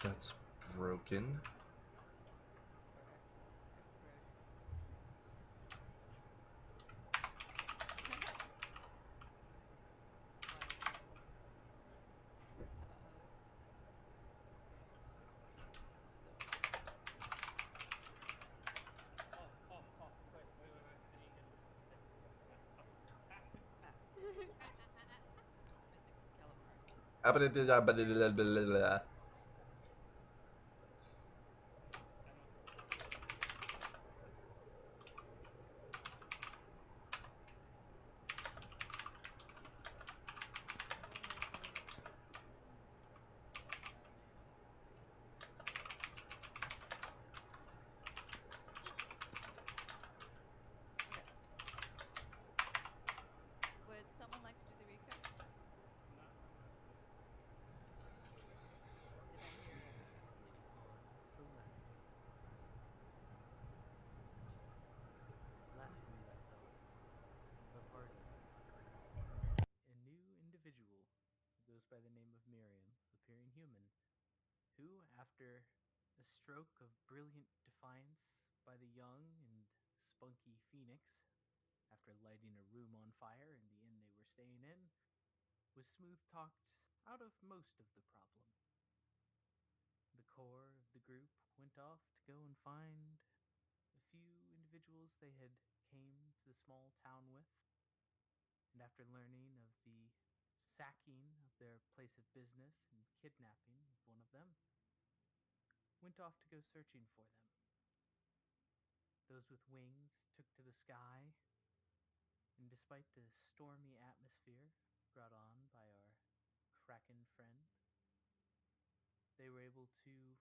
That's broken. Would someone like to do the recap? Did I hear? Previously on Celestial Class. Last we left off, the party met a new individual who goes by the name of Miriam, appearing human, who, after a stroke of brilliant defiance by the young and spunky Phoenix, after lighting a room on fire in the inn they were staying in, was smooth talked out of most of the problem. The core of the group went off to go and find a few individuals they had came to the small town with, and after learning of the sacking of their place of business and kidnapping of one of them, went off to go searching for them. Those with wings took to the sky, and despite the stormy atmosphere brought on by our Kraken friend, they were able to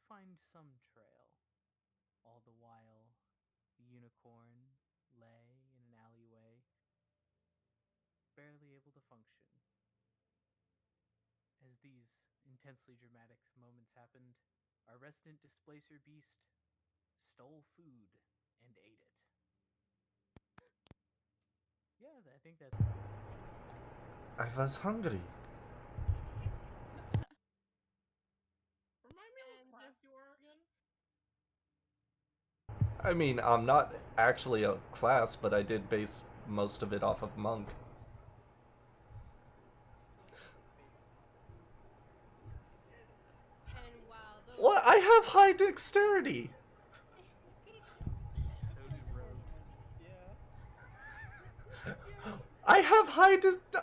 find some trail. All the while, the unicorn lay in an alleyway, barely able to function. As these intensely dramatic moments happened, our resident displacer beast stole food and ate it. Yeah, I think that's about where we left off. I was hungry. Remind me what class you are again? I mean, I'm not actually a class, but I did base most of it off of monk. I feel like you base it off of And wow, those What? I have high dexterity. So do rogues. yeah. I have high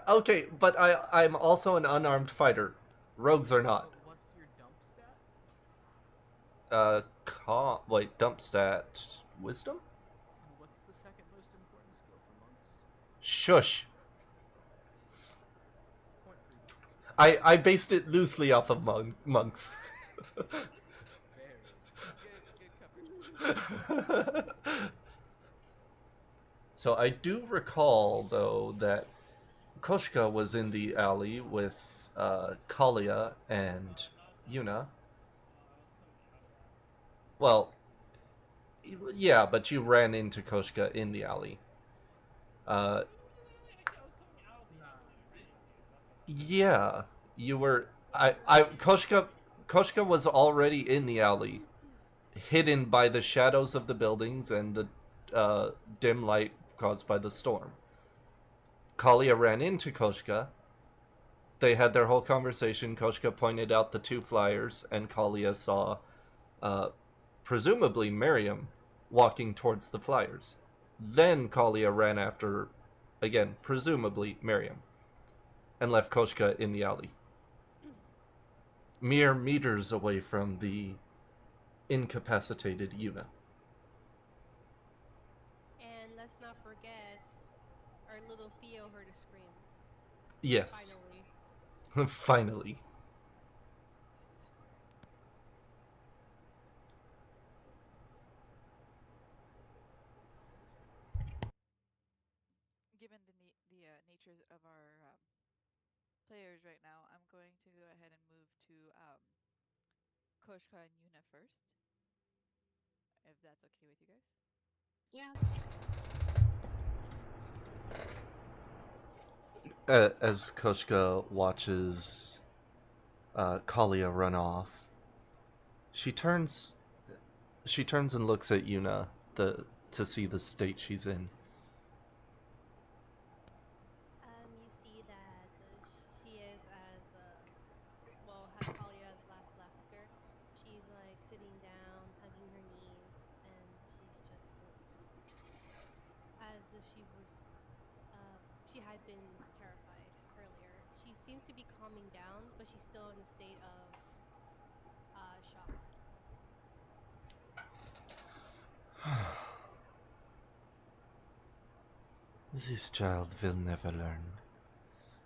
okay, but I'm also an unarmed fighter. Rogues are not. But what's your dump stat? Wait, dump stat. Wisdom? And what's the second most important skill for monks? Shush. Point for you. I based it loosely off of monks. Very Good cover. So I do recall, though, that Koshka was in the alley with Kalia and Yuna. I was coming out of that. Well, yeah, but you ran into Koshka in the alley. I was coming out of the alley when I ran into you. That's what happened. Yeah, you were. Koshka was already in the alley, hidden by the shadows of the buildings and the dim light caused by the storm. Kalia ran into Koshka. They had their whole conversation. Koshka pointed out the two flyers, and Kalia saw, presumably, Miriam walking towards the flyers. Then Kalia ran after, again, presumably, Miriam, and left Koshka in the alley. Mere meters away from the incapacitated Yuna. And let's not forget, our little Theo heard a scream. Yes. Finally. Finally. Given the nature of our players right now, I'm going to go ahead and move to Koshka and Yuna first, if that's okay with you guys. Yeah. As Koshka watches Kalia run off, she turns and looks at Yuna to see the state she's in. You see that she is as well, Kalia has last left her. She's like sitting down, hugging her knees, and she's just looks as if she had been terrified earlier. She seems to be calming down, but she's still in a state of shock. This child will never learn,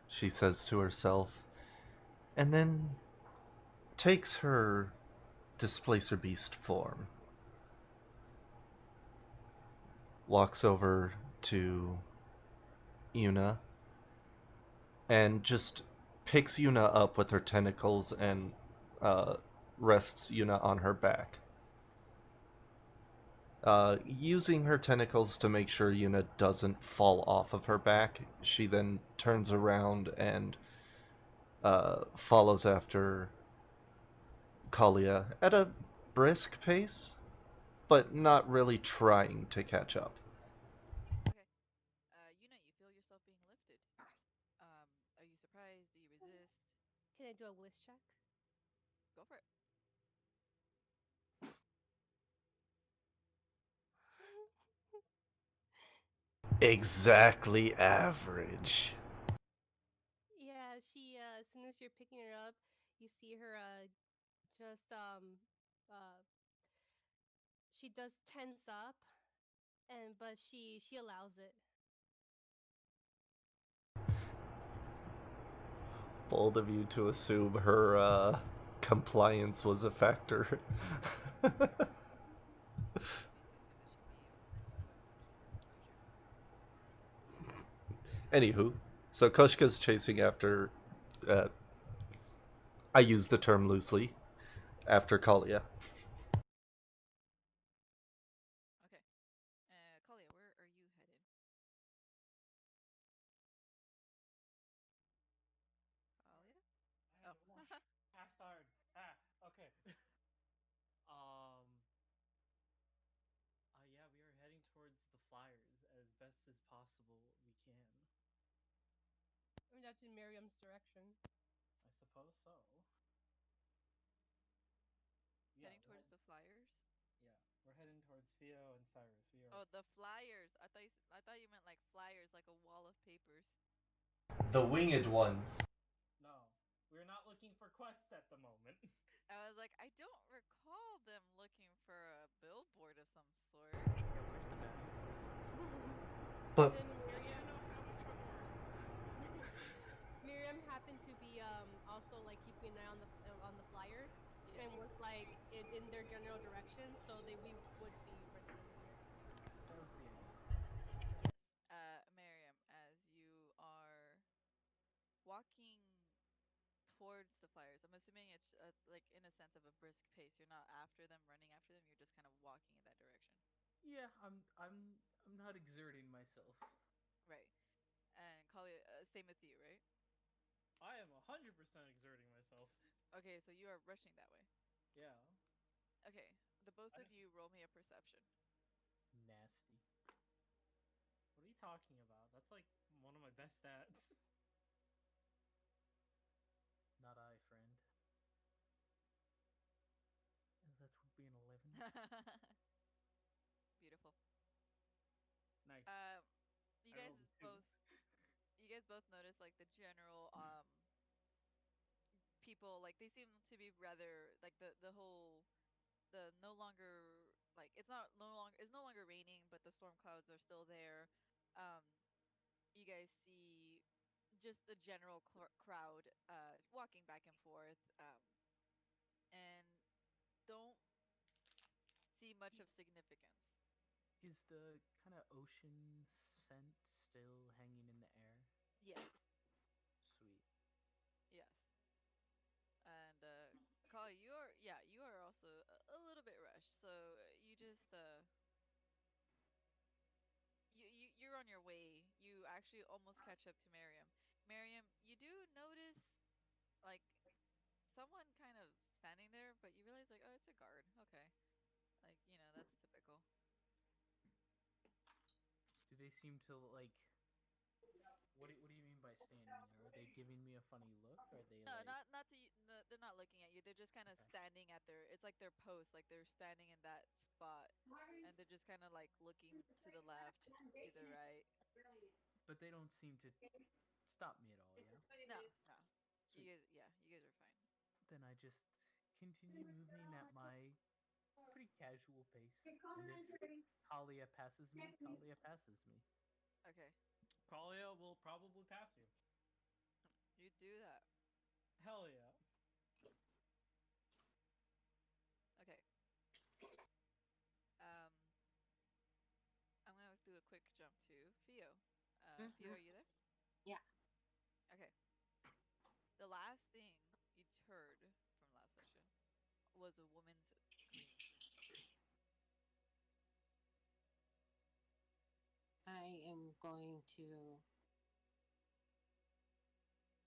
she says to herself, and then takes her displacer beast form. Walks over to Yuna and just picks Yuna up with her tentacles and rests Yuna on her back. Using her tentacles to make sure Yuna doesn't fall off of her back, she then turns around and follows after Kalia at a brisk pace, but not really trying to catch up. Okay. Yuna, you feel yourself being lifted. Are you surprised? Do you resist? Can I do a whisk check? Go for it. Exactly average. Yeah, she as soon as you're picking her up, you see her just she does tense up, and but she allows it. Bold of you to assume her compliance was a factor. Bold of me to assume that she'd be able to keep her composure. Anywho, so Koshka's chasing after. Uh, I use the term loosely. After Kalia. Okay. Kalia, where are you headed? Kalia? I Oh. had to wash. Bastard. Okay. um. Yeah, we are heading towards the flyers as best as possible we can. I mean, that's in Miriam's direction. I suppose so. Yeah, Heading towards the flyers? yeah, we're heading towards Theo and Cyrus. We are. Oh, the flyers. I thought you meant like flyers, like a wall of papers. The winged ones. No, we're not looking for quests at the moment. I was like, I don't recall them looking for a billboard of some sort. Yeah, where's the map? But Then I don't Miriam know how much we're worth. Miriam happened to be also like keeping an eye on the flyers Yes. and was like in their general direction, so they we would be running in here. That was the idea. Yes. Miriam, as you are walking towards the flyers, I'm assuming it's like in a sense of a brisk pace. You're not after them, running after them. You're just kind of walking in that direction. Yeah, I'm not exerting myself. Right. And Kali, same with you, right? I am 100% exerting myself. Okay, so you are rushing that way. Yeah. Okay, the both I of don't- you roll me a perception. Nasty. What are you talking about? That's like one of my best stats. Not I, friend. And that would be an 11. Beautiful. Nice. Um, you I guys rolled a 2. both, you guys both notice like the general people like they seem to be rather like the whole the no longer like it's no longer raining, but the storm clouds are still there. Um, you guys see just the general crowd walking back and forth, and don't see much of significance. Is the kind of ocean scent still hanging in the air? Yes, Sweet. yes. And Kali, you are you are also a little bit rushed. So you just you're on your way. You actually almost catch up to Miriam. Miriam, you do notice like someone kind of standing there, but you realize like, oh, it's a guard. Okay, like that's typical. Do they seem to like? What do you mean by standing there? Are they giving me a funny look? Are they No, like? not to you. No, they're not looking at you. They're just kind of Okay. standing at their. It's like their post. Like they're standing in that spot, and they're just kind of like looking to the left, to the right. But they don't seem to stop me at all. Yeah. No, no. You Sweet. guys, yeah, you guys are fine. Then I just continue moving at my pretty casual pace, and if Kalia passes me, Kalia passes me. Okay, Kalia will probably pass you. you do that. Hell yeah. Okay. Um, I'm gonna do a quick jump to Fio. Fio, are you there? Yeah. Okay. The last thing you heard from last session was a woman's scream. I am going to.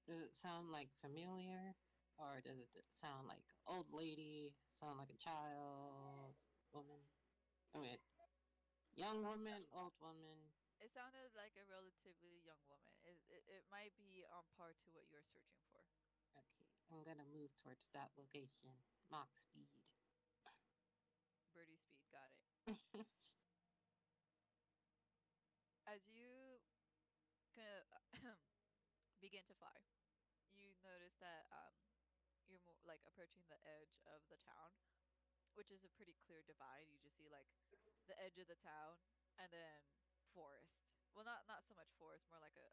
Does it sound like familiar? Or does it sound like old lady? Sound like a child? Woman? I mean, young woman? Old woman? It sounded like a relatively young woman. It might be on par to what you're searching for. Okay, I'm gonna move towards that location. Mach speed. Birdie speed, got it. As you begin to fly, you notice that you're more like approaching the edge of the town, which is a pretty clear divide. You just see like the edge of the town and then forest. Well, not so much forest, more like a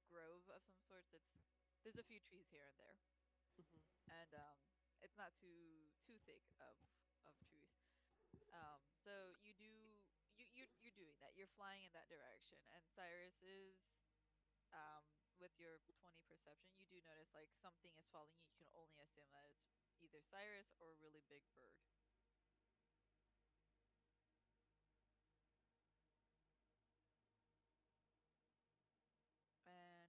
grove of some sorts. There's a few trees here and there, Mhm. and it's not too thick of trees. So you're doing that. You're flying in that direction, and Cyrus is with your 20 perception. You do notice like something is following you. You can only assume that it's either Cyrus or a really big bird. And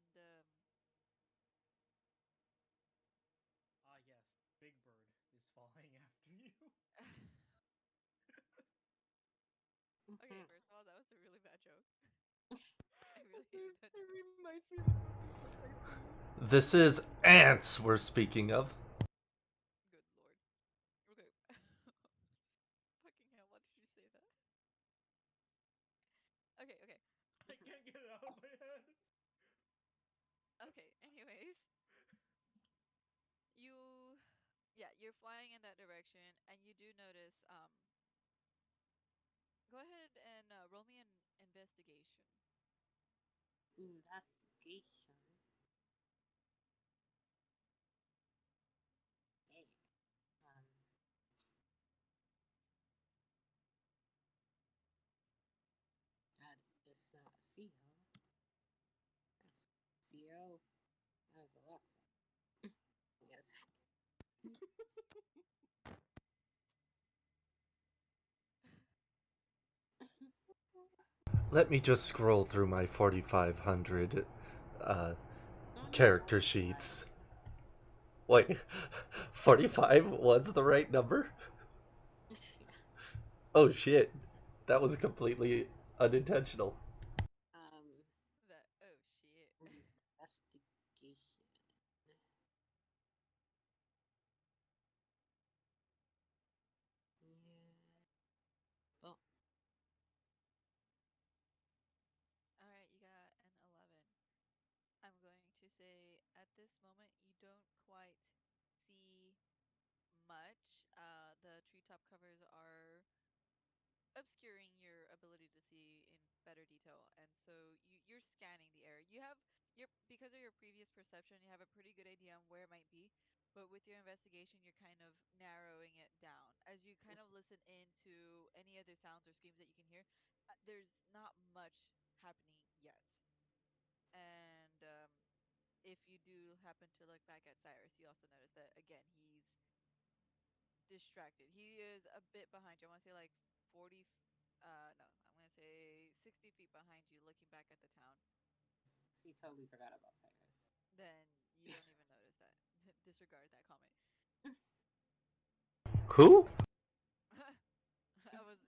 Ah, yes. Big Bird is falling after you. okay, Mhm. first of all, that was a really bad joke. I really hated that It joke. reminds me of the movie precisely. This is ants we're speaking of. Good lord. Okay. Fucking hell, why did you say that? Okay, okay. I can't get it out of my head. Okay, anyways, you yeah, you're flying in that direction and you do notice go ahead and roll me an investigation. Investigation. Hey. Um, that is not Theo. That's Theo. That's Alexa. Yes. Let me just scroll through my 4,500 uh, It's only character 45. sheets. Wait, 45 was the right number? Oh shit. That was completely unintentional. um, That oh shit. investigation. Yeah. Well, All right, you got an 11. I'm going to say at this moment you don't quite see much. The treetop covers are obscuring your ability to see in better detail, and so you're scanning the area. You have your because of your previous perception, you have a pretty good idea on where it might be, but with your investigation, you're kind of narrowing it down as you kind of listen into any other sounds or screams that you can hear. There's not much happening yet, and if you do happen to look back at Cyrus, you also notice that again he's distracted. He is a bit behind you. I want to say like 40 no, I'm going to say 60 feet behind you looking back at the town. she totally forgot about Cyrus. Then you don't even notice that. disregard that comment. Who? I was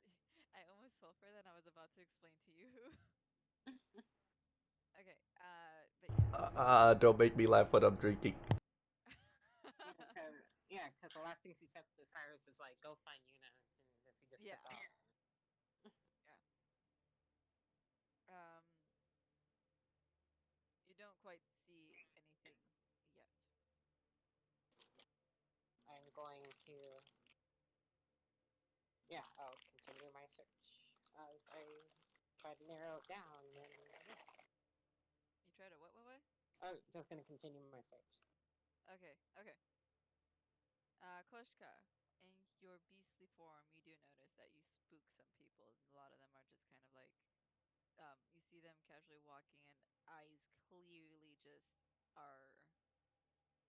I almost fell for that and I was about to explain to you who. Okay, but yes. Don't make me laugh when I'm drinking. Because the last thing she said to Cyrus is like, "Go find Yuna," and then she just Yeah. took off. Yeah. Um, you don't quite see anything yet. I'm going to, yeah, I'll continue my search as I try to narrow it down. And yeah. You try to what? Oh, just gonna continue my search. Okay, okay. Koshka, in your beastly form, you do notice that you spook some people. A lot of them are just kind of like, you see them casually walking, and eyes clearly just are.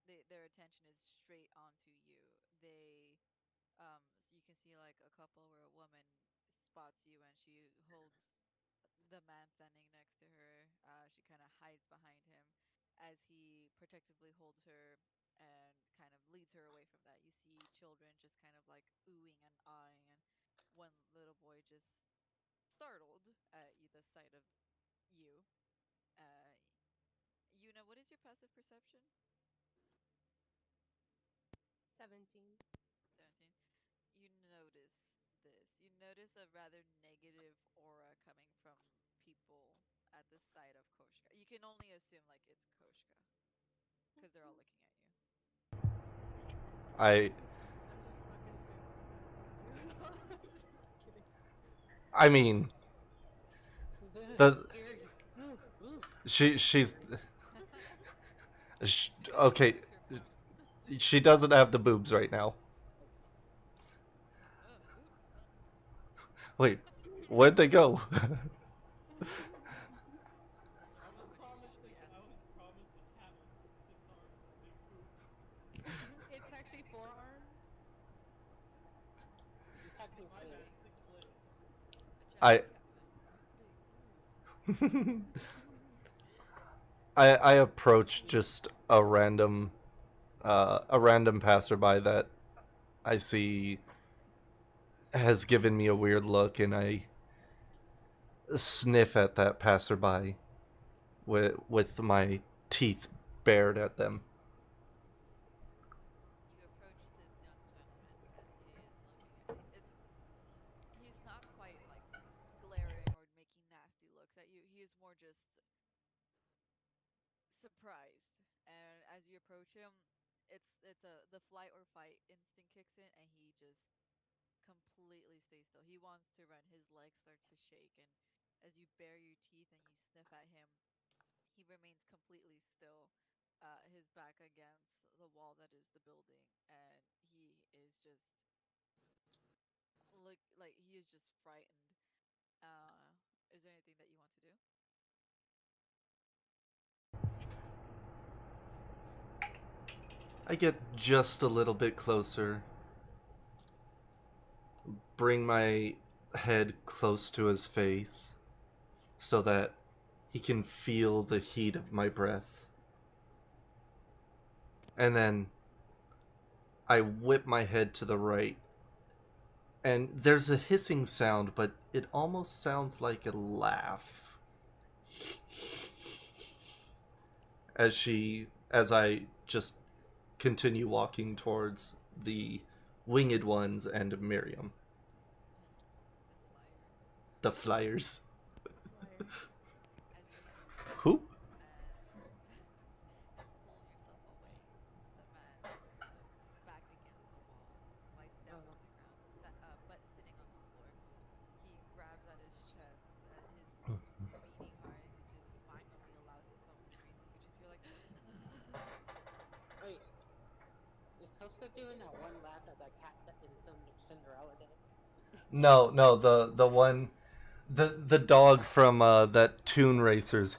Their attention is straight onto you. They, so you can see like a couple where a woman spots you and she holds the man standing next to her. She kind of hides behind him as he protectively holds her and kind of leads her away from that. You see children just kind of like oohing and eyeing, and one little boy just startled at the sight of you. Uh, Yuna, what is your passive perception? 17. 17. You notice this. You notice a rather negative aura coming from people at the side of Koshka. You can only assume like it's Koshka because they're all looking at you. I I'm just looking straight back to you. Just kidding. I mean the Scary. she's What okay. is your power? She doesn't have the boobs right now. Oh, boobs. Wait, where'd they go? That's one I of the was questions you promised should be I asking. was promised the cat with 6 arms and big boobs. It's actually 4 arms. My Technically, bad, Big 6 legs. a I giant cat with big boobs. I approached just a random passerby that I see has given me a weird look, and I sniff at that passerby with my teeth bared at them. You approach this young gentleman as he is looking at you. He's not quite like glaring or making nasty looks at you. He is more just surprised. And as you approach him, it's a the flight or fight instinct kicks in, and he just completely stays still. He wants to run. His legs start to shake, and as you bare your teeth and you sniff at him, he remains completely still, his back against the wall that is the building, and he is just like he is just frightened. Is there anything that you want to do? I get just a little bit closer, bring my head close to his face so that he can feel the heat of my breath. And then I whip my head to the right, and there's a hissing sound, but it almost sounds like a laugh. As I just continue walking towards the winged ones and Miriam. The flyers. The flyers. Flyers. As you Who? gasp and pull yourself away, the man just kind of back against the wall, slides down to the ground, butt sitting on the floor. He grabs at his chest, his beating heart as he just finally allows himself to breathe. And you just hear like, wait, is Costa doing that one laugh that cat in Cinderella did? No, the one, the dog from that Toon Racers.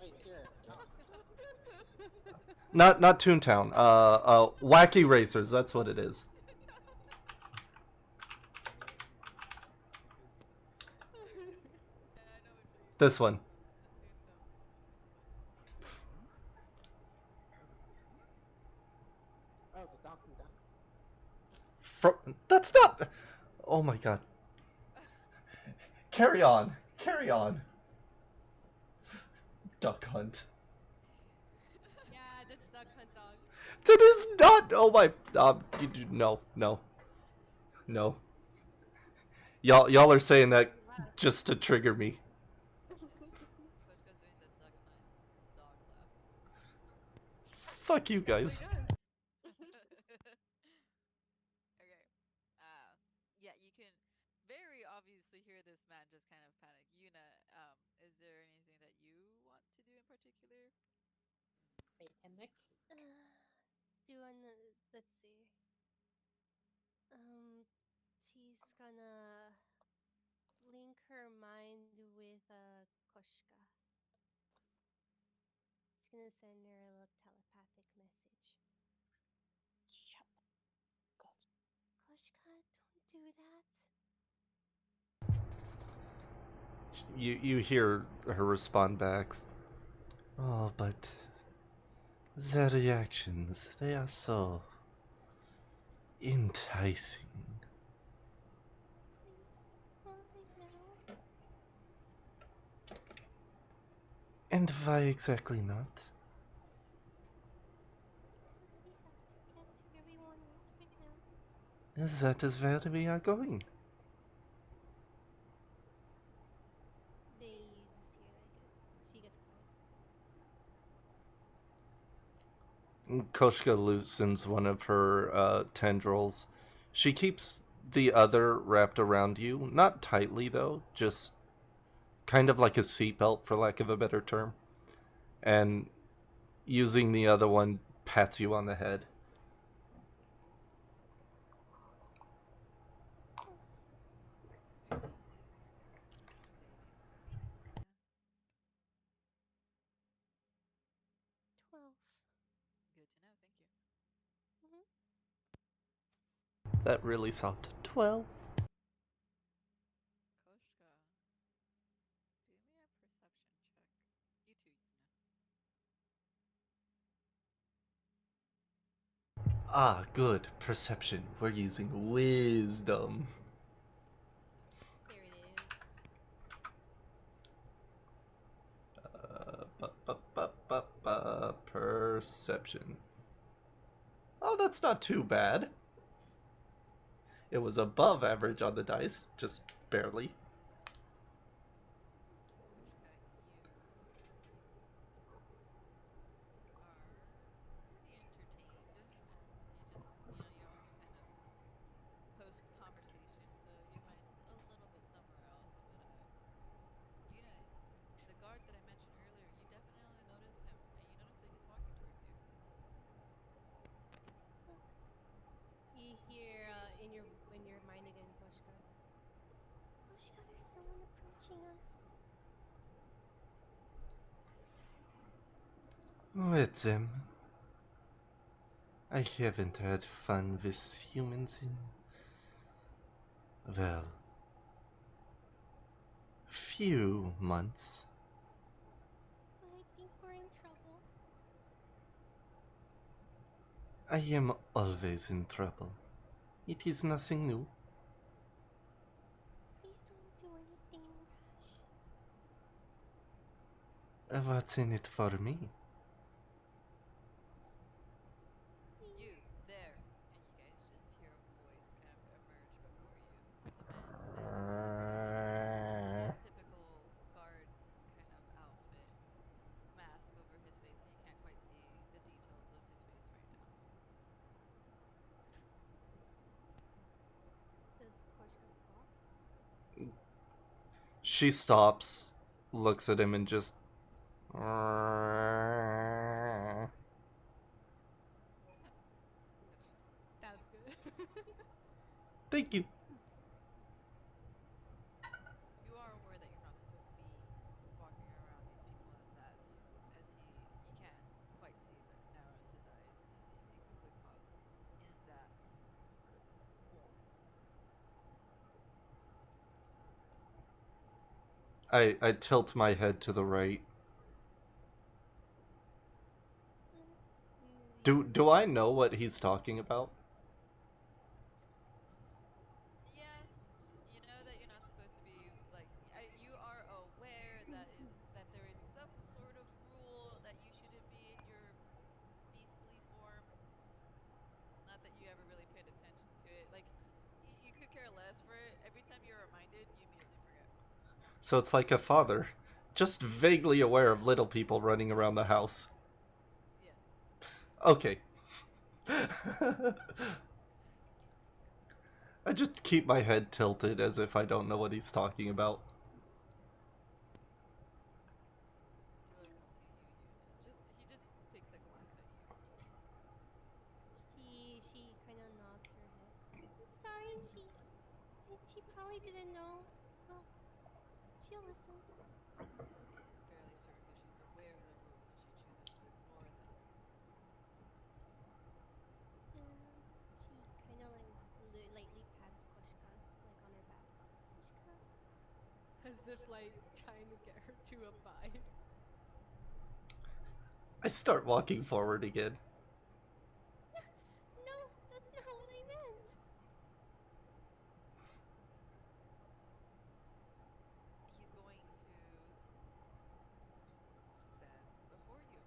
Wait, seriously. Not Toontown. Wacky Racers. That's what it is. The good stuff. yeah, I know which one you're This talking one. about. That's Toontown. That's funny. my god. Carry on. Carry on. Duck hunt. Yeah, the duck hunt dog. That is not. Oh my. No, no, no. Y'all are saying that just to trigger me. Koshka's doing the duck hunt dog laugh. Fuck you That's guys. my gun. Okay. Yeah, you can very obviously hear this man just kind of panic. Yuna, is there anything that you want to do in particular? Wait, Emmett? Do wanna let's see. She's gonna link her mind with Koshka. She's gonna send her a little telepathic message. Shut up. Koshka, don't do that. You hear her respond back. Oh, but their reactions, they are so enticing. Please, not right now. And why exactly not? Because we have to get to where we want us right now. That is where we are going. Then you just hear she gets quiet. Koshka loosens one of her tendrils. She keeps the other wrapped around you. Not tightly, though. Just kind of like a seatbelt, for lack of a better term. And using the other one, pats you on the head. Do me a wisdom saving throw, Yuna. 12. Good to know, thank you. That really soft. 12. Koshka, do me a perception check. You too, Yuna. Ah, good. Perception. We're using wisdom. There it is. Perception. Oh, that's not too bad. It was above average on the dice, just barely. Koshka, you are pretty entertained, and you're also kind of post conversation, so your mind's a little bit somewhere else. But Yuna, the guard that I mentioned earlier, you definitely notice him, and you notice that he's walking towards you. You hear in your mind again, Koshka. Koshka, there's someone approaching us. Let them. I haven't had fun with humans in, well, a few months. But I think we're in trouble. I am always in trouble. It is nothing new. Please don't do anything rash. What's in it for me? You, there! And you guys just hear a voice kind of emerge before you. The man is there. In typical guard's kind of outfit, mask over his face, so you can't quite see the details of his face right now. Does Koshka stop? She stops, looks at him, and just. That was good. Thank you. You are aware that you're not supposed to be walking around these people in that, as you can't quite see, but narrows his eyes as he takes a quick pause. In that form. I tilt my head to the right. Do I know what he's talking about? Yeah, care less for it. Every time you're reminded, you immediately forget. So it's like a father, just vaguely aware of little people running around the house. Yes. Okay. I just keep my head tilted as if I don't know what he's talking about. He looks to you, Yuna. He just takes a glance at you. She kind of nods her head. Sorry, she probably didn't know. Well, she'll listen. Fairly certain that she's aware of the rules and she chooses to ignore them. She kind of like lightly pats Koshka, like on her back. Koshka, as if like trying to get her to abide. I start walking forward again. No, that's not what I meant. He's going to stand before you.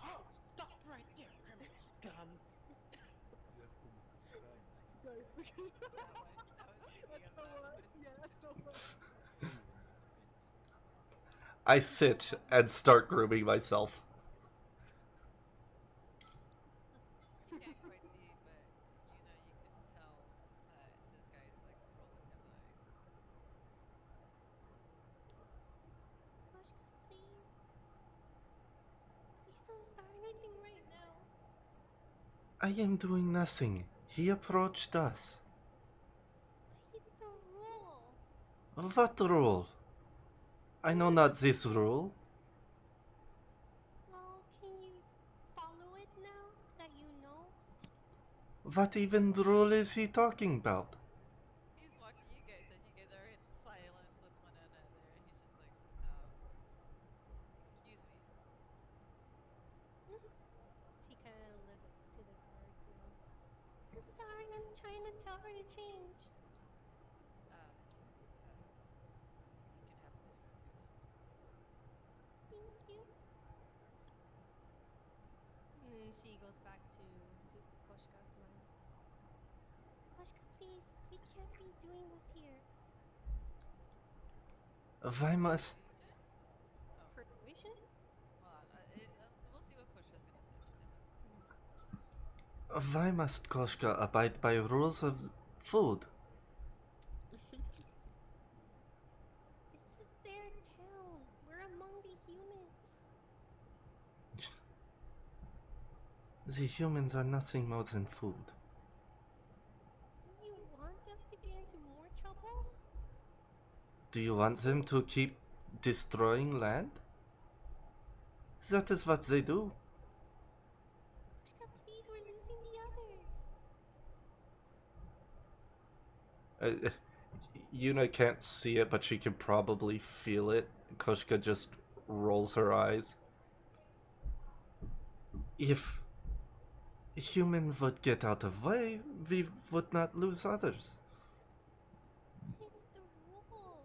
Oh, stop right there, criminal scum! You have committed crimes against Right, Sky. because I was thinking that's of the that one. one. Yeah, that's the one. But still, you will need defense. I sit and start grooming myself. You can't quite see, but Yuna, you can tell that this guy is like rolling his eyes. Koshka, please. Please don't start anything right now. I am doing nothing. He approached us. But it's a rule. What rule? I know not this rule. Well, can you follow it now that you know? What even rule is he talking about? He's watching you guys as you guys are in silence with one another. He's just like, excuse me. She kind of looks to the guard now. I'm sorry, I'm trying to tell her to change. You can have a moment or two then. Thank you. And then she goes back to Koshka's mind. Koshka, please, we can't be doing this here. Why must... Persuasion? Oh, Persuasion? hold on. We'll see what Kosha's gonna say. Why must Koshka abide by rules of food? This is their town. We're among the humans. The humans are nothing more than food. Do you want us to get into more trouble? Do you want them to keep destroying land? That is what they do. Koshka, please, we're losing the others. Yuna can't see it, but she can probably feel it. Koshka just rolls her eyes. If human would get out of way, we would not lose others. It's the rule.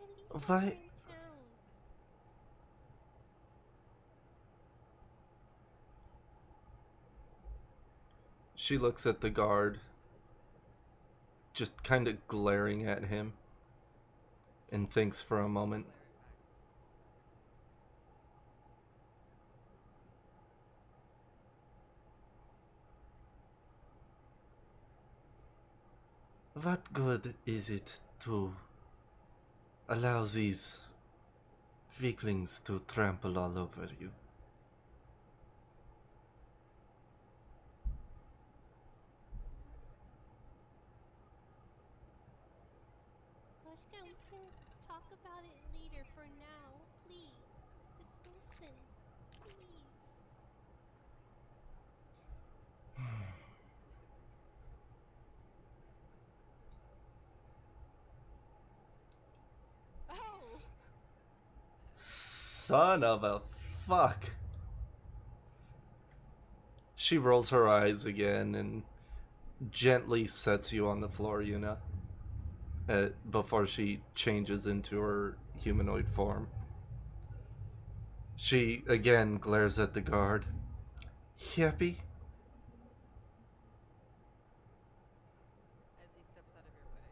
At least while Why- we're in town. She looks at the guard, just kind of glaring at him, and thinks for a moment. Glare it back. What good is it to allow these weaklings to trample all over you? Koshka, we can talk about it later. For now, please. Just listen. Please. Oh! Son of a fuck. She rolls her eyes again and gently sets you on the floor, Yuna. before she changes into her humanoid form. She again glares at the guard. Happy? As he steps out of your way.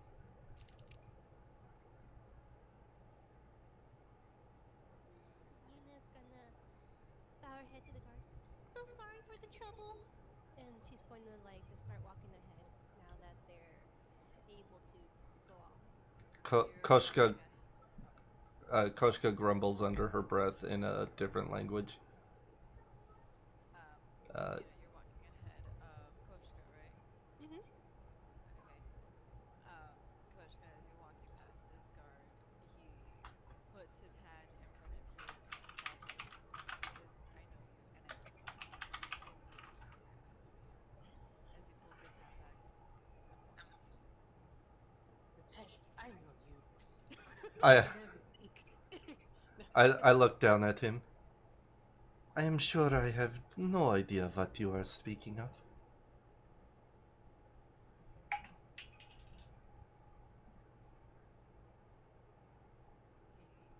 Yuna's gonna bow her head to the guard. So sorry for the trouble. And she's going to like just start walking ahead now that they're able to go off. You're Koshka walking ahead. Koshka grumbles under her breath in a different language. Um, Uh, you're walking ahead of Koshka, right? Mm-hmm. Okay. Koshka, as you're walking past this guard, he puts his hand in front of you and stops you. He says, "I know you, and I know you. I will keep my eyes on you." As he pulls his hand back and watches you. Hey, I know you. I, My mistake. I look down at him. I am sure I have no idea what you are speaking of.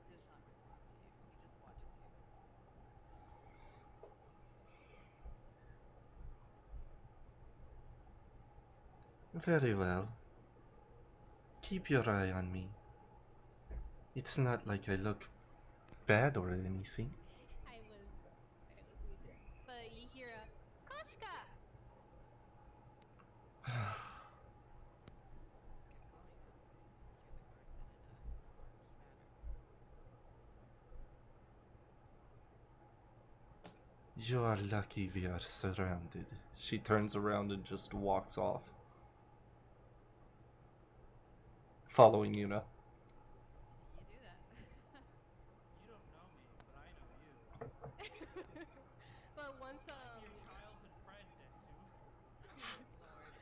He does not respond to you. He just watches you. Very well. Keep your eye on me. It's not like I look bad or anything. I was me too. But you hear a Koshka! Get going. You hear the guard said in a snarky manner. You are lucky we are surrounded. She turns around and just walks off, following Yuna. You do that. You don't know me, but I know you. But once I'm your childhood friend, Desu. Lord.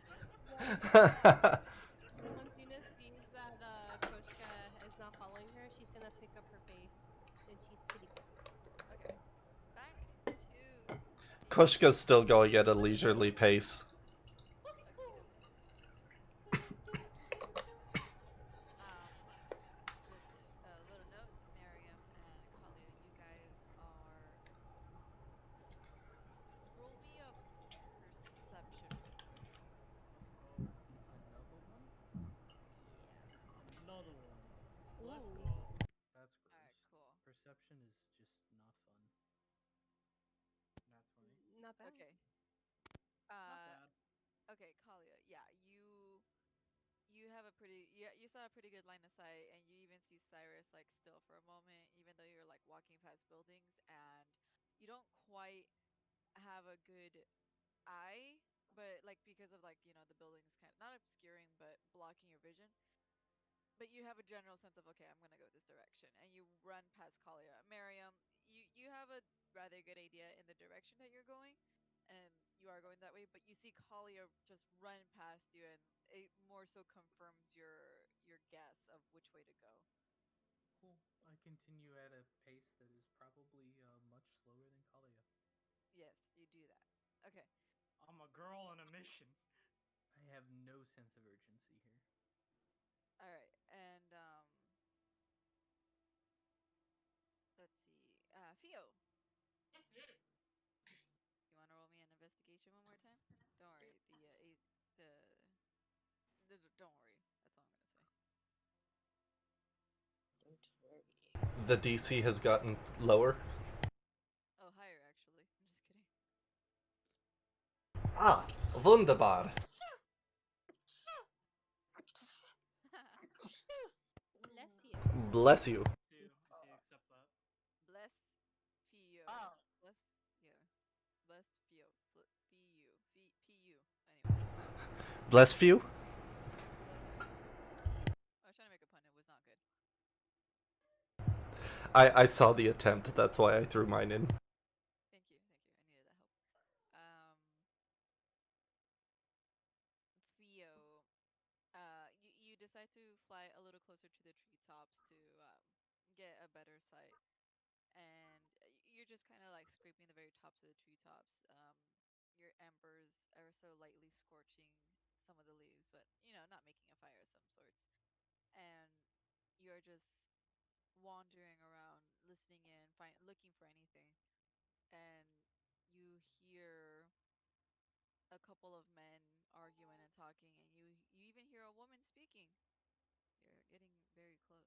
once once Yuna sees that Koshka is not following her, she's gonna pick up her pace, and she's pretty quick. Okay. Back to Fio. Koshka's still going at a leisurely pace. Okie dokie. Um, just a little note, Miriam and Kalia, you guys are. Roll me a perception real quick. Let's go. Another one? Yeah. Another one. Let's Ooh, go. That's All right. gross. Cool. Perception is just not fun. Not 20. not bad. Okay. Not Uh. bad. Okay, Kalia. Yeah. You have a pretty. Yeah. You saw a pretty good line of sight, and you even see Cyrus like still for a moment, even though you're like walking past buildings, and you don't quite have a good eye, but like because of like the buildings kind of not obscuring but blocking your vision. But you have a general sense of okay, I'm gonna go this direction, and you run past Kalia. Miriam, you have a rather good idea in the direction that you're going, and you are going that way. But you see Kalia just run past you, and it more so confirms your guess of which way to go. Cool. I continue at a pace that is probably much slower than Kalia. Yes, you do that. Okay. I'm a girl on a mission. I have no sense of urgency here. All right, and let's see. Fio, you want to roll me an investigation one more time? Don't worry. The don't worry. That's all I'm gonna say. Don't worry. The DC has gotten lower. Oh, higher actually. I'm just kidding. Ah, wunderbar. Bless you. Bless you. I see, accept that. Bless Fio. Oh, Bless yeah. Bless Fio. Fu. Fu. Anyways, Bless you. bless Fio. I was trying to make a pun. It was not good. I saw the attempt. That's why I threw mine in. Thank you. Thank you. I needed that help. Um, Fio. You decide to fly a little closer to the treetops to get a better sight, and you're just kind of like scraping the very tops of the treetops. Your embers ever so lightly scorching some of the leaves, but not making a fire of some sorts. and you're just wandering around, listening in, looking for anything, and you hear a couple of men arguing and talking, and you even hear a woman speaking. You're getting very close.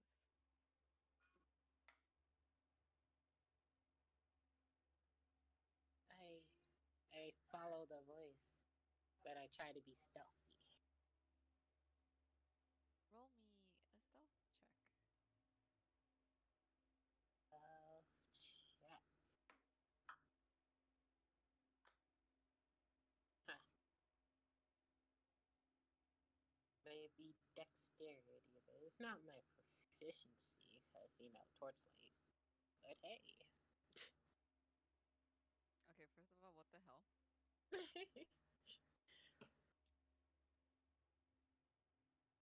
I I follow the voice, but I try to be stealthy. Roll me a stealth check. Check. Huh. Maybe dexterity, but it's not my proficiency, because, torchlight. But hey. Okay, first of all, what the hell?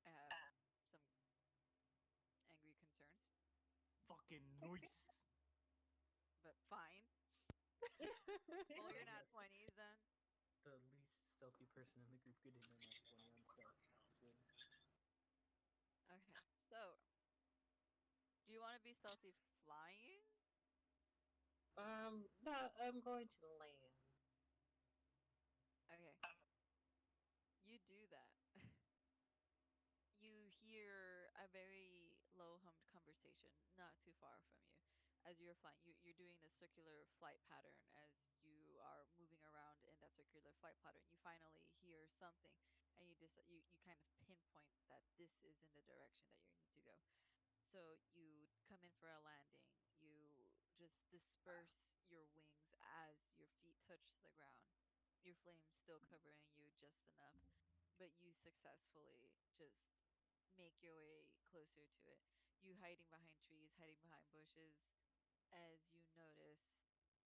I have some angry concerns, Fucking noise. but fine. Roll your nat 20s then. The least stealthy person in the group getting a nat 20 on stealth. Good. Okay, so do you want to be stealthy flying? No, I'm going to land. Okay, you do that. You hear a very low hummed conversation not too far from you. As you're flying, you're doing the circular flight pattern. As you are moving around in that circular flight pattern, you finally hear something, and you kind of pinpoint that this is in the direction that you need to go. So you come in for a landing. You just disperse your wings as your feet touch the ground. Your flames still covering you just enough, but you successfully just make your way closer to it. You hiding behind trees, hiding behind bushes, as you notice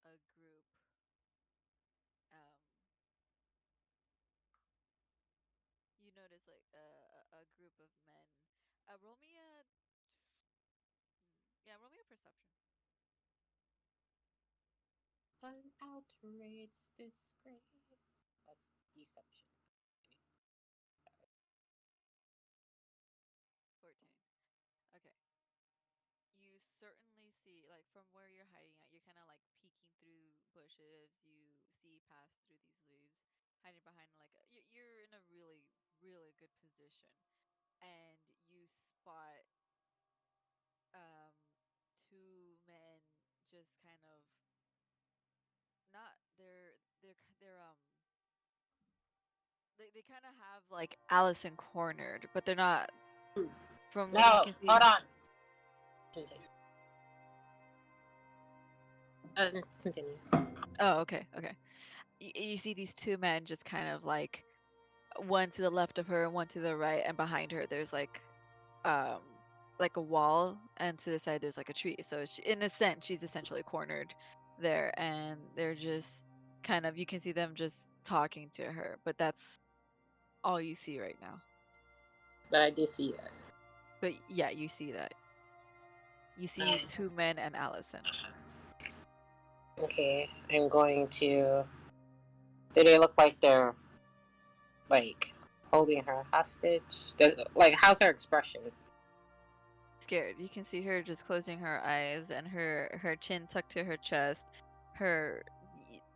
a group. Um, you notice like a group of men. Roll me a yeah, roll me a perception. An outraged disgrace. That's deception. 14. Okay. You certainly see, like, from where you're hiding at, you're kind of like peeking through bushes. You see past through these leaves, hiding behind like you're in a really, really good position, and you spot um two men just kind of not they kind of have like Allison cornered, but they're not from what you No, can see. hold on. Continue. Oh, okay, okay. You see these two men just kind of one to the left of her and one to the right, and behind her there's um like a wall, and to the side there's like a tree. So in a sense, she's essentially cornered there, and they're just kind of, you can see them just talking to her, but that's all you see right now. But I do see it. But yeah, you see that. You see two men and Allison. Okay, I'm going to. Do they look like they're like holding her hostage? How's her expression? Scared. You can see her just closing her eyes and her chin tucked to her chest. Her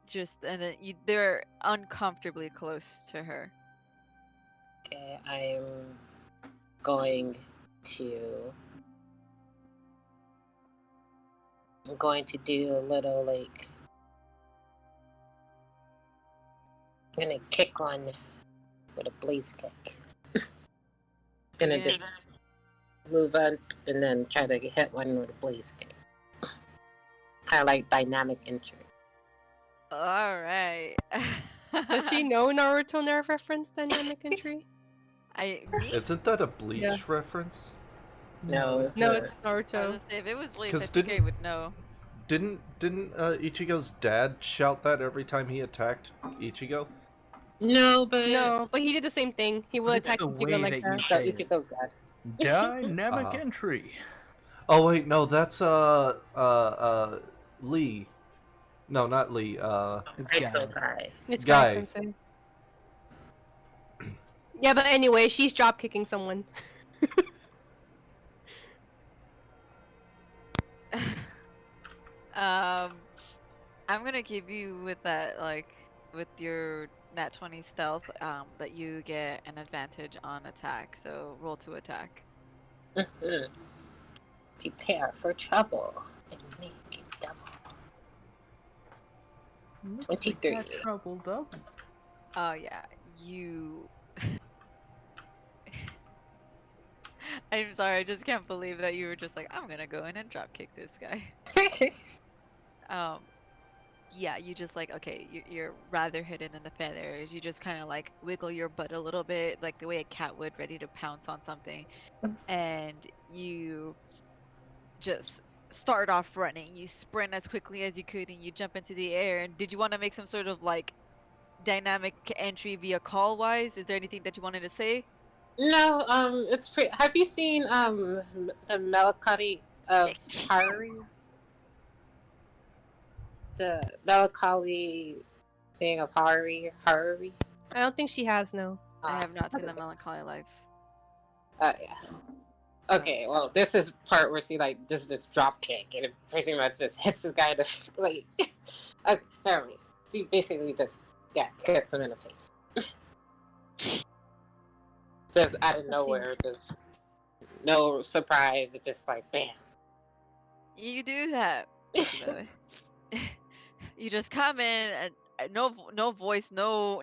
just, and then they're uncomfortably close to her. Okay, I'm going to. I'm going to do a little I'm gonna kick one with a blaze kick. Gonna just move on and then try to hit one with a blaze kick. Kind of like dynamic entry. All right. Does she know Naruto nerve reference dynamic entry? Isn't that a Bleach Yeah. reference? No, it's Naruto. I was gonna say, if it was Bleach, 'Cause I think I would know. Didn't Ichigo's dad shout that every time he attacked Ichigo? No, but he did the same thing. He will It's attack the way Ichigo like that that. you say it. Ichigo's dad. Dynamic entry. Oh wait, no, that's Lee. No, not Lee. It's Guy. It's Guy. Guy Sensei. Yeah, but anyway, she's drop kicking someone. I'm gonna give you with that, like, with your nat 20 stealth, that you get an advantage on attack. So roll to attack. Mhm. Prepare for trouble and make it double. Looks 23. like that trouble double. Oh yeah, you. I'm sorry, I just can't believe that you were just like, I'm gonna go in and drop kick this guy. Um, yeah, you just like, okay, you're rather hidden in the feathers. You just kind of like wiggle your butt a little bit, like the way a cat would, ready to pounce on something, and you just start off running. You sprint as quickly as you could, and you jump into the air. And did you want to make some sort of like dynamic entry via call wise? Is there anything that you wanted to say? No, it's pretty. Have you seen the melancholy of Harry? The melancholy thing of Harry? I don't think she has no. I have not seen okay. the Melancholy Life. Yeah. Okay, well, this is part where she like does this drop kick and it pretty much just hits this guy in the like. Okay, never mind. She basically just kicks him in the face. Just out of nowhere, just no surprise. It's just like bam. You do that. Thank you, by the way. You just come in and no voice, no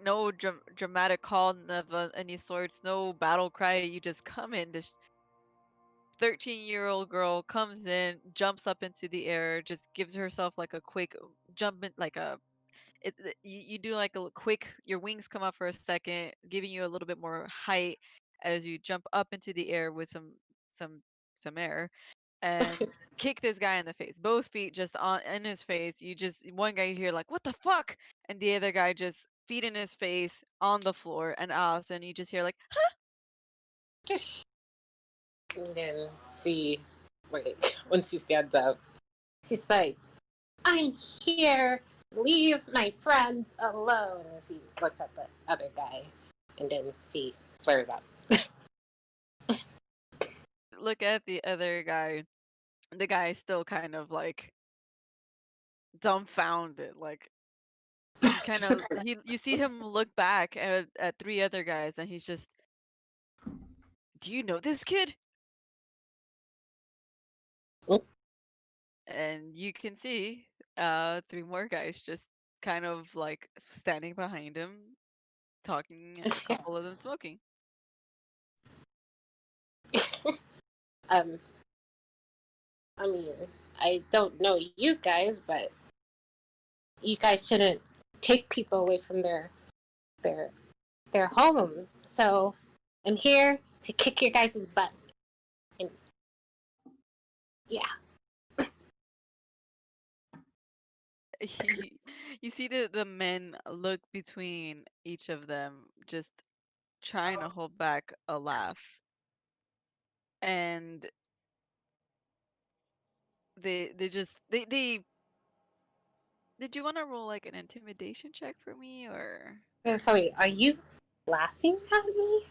dramatic call of any sorts, no battle cry. You just come in. This 13-year-old girl comes in, jumps up into the air, just gives herself like a quick jump in, like a you do like a quick, your wings come up for a second, giving you a little bit more height as you jump up into the air with some some air, and kick this guy in the face. Both feet just on in his face. You just, one guy you hear like, what the fuck? And the other guy just feet in his face on the floor, and Allison, you just hear like, And then she, wait, when she stands up, she's like, I'm here. Leave my friends alone. And she looks at the other guy, and then she flares up. look at the other guy. The guy is still kind of like dumbfounded, like he kind of you see him look back at three other guys, and he's just, do you know this kid? Oh. And you can see three more guys just kind of like standing behind him, talking, and a couple of them smoking. um, I mean, I don't know you guys, but you guys shouldn't take people away from their their home. So I'm here to kick your guys' butt. And yeah. You see the men look between each of them, just trying to hold back a laugh, and they just they did you want to roll like an intimidation check for me, or Sorry, are you laughing at me?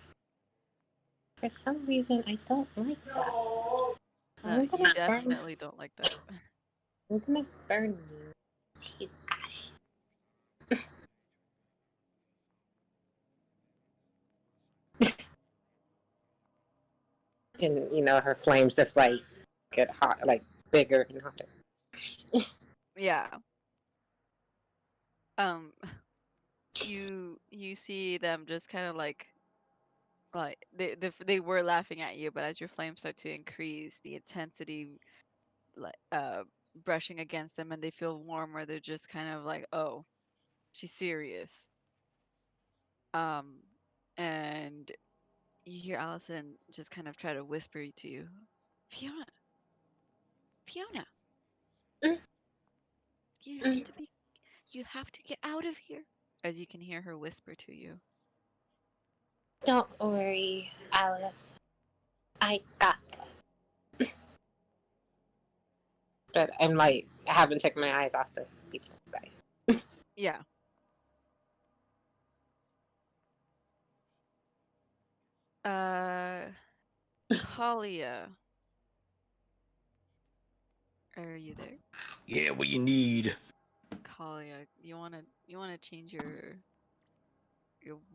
For some reason, I don't like that. no? I'm You gonna burn. definitely don't like that. I'm gonna burn you to ash. And her flames just like get hot, like bigger and hotter. Yeah. Um, you see them just kind of like they were laughing at you, but as your flames start to increase, the intensity like brushing against them, and they feel warmer. They're just kind of like, oh, she's serious. Um, and you hear Allison just kind of try to whisper to you, Fiona, Fiona, Mm, you have mm. to be, you have to get out of here. As you can hear her whisper to you. Don't worry, Alice. I got this. But I'm like, I haven't taken my eyes off the people, guys. Yeah. Kalia. Are you there? Yeah, what you need? Kalia, you wanna change your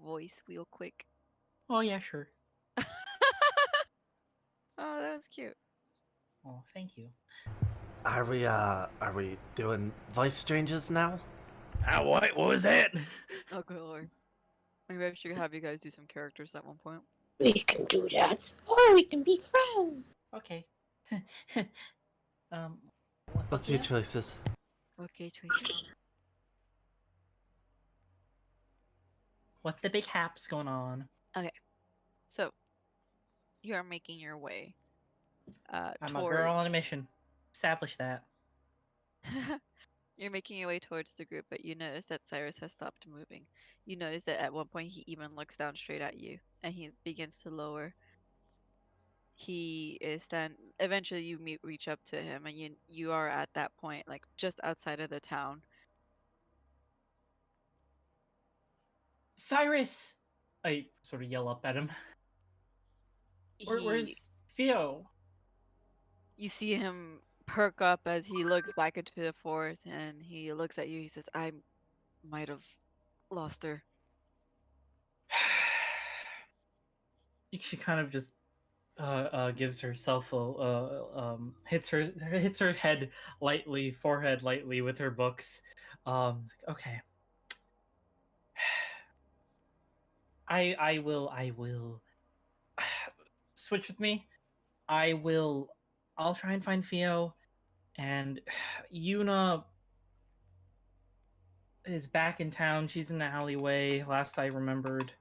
voice real quick? Oh yeah, sure. Oh, that was cute. Oh, thank you. Are we doing voice changes now? What? What was that? Oh, good lord. Maybe I should have you guys do some characters at one point. We can do that. Or we can be friends. Okay. What's up Okay, here? choices. Okay, choices. What's the big haps going on? Okay, so you are making your way I'm a towards. girl on a mission. Establish that. You're making your way towards the group, but you notice that Cyrus has stopped moving. You notice that at one point he even looks down straight at you, and he begins to lower. He is then eventually you reach up to him, and you are at that point like just outside of the town. Cyrus! I sort of yell up at him. Where's Theo? You see him perk up as he looks back into the forest, and he looks at you. He says, "I might have lost her." She kind of just gives herself a hits her head lightly, forehead lightly with her books. Okay. I will switch with me. I'll try and find Theo, and Yuna is back in town. She's in the alleyway, last I remembered.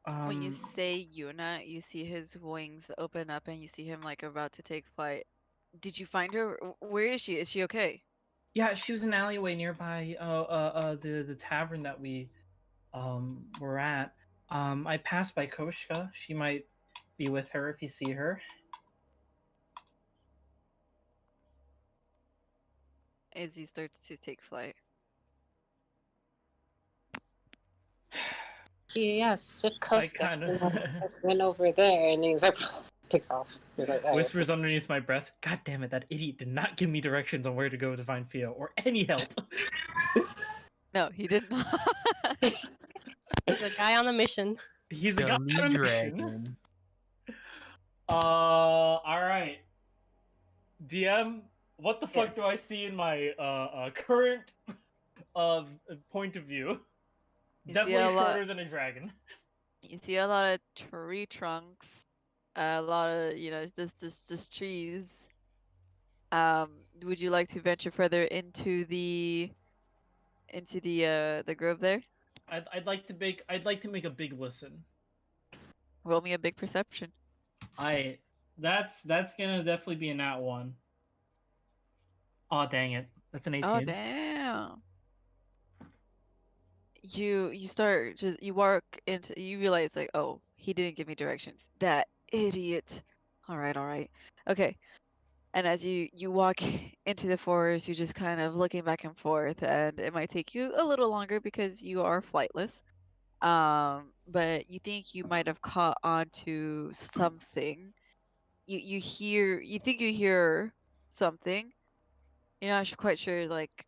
When you say Yuna, you see his wings open up, and you see him like about to take flight. Did you find her? Where is she? Is she okay? Yeah, she was in an alleyway nearby the tavern that we were at. I passed by Koshka. She might be with her if you see her. As he starts to take flight. Yes, with I Koska. kind of Went over there and he's like, takes off. He's like, "Oh." whispers underneath my breath. God damn it! That idiot did not give me directions on where to go to find Theo or any help. No, he did not. He's a guy on a mission. He's a guy Dummy on a mission. dragon. All right. DM, what the fuck Yes. do I see in my current point of view? You see Definitely a lot- shorter than a dragon. You see a lot of tree trunks, a lot of just trees. Would you like to venture further into the grove there? I'd like to make a big listen. Roll me a big perception. That's gonna definitely be a nat one. Oh dang it. That's an 18. Oh damn. You start just you walk into you realize like, oh, he didn't give me directions. That idiot. All right. Okay. And as you walk into the forest, you're just kind of looking back and forth, and it might take you a little longer because you are flightless. But you think you might have caught on to something. You think you hear something. You're not quite sure, like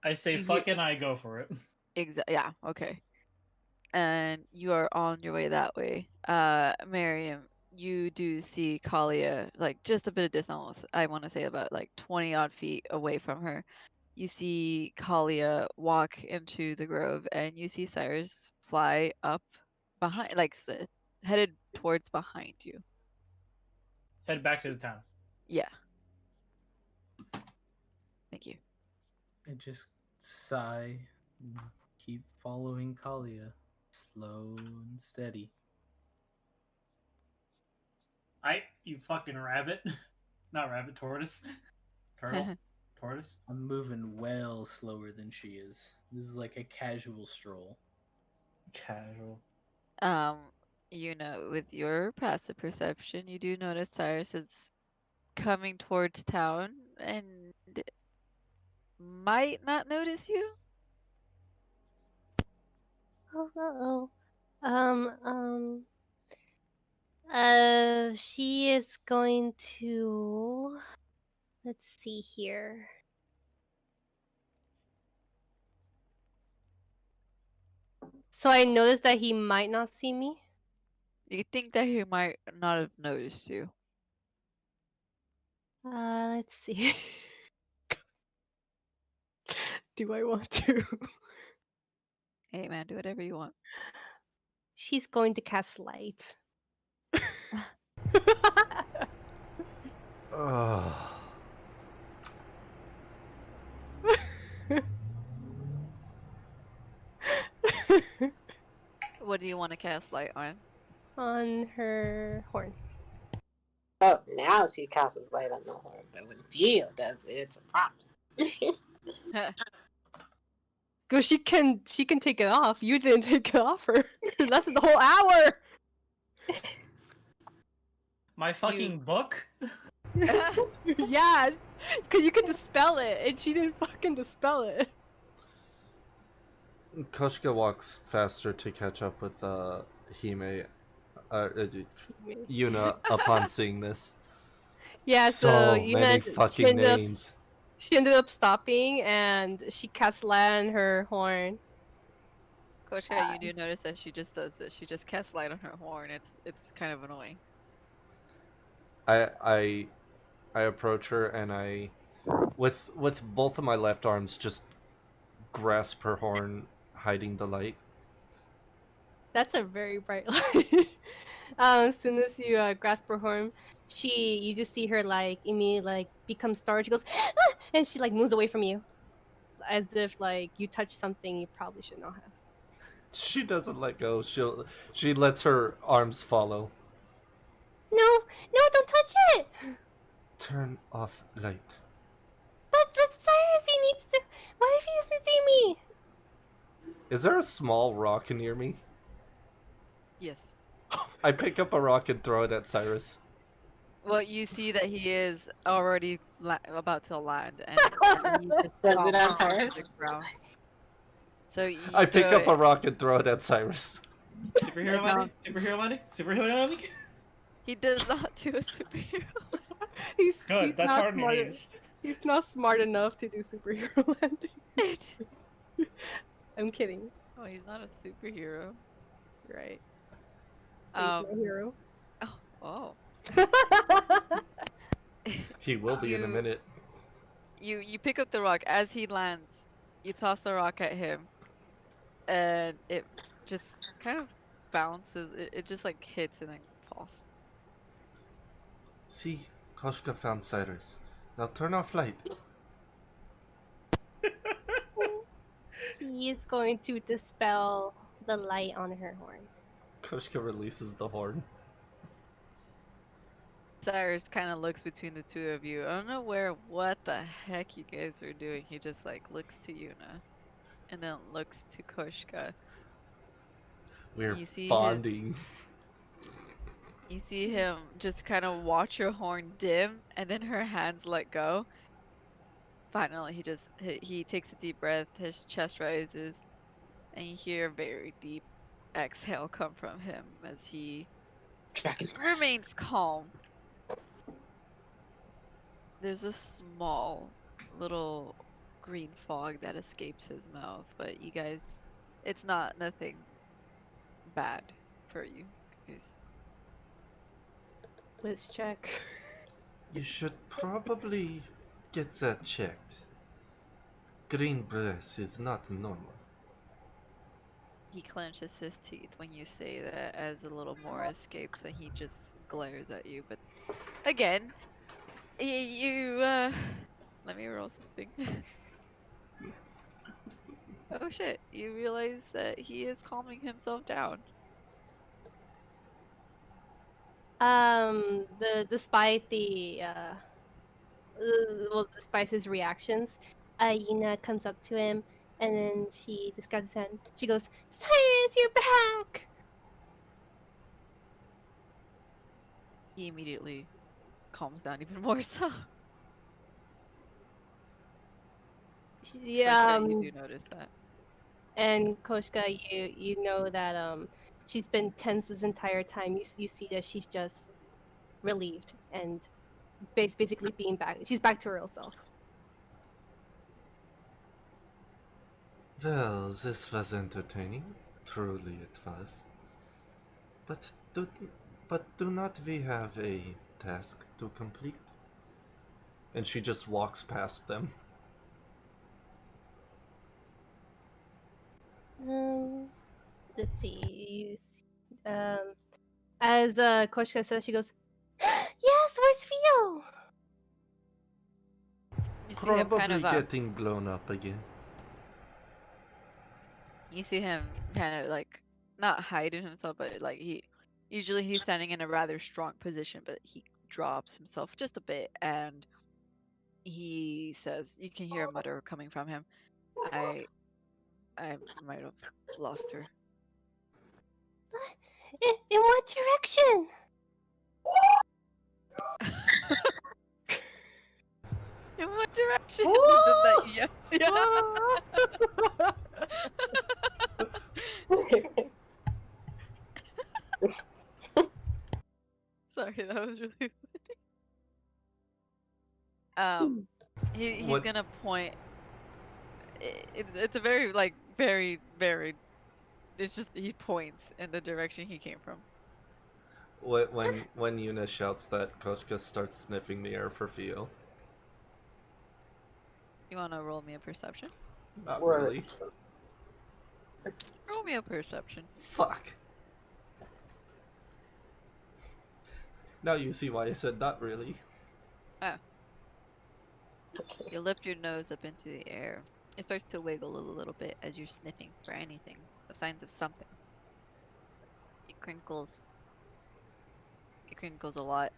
I say you hear fucking I go for it. yeah, okay. And you are on your way that way. Miriam, you do see Kalia like just a bit of distance. I want to say about like 20 odd feet away from her. You see Kalia walk into the grove, and you see Cyrus fly up behind, like headed towards behind you. Head back to the town. Yeah. Thank you. I just sigh and keep following Kalia, slow and steady. You fucking rabbit. Not rabbit, tortoise. Turtle. Tortoise. I'm moving well slower than she is. This is like a casual stroll. Casual. With your passive perception, you do notice Cyrus is coming towards town and might not notice you. Oh. She is going to Let's see here. So I noticed that he might not see me. You think that he might not have noticed you. Let's see. Do I want to? Hey man, do whatever you want. She's going to cast light. Ugh. What do you want to cast light on? On her horn. Oh, now she casts light on the horn, but when Theo does it, it's a problem. Cause she can take it off. You didn't take it off her. It lasted the whole hour. My fucking book? Yeah, cause you could dispel it, and she didn't fucking dispel it. Koshka walks faster to catch up with Hime, Yuna upon seeing this. Yeah, so you many fucking names. She ended up stopping, and she cast light on her horn. Koshka, you do notice that she just does this. She just casts light on her horn. It's kind of annoying. I approach her and I, with both of my left arms, just grasp her horn, hiding the light. That's a very bright light. As soon as you grasp her horn, you just see her like immediately like become startled. She goes, "Ah!" and she like moves away from you, as if like you touched something you probably should not have. She doesn't let go. She lets her arms follow. No, don't touch it. Turn off light. But Cyrus, he needs to. What if he doesn't see me? Is there a small rock near me? Yes. I pick up a rock and throw it at Cyrus. Well, you see that he is already about to land, and he just Does it falls have to Cyrus? the ground. So you I pick throw up a it. rock and throw it at Cyrus. Superhero landing? Superhero landing? Superhero landing? He does not do a superhero. He's Good, that's not hard smart. news. He's not smart enough to do superhero landing. I'm kidding. Oh, he's not a superhero. Right. He's my hero. Oh. He will be in a minute. You pick up the rock as he lands. You toss the rock at him, and it just kind of bounces. It just like hits and then falls. See, Koshka found Cyrus. Now turn off light. She is going to dispel the light on her horn. Koshka releases the horn. Cyrus kind of looks between the two of you. I don't know what the heck you guys are doing. He just like looks to Yuna, and then looks to Koshka. We're You see bonding. You see him just kind of watch your horn dim, and then her hands let go. Finally, he takes a deep breath. His chest rises, and you hear a very deep exhale come from him as he remains calm. There's a small little green fog that escapes his mouth, but you guys, it's not nothing bad for you guys. Let's check. You should probably get that checked. Green breath is not normal. He clenches his teeth when you say that as a little more escapes, and he just glares at you. But again, let me roll something. Oh shit, you realize that he is calming himself down. Despite despite his reactions, Yuna comes up to him and then she describes his hand. She goes, "Cyrus, you're back!" He immediately calms down even more so. Yeah, You do notice that. and Koshka, you know that she's been tense this entire time. You see that she's just relieved and basically being back. She's back to her real self. Well, this was entertaining. Truly it was. But do not we have a task to complete? And she just walks past them. Let's see. As Koshka says, she goes, "Yes, where's Theo?" You see him Probably kind of getting blown up again. you see him kind of like not hiding himself, but like he's standing in a rather strong position, but he drops himself just a bit, and he says, you can hear a mutter coming from him. I might have lost her. In what direction? In what direction? Sorry, that was really funny. He's What- gonna point. It's a very like very. It's just he points in the direction he came from. When Yuna shouts that, Koshka starts sniffing the air for Theo. You wanna roll me a perception? Not really. Words. Roll me a perception. Fuck. Now you see why I said not really. You lift your nose up into the air. It starts to wiggle a little bit as you're sniffing for anything, signs of something. It crinkles. It crinkles a lot.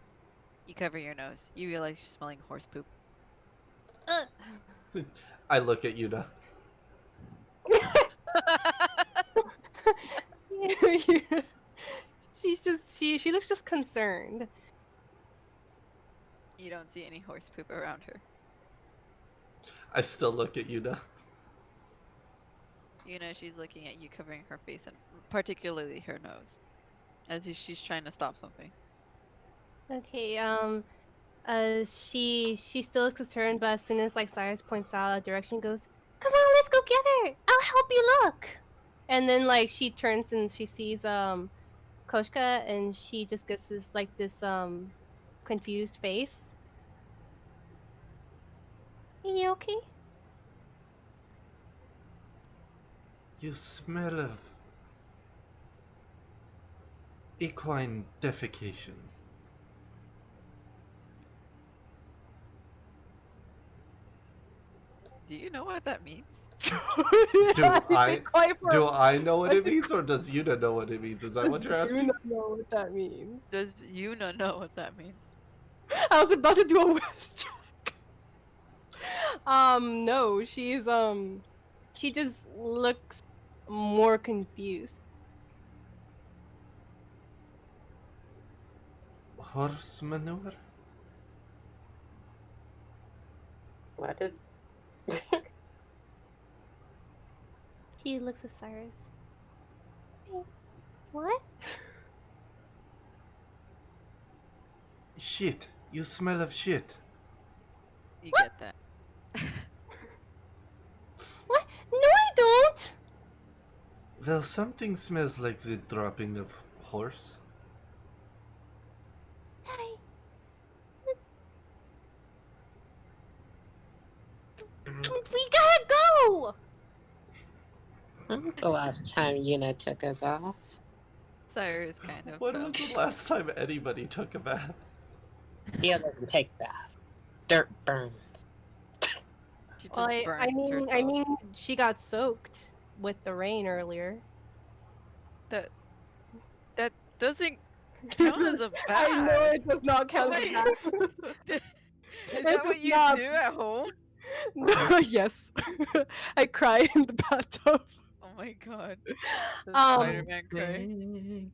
You cover your nose. You realize you're smelling horse poop. I look at Yuna. She looks just concerned. You don't see any horse poop around her. I still look at Yuna. You know she's looking at you, covering her face and particularly her nose, as if she's trying to stop something. Okay, she still is concerned, but as soon as like Cyrus points out a direction, goes, "Come on, let's go together. I'll help you look." And then like she turns and she sees Koshka, and she just gets this confused face. Are you okay? You smell of equine defecation. Do you know what that means? Do I know what it means, or does Yuna know what it means? Is that what you're asking? Does Yuna know what that means? Does Yuna know what that means? I was about to do a whiz check. No, she's she just looks more confused. Horse manure? What is? She looks at Cyrus. Hey, what? Shit. You smell of shit. You What? get that. What? No, I don't. Well, something smells like the dropping of horse. Daddy. We gotta go. When's the last time Yuna took a bath? Cyrus kind of. When was the last time anybody took a bath? Theo doesn't take bath. Dirt burns. She just Well, I burns mean, herself. she got soaked with the rain earlier. That doesn't count as a bath. I know it does not count as a bath. Is It that what does you not. do at home? Yes, I cry in the bathtub. Oh my god. The Um, Spider-Man cry.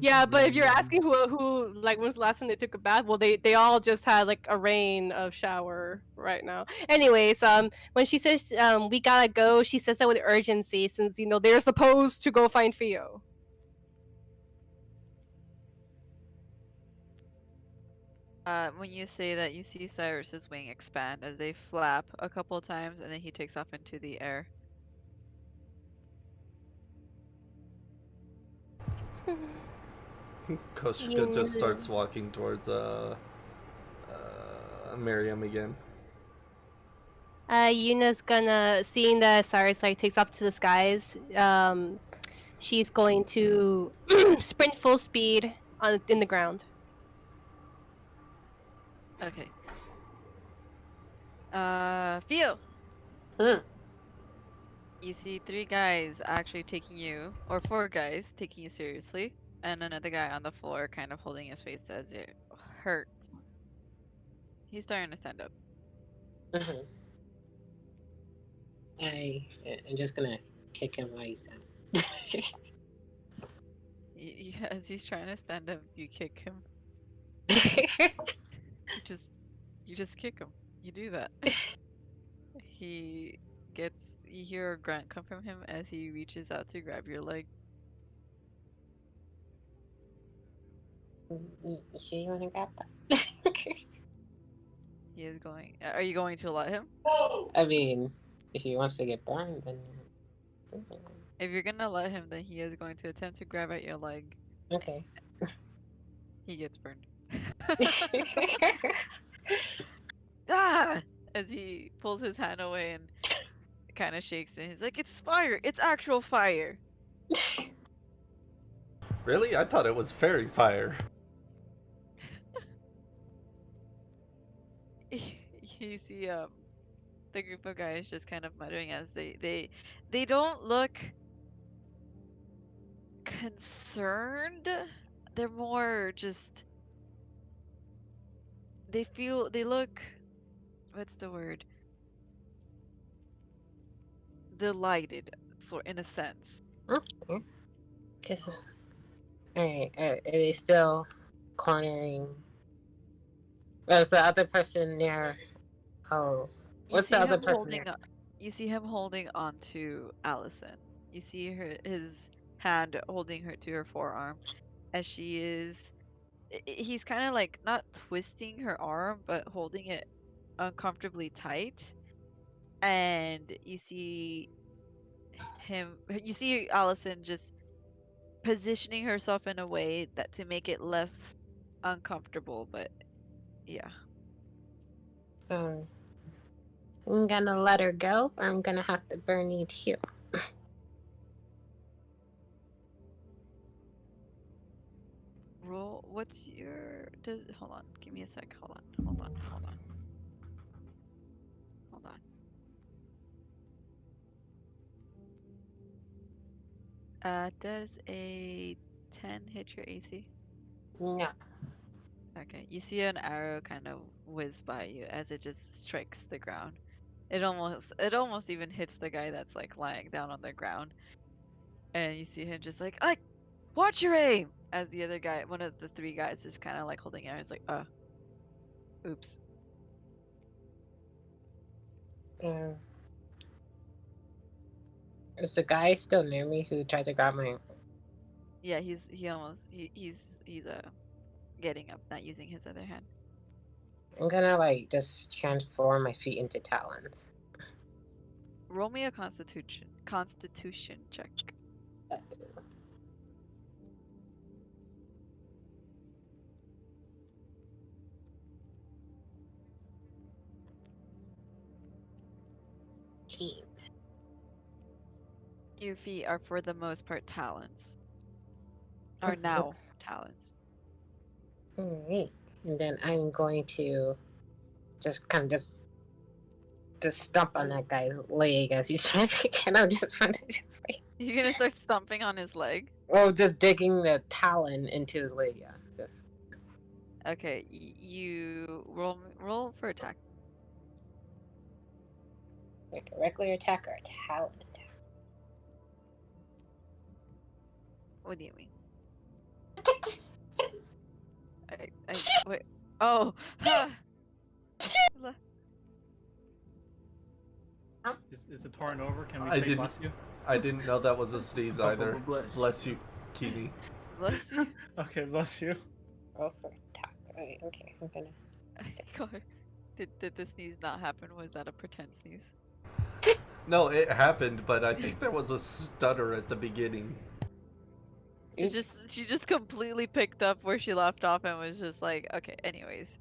Yeah, but if you're asking who like when's the last time they took a bath, well, they all just had like a rain of shower right now. Anyways, when she says we gotta go, she says that with urgency since they're supposed to go find Theo. When you say that, you see Cyrus's wing expand as they flap a couple times, and then he takes off into the air. Koshka just starts walking towards Miriam again. Yuna's gonna, seeing that Cyrus like takes off to the skies, she's going to sprint full speed in the ground. Okay. Theo! Hmm. You see 3 guys actually taking you, or 4 guys taking you seriously, and another guy on the floor kind of holding his face as it hurts. He's starting to stand up. Mm-hmm. I'm just gonna kick him while he's down. As he's trying to stand up, you kick him. You just kick him. You do that. You hear a grunt come from him as he reaches out to grab your leg. You sure you wanna grab that? He is going. Are you going to let him? I mean, if he wants to get burned, then. If you're gonna let him, then he is going to attempt to grab at your leg. Okay. He gets burned. Ah! As he pulls his hand away and kind of shakes it. He's like, "It's fire! It's actual fire!" Really? I thought it was fairy fire. You see the group of guys just kind of muttering as they don't look concerned. They're more just they look, what's the word, delighted, sort in a sense. Okay. Alright, are they still cornering? Was the other person near? Oh, what's the other person near? You see him holding onto Alison. You see his hand holding her to her forearm as she is. He's kind of like not twisting her arm, but holding it uncomfortably tight. And you see Allison just positioning herself in a way that to make it less uncomfortable. But yeah, I'm gonna let her go, or I'm gonna have to burn you too. roll. What's your hold on? Give me a sec. Hold on. Does a 10 hit your AC? No. Okay, you see an arrow kind of whiz by you as it just strikes the ground. It almost even hits the guy that's like lying down on the ground. And you see him just like, watch your aim! As the other guy, one of the 3 guys, is kind of like holding arrows, like, oops. Is the guy still near me who tried to grab my? Yeah, he's getting up, not using his other hand. I'm gonna like just transform my feet into talons. Roll me a constitution check. Your feet are for the most part talons. Or now talons. Alright. And then I'm going to just kind of just stomp on that guy's leg as he's trying to get out. Just trying to just like. You're gonna start stomping on his leg? Oh, just digging the talon into his leg. Yeah, just. Okay, you roll for attack. Like a regular attack or a talon attack? What do you mean? Wait. Oh. Is the torn over? Can we I say didn't- bless you? I didn't know that was a sneeze either. Bless. Bless you, Kini. Bless you. Okay, bless you. Roll for attack. Wait, okay, I'm gonna. God. Did the sneeze not happen? Was that a pretend sneeze? No, it happened, but I think there was a stutter at the beginning. It's just she just completely picked up where she left off and was just like, okay, anyways.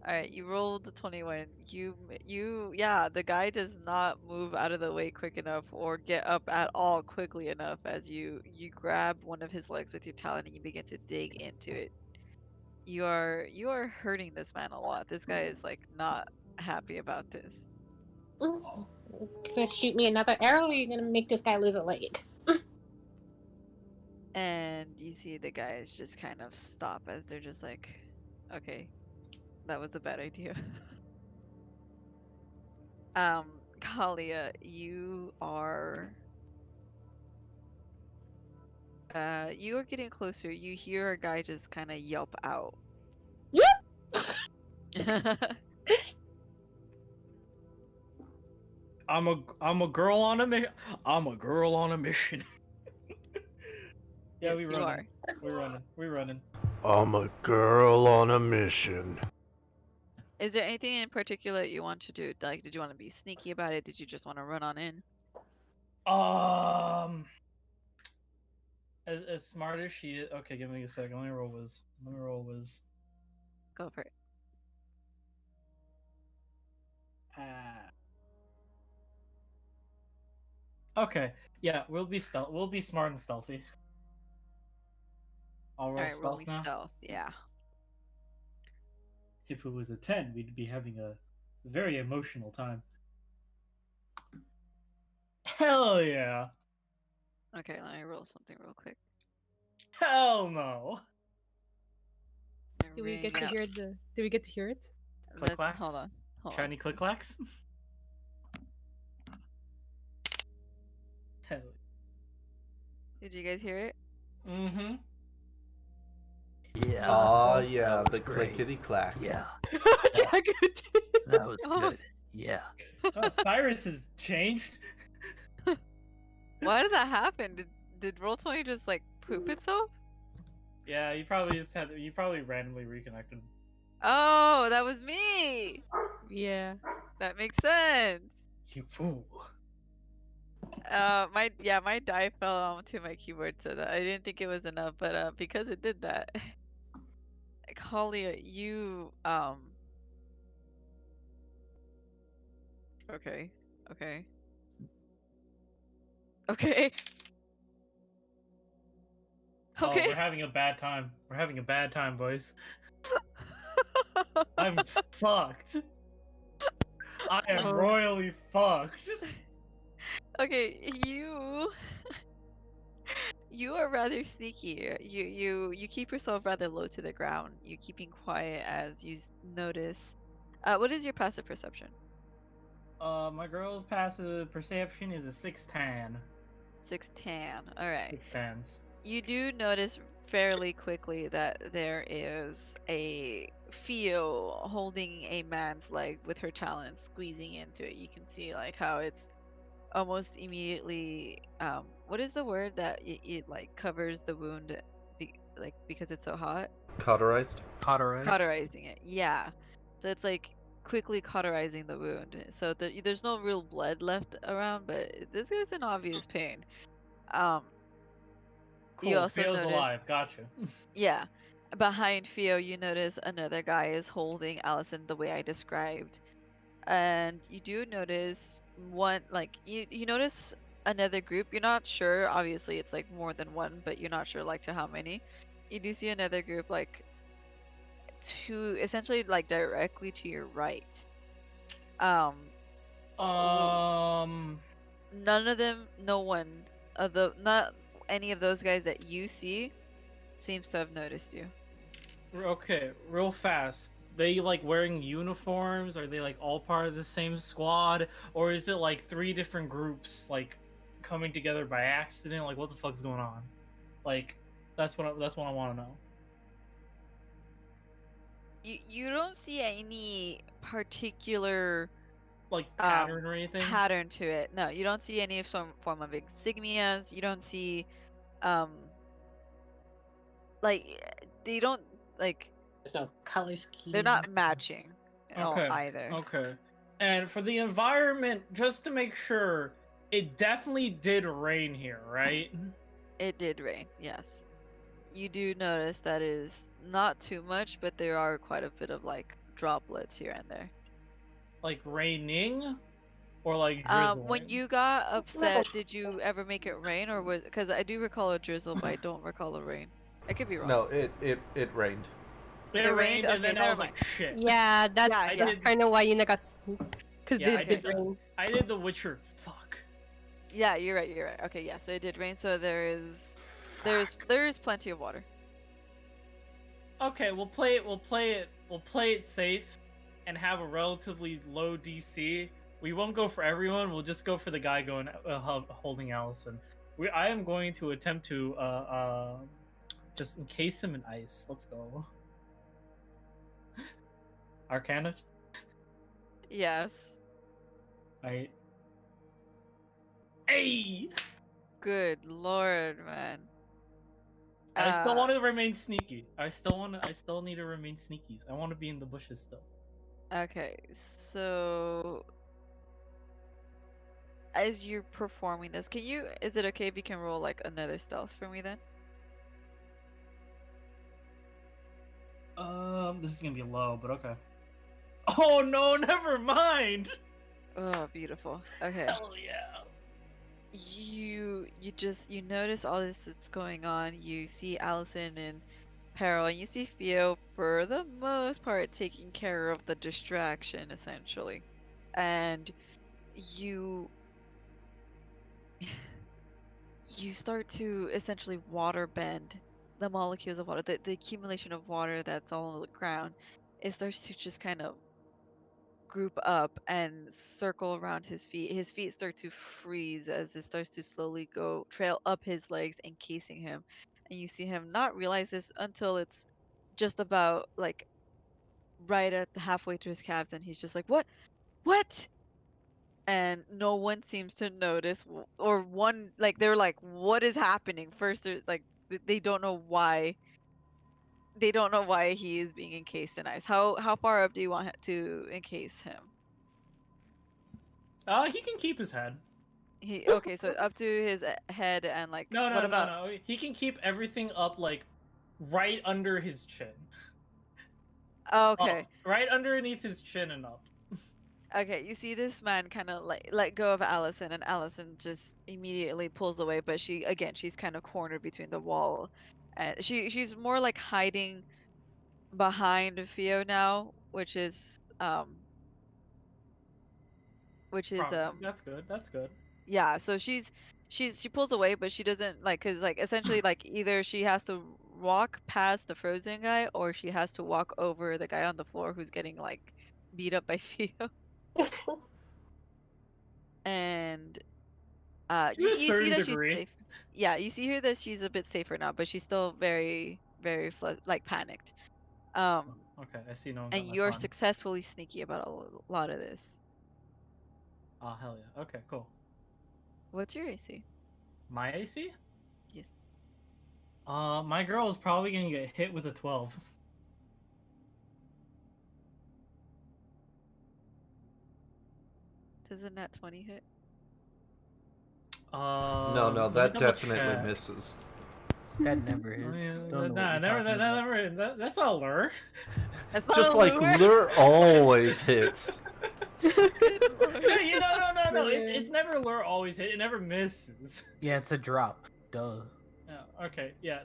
All right, you rolled the 21. Yeah, the guy does not move out of the way quick enough or get up at all quickly enough as you grab one of his legs with your talon and you begin to dig into it. You are hurting this man a lot. This guy is like not happy about this. Gonna shoot me another arrow, or you're gonna make this guy lose a leg? And you see the guys just kind of stop as they're just like, okay, that was a bad idea. Kalia, you are getting closer. You hear a guy just kind of yelp out. I'm a girl on a mission. I'm a girl on a mission. Yeah, Yes, we you running. are. We're running. I'm a girl on a mission. Is there anything in particular you want to do? Like, did you want to be sneaky about it? Did you just want to run on in? As smart as she is. Okay, give me a second. Let me roll Wiz. Go for it. Okay, yeah, we'll be smart and stealthy. I'll roll All right, roll stealth me now. stealth. Yeah. If it was a 10, we'd be having a very emotional time. Hell yeah! Okay, let me roll something real quick. Hell no! Do we get to hear the? Do we get to hear it? Click-clacks? Hold on. Shiny click-clacks? Hell. Did you guys hear it? Mm-hmm. Yeah. Aw, yeah, that was the great. clickety clack. Yeah, Jack, that was Oh. good. Yeah. Oh, Cyrus has changed. Why did that happen? Did Roll20 just like poop itself? Yeah, you probably randomly reconnected. Oh, that was me. Yeah. That makes sense. You fool. My die fell onto my keyboard, so that I didn't think it was enough, but because it did that, Kalia, you okay, okay, okay, Oh, okay. we're having a bad time. We're having a bad time, boys. I'm fucked. I am Oh. royally fucked. Okay, you are rather sneaky. You keep yourself rather low to the ground. You keeping quiet as you notice. What is your passive perception? My girl's passive perception is a 6-10. 6-10. All right. 6-10s. You do notice fairly quickly that there is a Fio holding a man's leg with her talons squeezing into it. You can see like how it's almost immediately what is the word that it like covers the wound because it's so hot? Cauterized? Cauterizing it. Yeah. So it's like quickly cauterizing the wound. So there's no real blood left around, but this guy's in obvious pain. Cool. You also Fio's notice, alive. Gotcha. yeah, behind Fio, you notice another guy is holding Alison the way I described. And you do notice one, like, you notice another group. You're not sure, obviously, it's like more than one, but you're not sure, like, to how many. You do see another group, like, essentially, like, directly to your right. None of them, not any of those guys that you see seems to have noticed you. Okay, real fast. They like wearing uniforms? Are they like all part of the same squad? Or is it like 3 different groups like coming together by accident? Like what the fuck's going on? Like that's what I want to know. You don't see any particular Like pattern or anything? pattern to it. No, you don't see any form of insignias. You don't see like they don't like There's no color scheme. They're not matching Okay. either. Okay. And for the environment, just to make sure, it definitely did rain here, right? It did rain, yes. You do notice that is not too much, but there are quite a bit of like droplets here and there. Like raining, or like drizzling. When you got upset, did you ever make it rain, or was because I do recall a drizzle, but I don't recall a rain. I could be wrong. No, it rained. It It rained, rained? and Okay, then I never was like, shit. Yeah, that's Yeah, I yeah. did- kind of why Yuna got spooked. Because Yeah, I it did did rain. I did the Witcher. Fuck. Yeah, you're right. You're right. Okay, yeah. So it did rain. So there's plenty of water. Okay, we'll play it safe, and have a relatively low DC. We won't go for everyone. We'll just go for the guy going holding Allison. I am going to attempt to just encase him in ice. Let's go. Arcana. Yes. Right. Hey! Good lord, man. I still want to remain sneaky. I still need to remain sneakies. I want to be in the bushes still. Okay, so as you're performing this, is it okay if you can roll like another stealth for me then? This is gonna be low, but okay. Oh no, never mind. Oh, beautiful. Okay. Hell yeah. You notice all this that's going on. You see Allison in peril, and you see Theo for the most part taking care of the distraction essentially. And you start to essentially water bend the molecules of water, the accumulation of water that's all on the ground. It starts to just kind of group up and circle around his feet. His feet start to freeze as it starts to slowly go trail up his legs, encasing him. And you see him not realize this until it's just about like right at the halfway through his calves, and he's just like, "What? What?" And no one seems to notice, or one like they're like, "What is happening?" First, they're like, they don't know why. They don't know why he is being encased in ice. How far up do you want to encase him? He can keep his head. Okay, so up to his head and like No, what about no. He can keep everything up like right under his chin. okay. Right underneath his chin and up. Okay, you see this man kind of like let go of Allison, and Allison just immediately pulls away, but she's kind of cornered between the wall, and she's more like hiding behind Theo now, which is That's good. That's good. yeah, so she pulls away, but she doesn't like, cuz like essentially like either she has to walk past the frozen guy, or she has to walk over the guy on the floor who's getting like beat up by Theo. And To a you see certain that degree. she's safe. Yeah, you see here that she's a bit safer now, but she's still very very like panicked. Okay, I see no one got And my you're phone. successfully sneaky about a lot of this. Oh hell yeah. Okay, cool. What's your AC? My AC? Yes. My girl is probably gonna get hit with a 12. Does a nat 20 hit? No, let me that double definitely check. misses. That never Oh, hits. yeah, Don't know nah, what you're talking about. that's not a lure. That's not Just a like lure. lure always hits. No, it's never lure always hit. It never misses. Yeah, it's a drop. Duh. Oh, okay, yeah,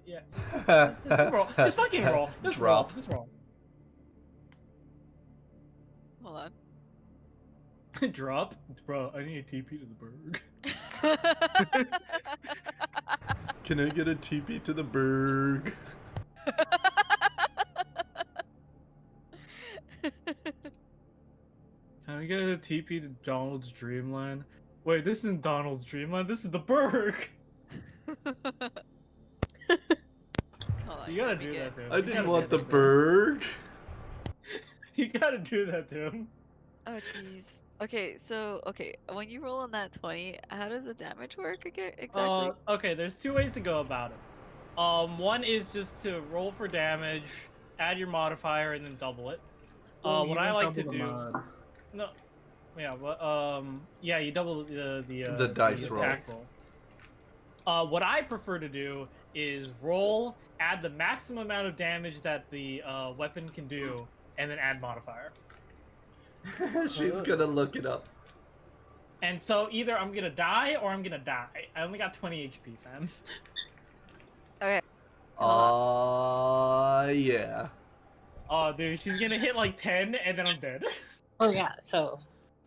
yeah. Just roll. Just fucking roll. Just Drop. roll. Just roll. Hold on. Drop, bro. I need a TP to the berg. Can I get a TP to the berg? Can I get a TP to Donald's Dreamland? Wait, this isn't Donald's Dreamland. This is the berg. Hold on, You gotta let me do get- that to him. I You didn't gotta want do the that to him. berg. You gotta do that to him. Oh jeez. Okay, so when you roll on that 20, how does the damage work again exactly? Okay, there's two ways to go about it. One is just to roll for damage, add your modifier, and then double it. Oh, What you I don't like to double the do, mod. no, yeah, but yeah, you double The dice attack rolls. roll. What I prefer to do is roll, add the maximum amount of damage that the weapon can do, and then add modifier. She's gonna look it up. And so either I'm gonna die or I'm gonna die. I only got 20 HP, fam. Okay. Hold Yeah. Oh, dude, she's gonna hit like 10, and then I'm dead. Oh yeah, so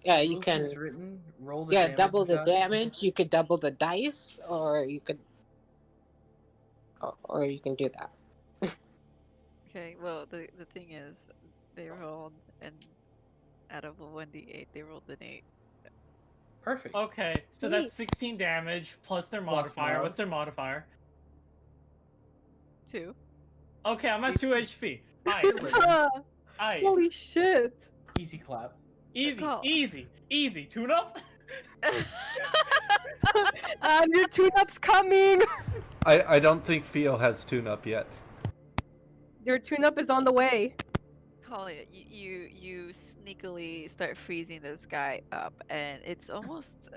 yeah, you Rules can is written. Roll the yeah damage double the die. damage. You could double the dice, or you could do that. Okay, well, the thing is, they rolled, and out of a 1d8, they rolled an 8. Perfect. Okay, so Sweet. that's 16 damage plus their Plus modifier. mod. What's their modifier? 2. Okay, I'm at 2 HP. Alright, You're living. alright. Holy shit! Easy clap. Easy, call. easy. Tune up? Your tune-up's coming! I don't think Theo has tune-up yet. Your tune-up is on the way. Kalia, you sneakily start freezing this guy up, and it's almost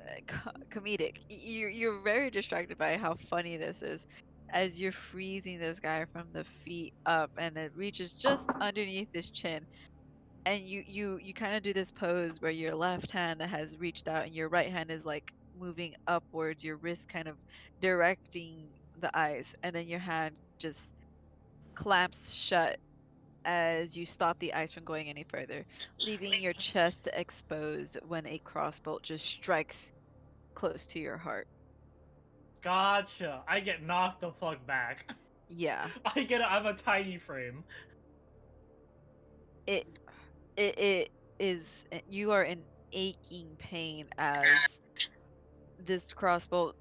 comedic. You're very distracted by how funny this is, as you're freezing this guy from the feet up, and it reaches just underneath his chin. And you kind of do this pose where your left hand has reached out and your right hand is like moving upwards, your wrist kind of directing the ice, and then your hand just clamps shut as you stop the ice from going any further, leaving your chest exposed when a crossbolt just strikes close to your heart. Gotcha. I get knocked the fuck back. Yeah. I'm a tiny frame. It is, you are in aching pain as this crossbow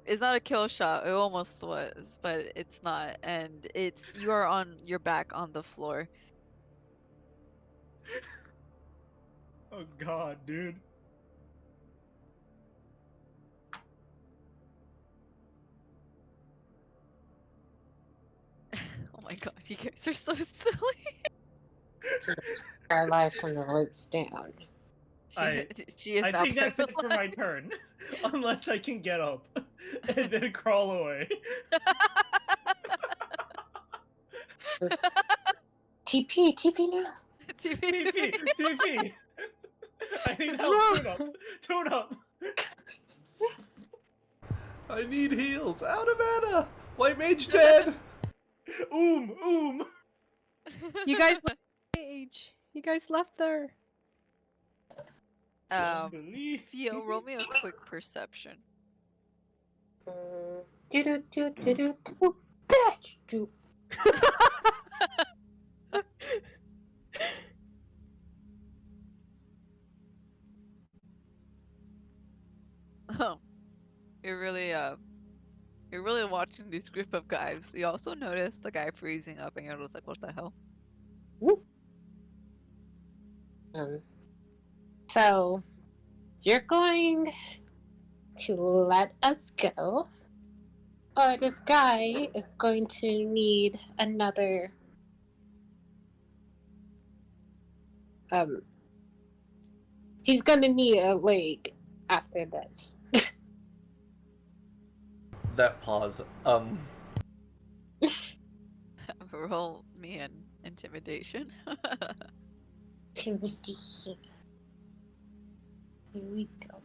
it's not a kill shot. It almost was, but it's not, and you are on your back on the floor. Oh god, dude. Oh my god, you guys are so silly. Paralyzed from the roots down. She is I now think that's it for my paralyzed. turn. Unless I can get up and then crawl away. TP now. TP. I need help. Tune up. I need heals. Out of mana. White mage dead. Oom. You guys left the stage. You guys left there. Theo, roll me a quick perception. Oh, you're really watching this group of guys. You also notice the guy freezing up, and you're just like, what the hell? So, you're going to let us go, or this guy is going to need another. He's gonna need a leg after this. That pause. Roll me an intimidation. Intimidation. Here we go.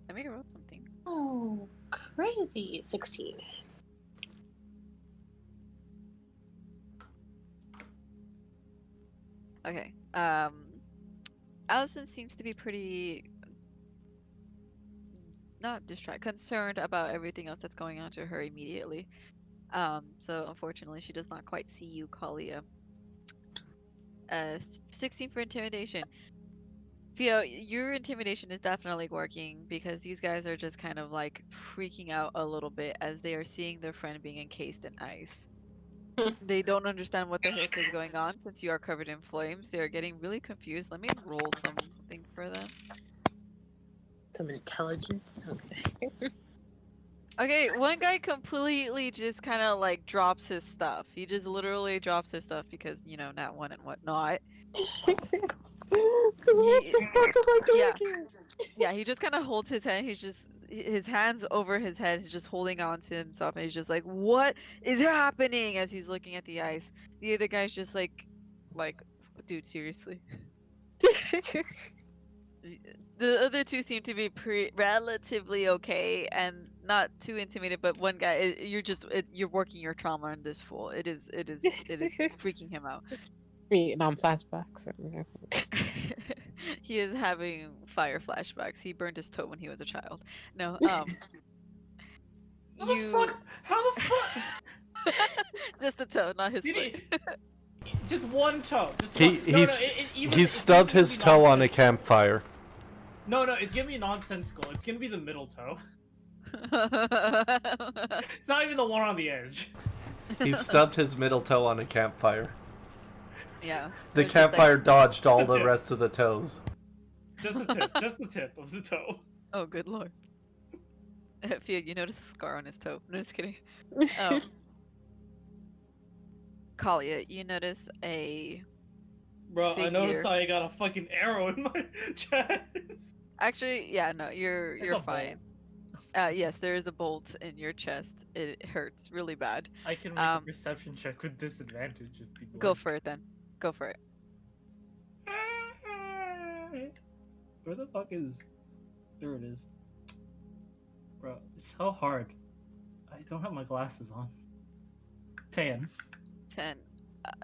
Let me roll something. Oh, crazy. 16. Okay. Alison seems to be pretty not concerned about everything else that's going on to her immediately. So unfortunately, she does not quite see you, Kalia. 16 for intimidation. Theo, your intimidation is definitely working because these guys are just kind of like freaking out a little bit as they are seeing their friend being encased in ice. They don't understand what the heck is going on since you are covered in flames. They are getting really confused. Let me roll something for them. Some intelligence. Okay. Okay, one guy completely just kind of like drops his stuff. He just literally drops his stuff because, you know, not one and whatnot. What the fuck am I doing Yeah. here? Yeah, he just kind of holds his head. He's just his hands over his head. He's just holding on to himself, and he's just like, "What is happening?" As he's looking at the ice. The other guy's just like, dude, seriously. The other two seem to be relatively okay and not too intimidated, but one guy, you're working your trauma on this fool. It is freaking him out. Vietnam flashbacks. He is having fire flashbacks. He burned his toe when he was a child. No, How the fuck? How the fuck? just the toe, not his Did foot. Just one toe. Just He one. No, he's even- he it's stubbed gonna his be toe on a nonsensical. campfire. No, it's gonna be nonsensical. It's gonna be the middle toe. It's not even the one on the edge. He stubbed his middle toe on a campfire. Yeah. The it was just like- campfire dodged all the Yeah. rest of the toes. Just the tip of the toe. Oh, good lord. Fia, you notice a scar on his toe. No, just kidding. Kalia, you notice a Bro, I noticed figure. I got a fucking arrow in my chest. Actually, yeah, no, you're It's a fine. Yes, there is a bolt in your chest. It hurts really bad. I can make a perception check with disadvantage if you'd Go like. for it then. Go for it. Where the fuck is... There it is. Bro, it's so hard. I don't have my glasses on. 10. 10.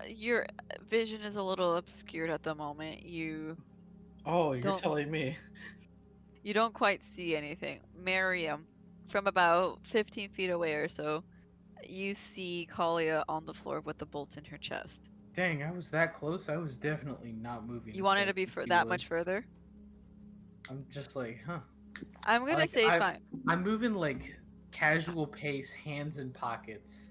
Your vision is a little obscured at the moment. Oh, you're Don't- telling me. You don't quite see anything. Miriam, from about 15 feet away or so, you see Kalia on the floor with the bolt in her chest. Dang, I was that close. I was definitely not moving. You as wanted to fast be as she that much was. further? I'm just like, huh. I'm gonna Like, say fine. I'm moving like casual pace, hands in pockets.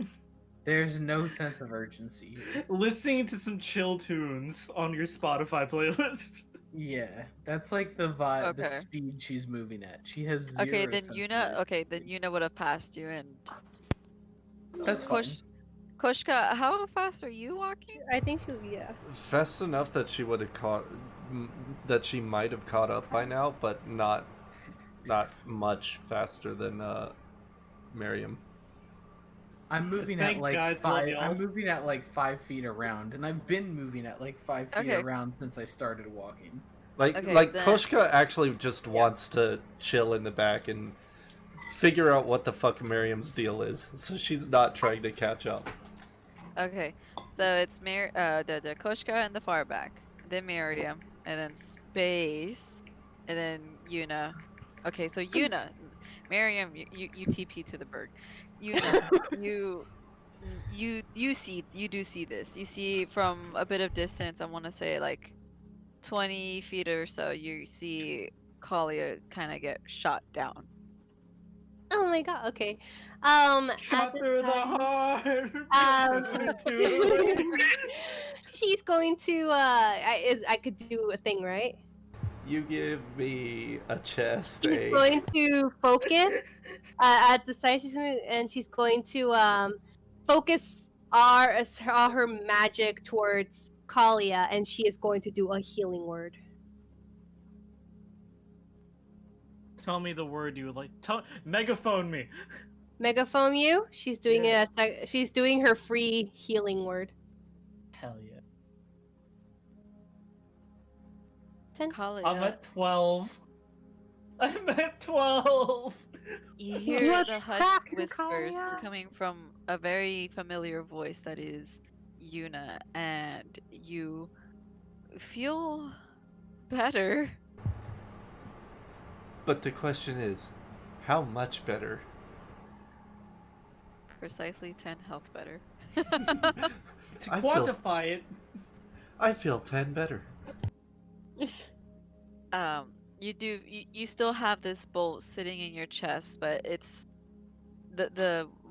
There's no sense of urgency here. Listening to some chill tunes on your Spotify playlist. Yeah, that's like the vibe, the Okay. speed she's moving at. She has zero Okay, then sense of Yuna. urgency. Okay, then Yuna would have passed you, and That's fine. Koshka, how fast are you walking? I think she'll be, yeah. Fast enough that she would have that she might have caught up by now, but not much faster than Miriam. I'm moving Thanks, at like guys, love 5. y'all. I'm moving at like 5 feet around, and I've been moving at like 5 feet Okay. around since I started walking. Like Okay, like then- Koshka actually just wants to chill in the back and figure out what the fuck Miriam's deal is, so she's not trying to catch up. Okay, so it's the Koshka and the far back, then Miriam, and then Space, and then Yuna. Okay, so Yuna, Miriam, you TP to the berg. Yuna, you do see this. You see from a bit of distance. I want to say like 20 feet or so. You see Kalia kind of get shot down. Oh my god, okay. Shot at this through the time, heart. she's going to I could do a thing, right? You give me a chest, She's eh? going to focus at the side. She's going to focus all her magic towards Kalia, and she is going to do a healing word. Tell me the word you would like. Megaphone me. Megaphone you. She's doing Yeah. she's doing her free healing word. Hell yeah. 10. Kalia, I'm at 12. I'm at 12. you hear What's the hushed cracking, whispers Kalia? coming from a very familiar voice that is Yuna, and you feel better. But the question is, how much better? Precisely 10 health better. To I feel- quantify it, I feel 10 better. You still have this bolt sitting in your chest, but it's the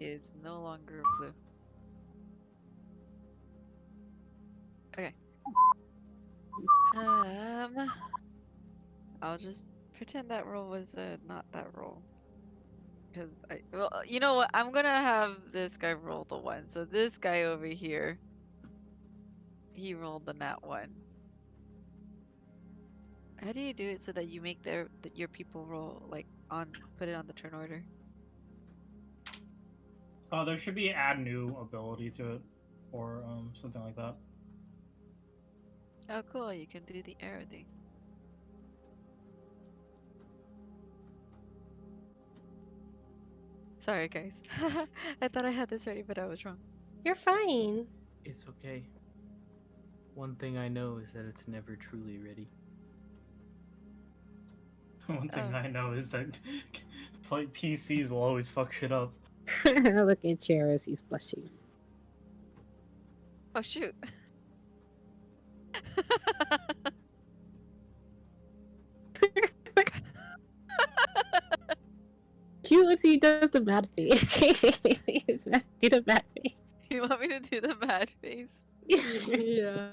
is no longer blue. Okay. I'll just pretend that roll was not that roll. Because well, you know what? I'm gonna have this guy roll the 1. So this guy over here, he rolled the nat 1. How do you do it so that you make your people roll like put it on the turn order? Oh, there should be add new ability to it, or something like that. Oh, cool! You can do the arrow thing. Sorry, guys. I thought I had this ready, but I was wrong. You're fine. It's okay. One thing I know is that it's never truly ready. One thing Oh. I know is that PCs will always fuck shit up. Look at Cheris, he's blushing. Oh shoot! Cute as he does the mad face. Do the mad face. You want me to do the mad face? Yeah.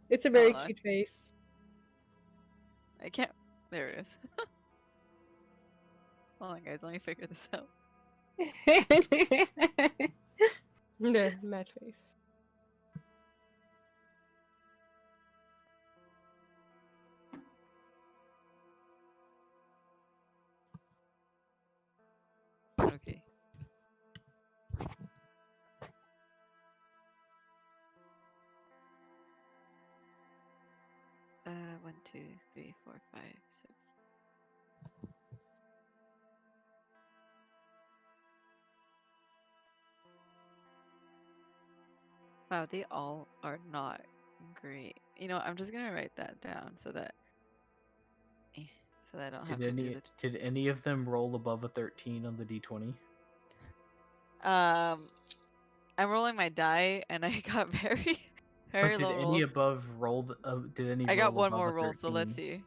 It's a very Hold on. cute face. I can't. There it is. Hold on, guys. Let me figure this out. No, mad face. Okay. One, 2, 3, 4, 5, 6. Wow, they all are not great. You know, I'm just gonna write that down so that I don't have to do the. Did any of them roll above a 13 on the d20? I'm rolling my die, and I got very But did low any rolls. above rolled? Did any? I got roll one above more a roll, so let's 13? see.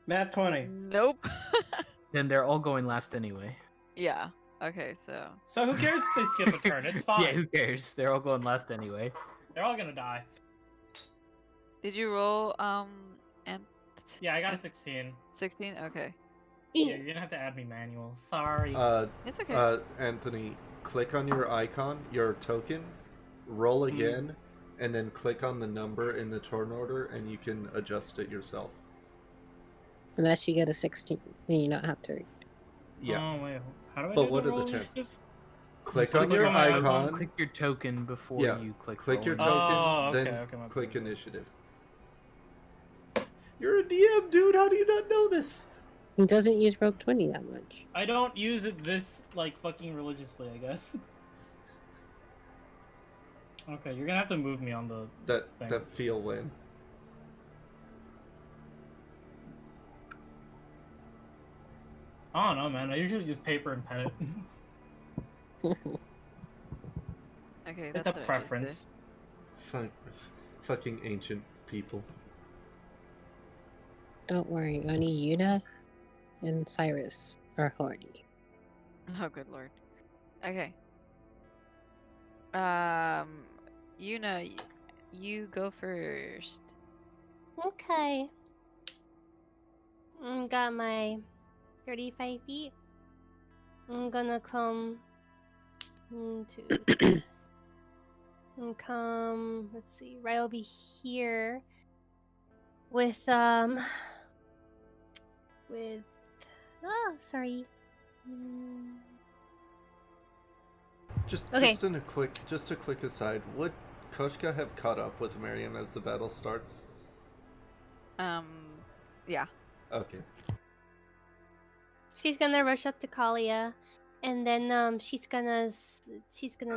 Nat 20. Nope. Then they're all going last anyway. Yeah. Okay, so. So who cares if they skip a turn? It's fine. Yeah, who cares? They're all going last anyway. They're all gonna die. Did you roll and Yeah, I got a 16. 16? Okay. Yeah, you're gonna have to add me manual. Sorry. It's okay. Anthony, click on your icon, your token, roll again, and then click on the number in the turn order, and you can adjust it yourself. Unless you get a 16, then you don't have to. Yeah. Oh, wait. How do I But do what the are the roll chances? initiative? Click Click on your on my icon. Click your token before Yeah, you click. click your roll token, Oh, okay, then okay, my click bad. initiative. You're a DM, dude. How do you not know this? He doesn't use Rogue 20 that much. I don't use it this, like, fucking religiously, I guess. Okay, you're gonna have to move me on the thing. That feel win. I don't know, man. I usually use paper and pen it. Okay, It's that's a what I preference. Fucking ancient people. Don't worry, only Yuna and Cyrus are horny. just did. Oh, good lord. Okay. Yuna, you go first. Okay. Got my 35 feet. I'm gonna come to and come. Let's see, right over here with oh, sorry. Just Okay. just a quick aside. Would Koshka have caught up with Miriam as the battle starts? Yeah. Okay. She's gonna rush up to Kalia, and then she's gonna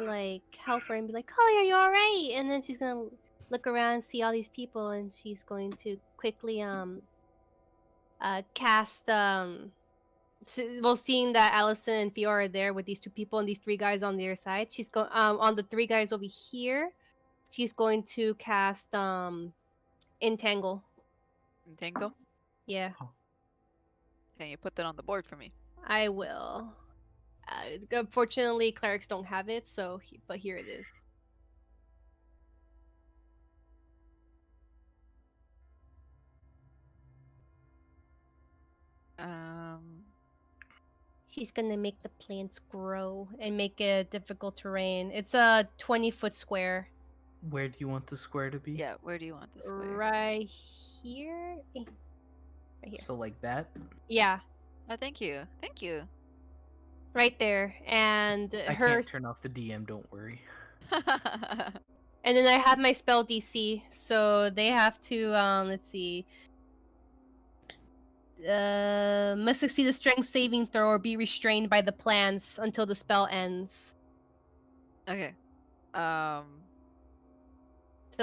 like help her and be like, "Kalia, are you all right?" And then she's gonna look around, and see all these people, and she's going to quickly cast seeing that Alison and Fiora are there with these 2 people and these 3 guys on the other side, she's going on the 3 guys over here. She's going to cast Entangle. Entangle? Yeah, Can you put that on the board for me? I will. Unfortunately, clerics don't have it, but here it is. She's gonna make the plants grow and make it difficult terrain. It's a 20-foot square. Where do you want the square to be? Yeah, where do you want the square? Right here? Right here. So like that? Yeah. Oh, thank you. Thank you. Right there. And I her can't turn off the DM, don't worry. and then I have my spell DC, so they have to let's see. Must succeed a strength saving throw or be restrained by the plants until the spell ends. Okay. So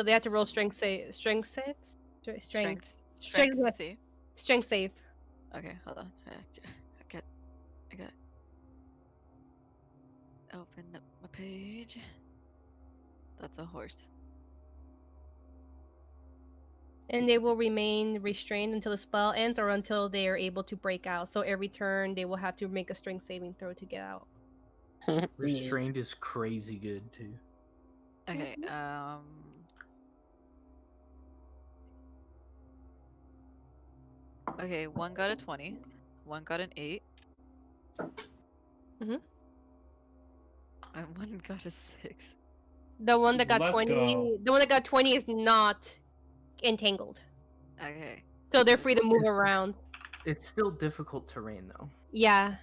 they have to roll strength saves. Strength save. Strength save. Okay, hold on. I got open up my page. That's a horse. And they will remain restrained until the spell ends or until they are able to break out. So every turn they will have to make a strength saving throw to get out. Restrained is crazy good too. Okay, okay, one got a 20, one got an 8. Mhm. And one got a 6. The one that got Let's 20, go. the one that got 20 is not entangled. Okay. So they're free to move around. It's still difficult terrain though. Yeah.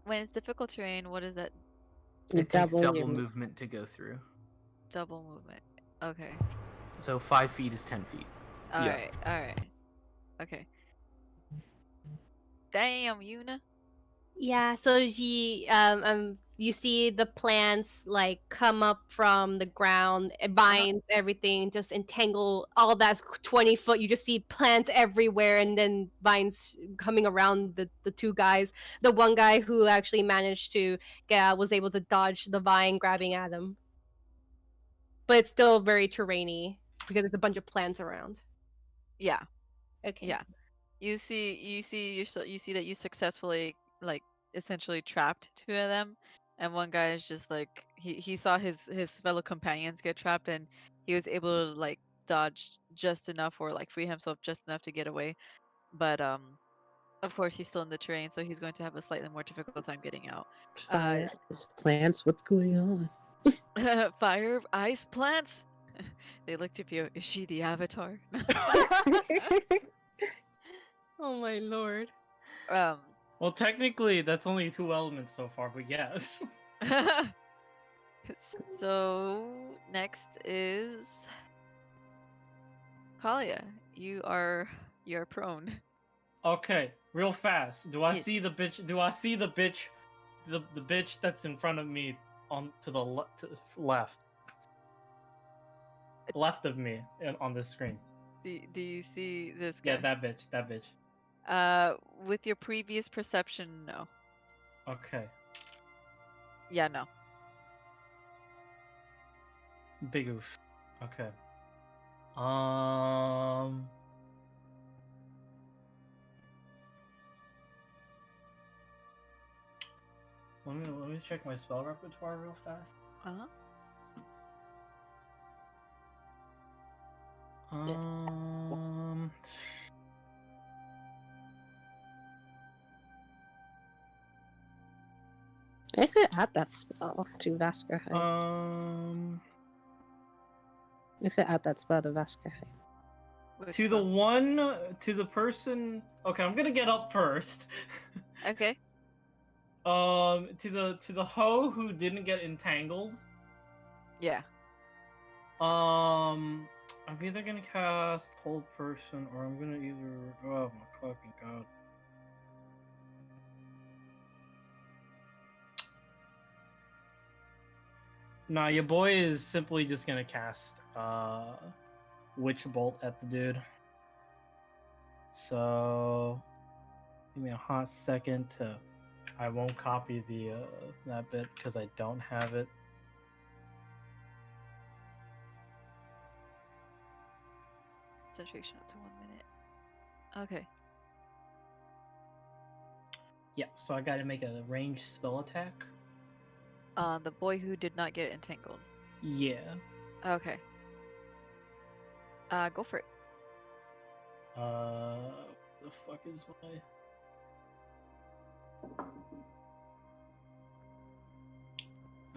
When it's difficult terrain, what is that? It takes Double double your- movement to go through. Double movement. Okay. So 5 feet is 10 feet. Alright, alright. Okay. Damn, Yuna. Yeah, so you see the plants like come up from the ground, vines, everything, just entangle all that's 20 foot. You just see plants everywhere, and then vines coming around the two guys. The one guy who actually managed to get out was able to dodge the vine grabbing at him, but it's still very terrainy because there's a bunch of plants around. Yeah. Okay. Yeah. You see that you successfully like essentially trapped 2 of them, and one guy is just like he saw his fellow companions get trapped, and he was able to like dodge just enough or like free himself just enough to get away. But of course he's still in the terrain, so he's going to have a slightly more difficult time getting out. Fire, ice, plants, what's going on? Fire, ice, plants. They looked at you. Is she the avatar? Oh my lord. Well, technically, that's only 2 elements so far, but yes. So next is Kalia. You're prone. Okay, real fast. Do I Yes. see the bitch? Do I see the bitch? The bitch that's in front of me to the left of me on this screen. Do you see this guy? Yeah, that bitch. That bitch. With your previous perception, no. Okay. Yeah, no. Big oof. Okay. Let me check my spell repertoire real fast. Uh-huh. I said add that spell to Vaskerheim. I said add that spell to Vaskerheim. To the person. Okay, I'm gonna get up first. Okay. To the hoe who didn't get entangled. Yeah. I'm either gonna cast hold person or I'm gonna either. Oh my fucking god. Nah, your boy is simply just gonna cast Witch Bolt at the dude. So give me a hot second to. I won't copy the that bit because I don't have it. Concentration up to 1 minute. Okay. Yeah, so I gotta make a ranged spell attack. The boy who did not get entangled. Yeah. Okay. Go for it. The fuck is my...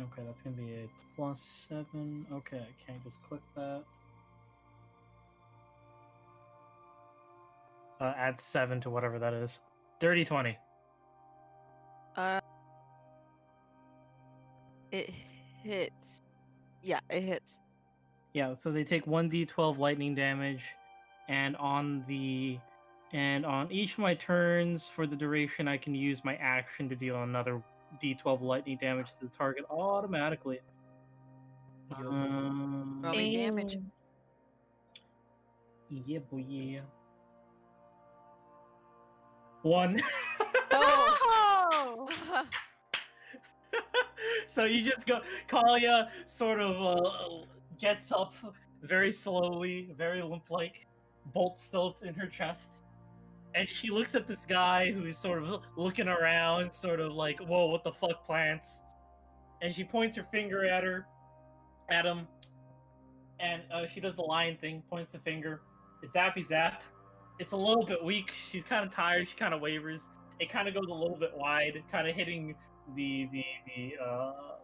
Okay, that's gonna be a +7. Okay, I can't just click that. Add 7 to whatever that is. Dirty 20. It hits. Yeah, it hits. Yeah, so they take 1d12 lightning damage, and on each of my turns for the duration, I can use my action to deal another d12 lightning damage to the target automatically. Roll me damage. Yeah, boy. 1. Oh! So you just go. Kalia sort of gets up very slowly, very limp-like, bolt still in her chest, and she looks at this guy who's sort of looking around, sort of like, "Whoa, what the fuck, plants?" And she points her finger at him, and she does the lion thing, points the finger. Zappy zap. It's a little bit weak. She's kind of tired. She kind of wavers. It kind of goes a little bit wide, kind of hitting the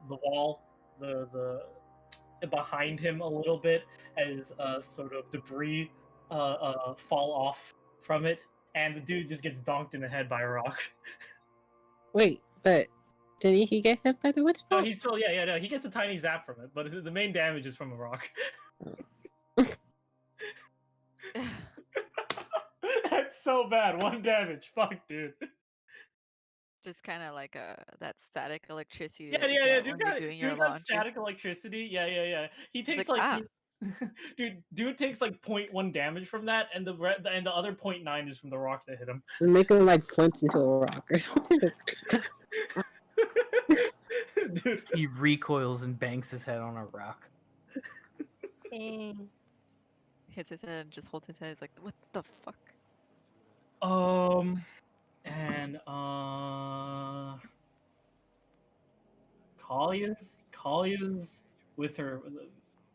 wall, the behind him a little bit as sort of debris fall off from it, and the dude just gets donked in the head by a rock. Wait, but didn't he get hit by the witch No, bolt? he's still no, he gets a tiny zap from it, but the main damage is from the rock. That's so bad. 1 damage. Fuck, dude. Just kind of like that static electricity Yeah, that you yeah, get dude when you're doing your dude got laundry. static electricity. Yeah. He takes like, like dude takes like 0.1 damage from that, and the other 0.9 is from the rock that hit him. Make him like flinch into a rock or something. Dude. He recoils and bangs his head on a rock. Dang. Hits his head and just holds his head. He's like, what the fuck? And Kalia's with her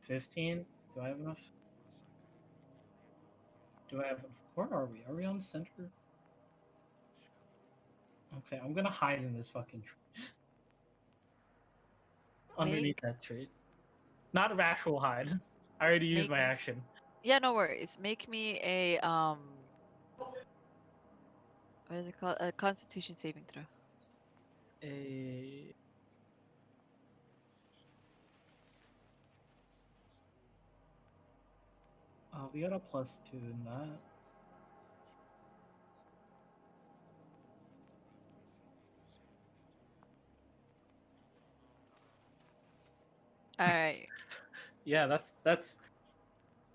15. Do I have enough? Where are we? Are we on the center? Okay, I'm gonna hide in this fucking tree. Underneath that tree. Not an actual hide. I already used my action. Yeah, no worries. Make me a what is it called? A Constitution saving throw. We got a +2 in that. All right. Yeah, that's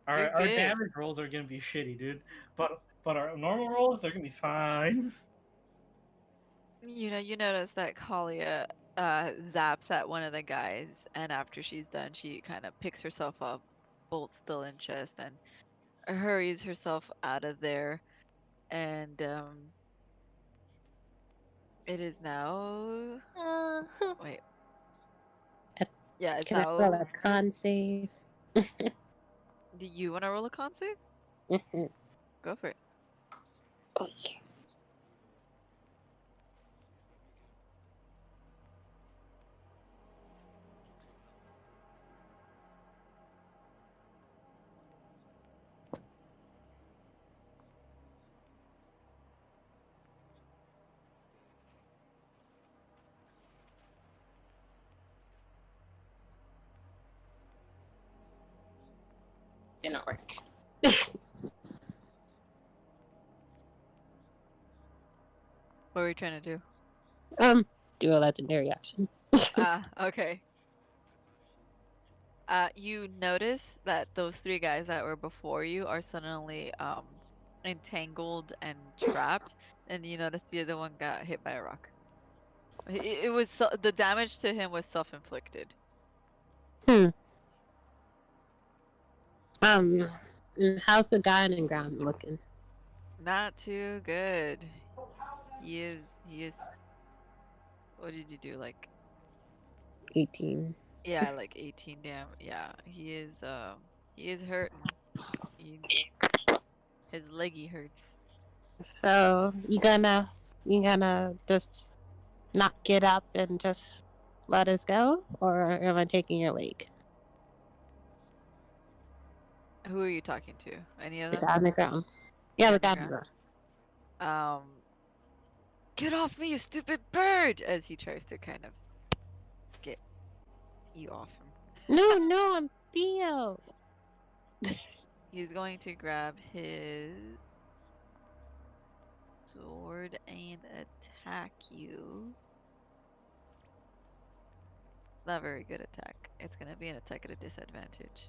our good. damage rolls are gonna be shitty, dude. But our normal rolls, they're gonna be fine. You notice that Kalia zaps at one of the guys, and after she's done, she kind of picks herself up, bolt still in chest, and hurries herself out of there. And it is now. Wait. Yeah, it's Can I now. roll a con save? Do you want to roll a con save? Mm-hmm. Go for it. Oh yeah. Didn't work. What were you trying to do? Do a legendary action. Okay. You notice that those 3 guys that were before you are suddenly entangled and trapped, and you notice the other one got hit by a rock. It was the damage to him was self-inflicted. How's the guy on the ground looking? Not too good. He is What did you do? Like 18. yeah, like 18 damn. Yeah, he is hurting. He, his leggy hurts. So you gonna just not get up and just let us go, or am I taking your leg? Who are you talking to? Any of The them? guy on the ground. Yeah, Guy the on guy the on the ground. Get off me, you stupid bird! As he tries to kind of get you off him. No, I'm Theo. He's going to grab his sword and attack you. It's not a very good attack. It's gonna be an attack at a disadvantage.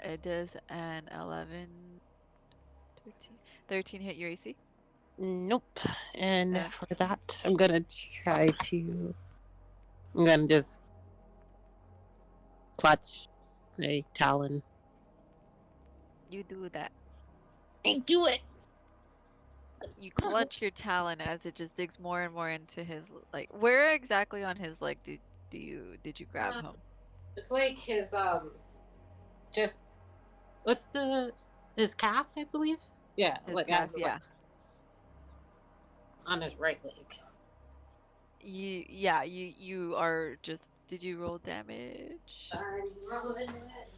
It does an 11, 13 hit your AC? Nope. And Uh, for that, I'm gonna just clutch a talon. You do that. I do it. You clutch your talon as it just digs more and more into his like. Where exactly on his leg did you grab him? It's like his just what's his calf, I believe. Yeah, His like calf, yeah. On his right leg. You are just. Did you roll damage? I'm rolling it.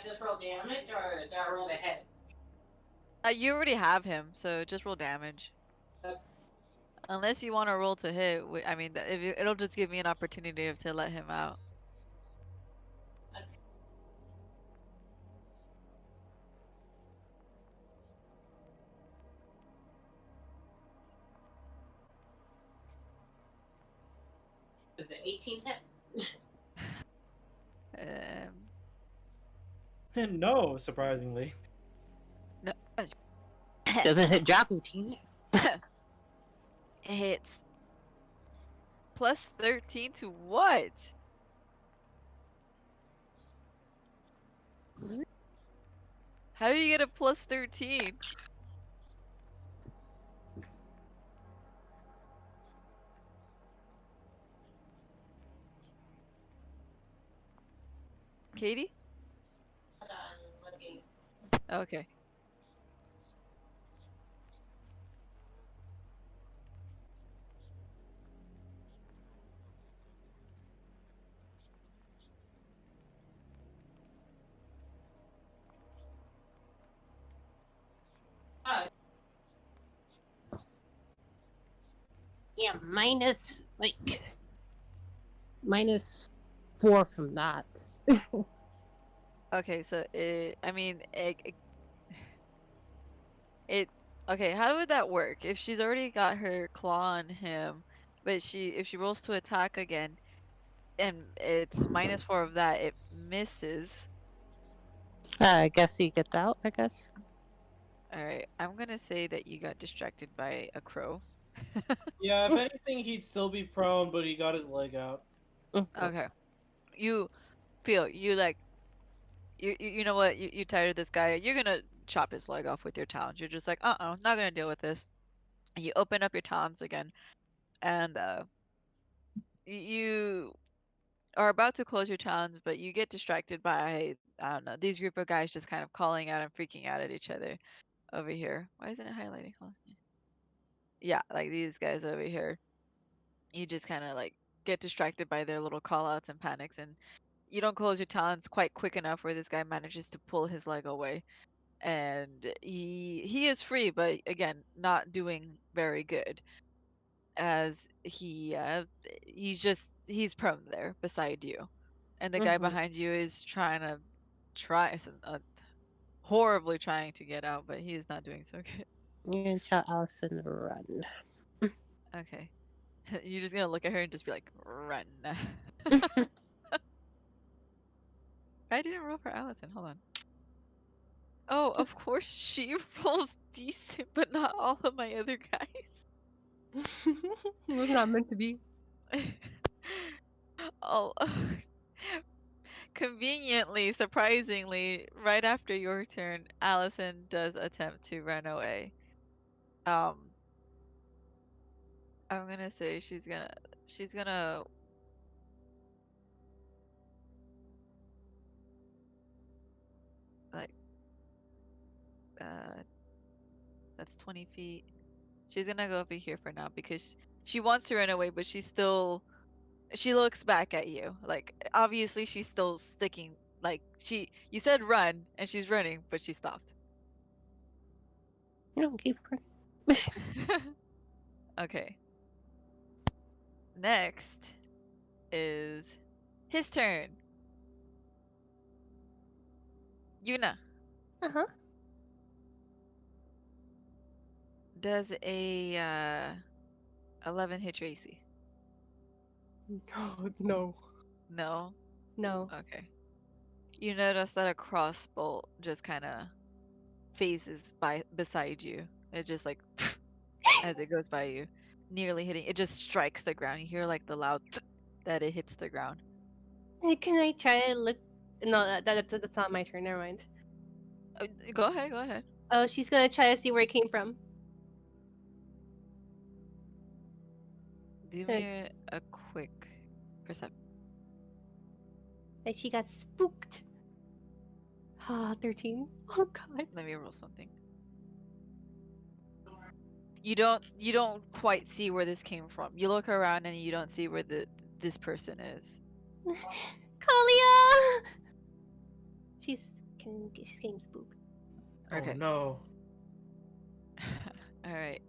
Just roll damage, or do I roll the head? You already have him, so just roll damage. Unless you want to roll to hit, I mean, it'll just give me an opportunity to let him out. The 18 hit. No, surprisingly. No. Doesn't hit Jacutin. Hits. Plus 13 to what? How do you get a plus 13? Katie? Okay. Yeah, minus 4 from that. Okay, so okay, how would that work? If she's already got her claw on him, but if she rolls to attack again, and it's minus 4 of that, it misses. I guess he gets out, I guess. Alright, I'm gonna say that you got distracted by a crow. Yeah, if anything, he'd still be prone, but he got his leg out. Okay. You feel, you know what, you tired of this guy, you're gonna chop his leg off with your talons. You're just like, not gonna deal with this. You open up your talons again, and you are about to close your talons, but you get distracted by, I don't know, these group of guys just kind of calling out and freaking out at each other over here. Why isn't it highlighting? Hold on. Yeah, like these guys over here. You just kind of like get distracted by their little call outs and panics, and you don't close your talons quite quick enough where this guy manages to pull his leg away. And he is free, but again, not doing very good, as he's prone there beside you, and the guy behind you is horribly trying to get out, but he is not doing so good. You can tell Alison to run. Okay. You're just gonna look at her and just be like, run. I didn't roll for Alison. Hold on. Oh, of course she rolls decent, but not all of my other guys. It was not meant to be. Oh, conveniently, surprisingly, right after your turn, Allison does attempt to run away. I'm gonna say she's gonna like that's 20 feet. She's gonna go over here for now because she wants to run away, but she looks back at you. Like obviously she's still sticking. Like you said run and she's running, but she stopped. No, keep going. Okay. Next is his turn. Yuna Uh-huh. does a 11 hit your AC. No. No. No. Okay. You notice that a crossbow just kind of phases by beside you. It just like as it goes by you, nearly hitting. It just strikes the ground. You hear like the loud that it hits the ground. Hey, can I try to look? No, that's not my turn. Never mind. Go ahead. Go ahead. Oh, she's gonna try to see where it came from. Do Good. me a quick perception. Like she got spooked. Ah, 13. Oh god. Let me roll something. You don't quite see where this came from. You look around and you don't see where this person is. Kalia! She's getting spooked. Okay. Oh no. All right.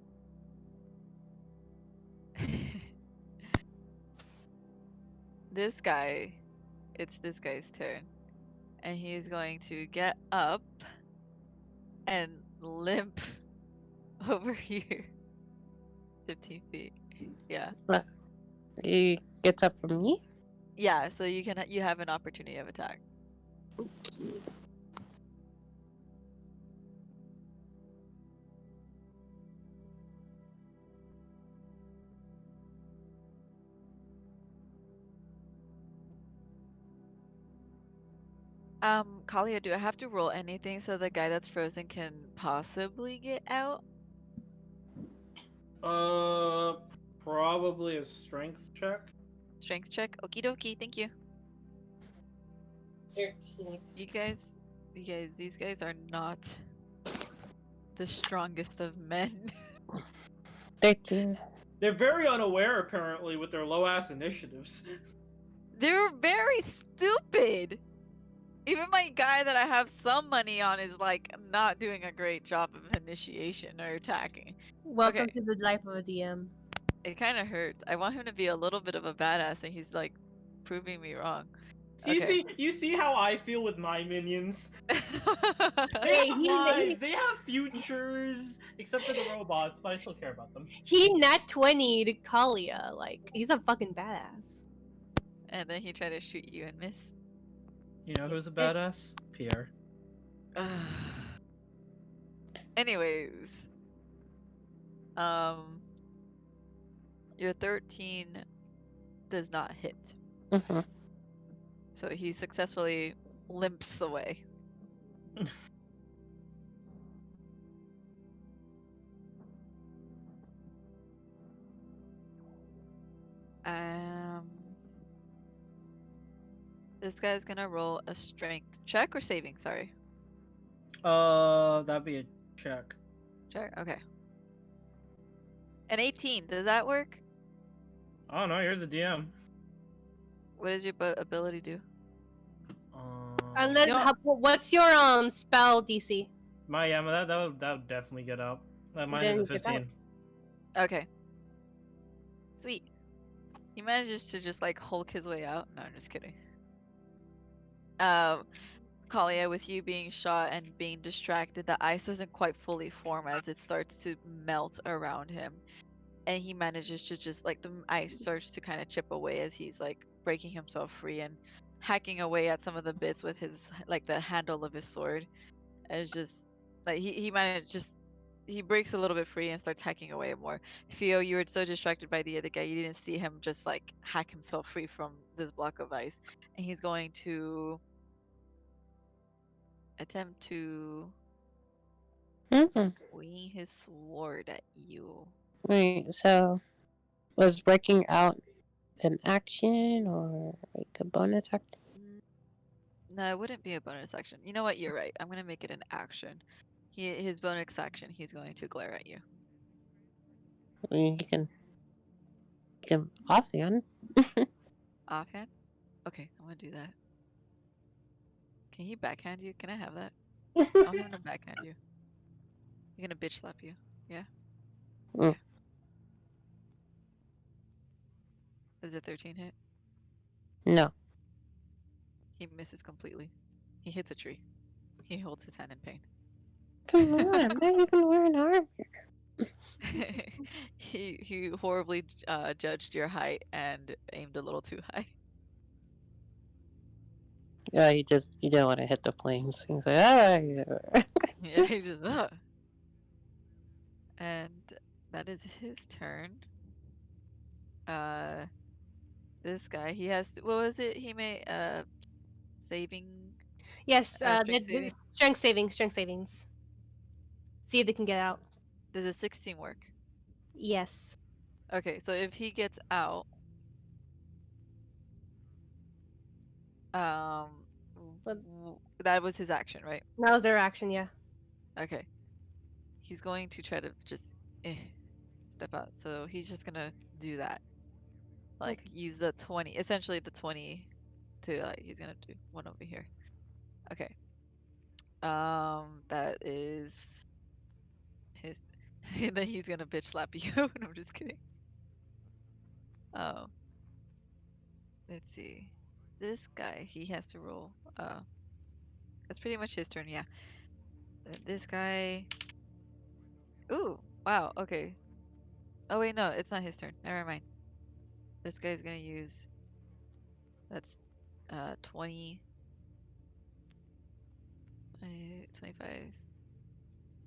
This guy, it's this guy's turn. And he's going to get up and limp over here. 15 feet. Yeah. What? He gets up from me? Yeah, so you have an opportunity of attack. Kalia, do I have to roll anything so the guy that's frozen can possibly get out? Probably a strength check. Strength check? Okie dokie, thank you. 13. These guys are not the strongest of men. 13. They're very unaware, apparently, with their low-ass initiatives. They're very stupid. Even my guy that I have some money on is like not doing a great job of initiation or attacking. Welcome Okay. to the life of a DM. It kind of hurts. I want him to be a little bit of a badass, and he's like proving me wrong. So you see how I feel with my minions. They Hey, have lives, they have futures, except for the robots, but I still care about them. He nat 20 to Kalia. Like, he's a fucking badass. And then he tried to shoot you and miss. You know who's a badass? Pierre. Anyways, your 13 does not hit. Mm-hmm. So he successfully limps away. This guy's gonna roll a strength check or saving, sorry. That'd be a check. Check, okay. An 18, does that work? I don't know, you're the DM. What does your ability do? And then, what's your spell DC? That would definitely get up. Mine is a 15. Okay. Sweet. He manages to just like Hulk his way out. No, I'm just kidding. Kalia, with you being shot and being distracted, the ice doesn't quite fully form as it starts to melt around him. And he manages to just like the ice starts to kind of chip away as he's like breaking himself free and hacking away at some of the bits with his like the handle of his sword. And it's just like he managed just he breaks a little bit free and starts hacking away more. Theo, you were so distracted by the other guy, you didn't see him just like hack himself free from this block of ice, and he's going to attempt to Mhm. swing his sword at you. Wait, so was breaking out an action or like a bonus action? No, it wouldn't be a bonus action. You know what? You're right. I'm gonna make it an action. His bonus action, he's going to glare at you. I mean, you can offhand. Offhand? Okay, I'm gonna do that. Can he backhand you? Can I have that? I want him to backhand you. You're gonna bitch slap you. Yeah? Mm. Yeah. Does a 13 hit? No. He misses completely. He hits a tree. He holds his hand in pain. Come on, I'm not even wearing armor. he horribly judged your height and aimed a little too high. Yeah, you didn't want to hit the flames. He's like, ah, yeah. Yeah, he just and that is his turn. This guy, he has what was it? He made saving Yes, strength saving. strength savings. See if they can get out. Does a 16 work? Yes. Okay, so if he gets out, um, But that was his action, right? that was their action, yeah. Okay, he's going to try to just step out. So he's just gonna do that, like Okay. use the 20, essentially the 20 to like he's gonna do one over here. Okay, that is his. And then he's gonna bitch slap you. No, I'm just kidding. Oh, let's see. This guy, he has to roll. That's pretty much his turn, yeah. This guy. Ooh, wow, okay. Oh wait, no, it's not his turn. Never mind. This guy's gonna use. That's 20, 25.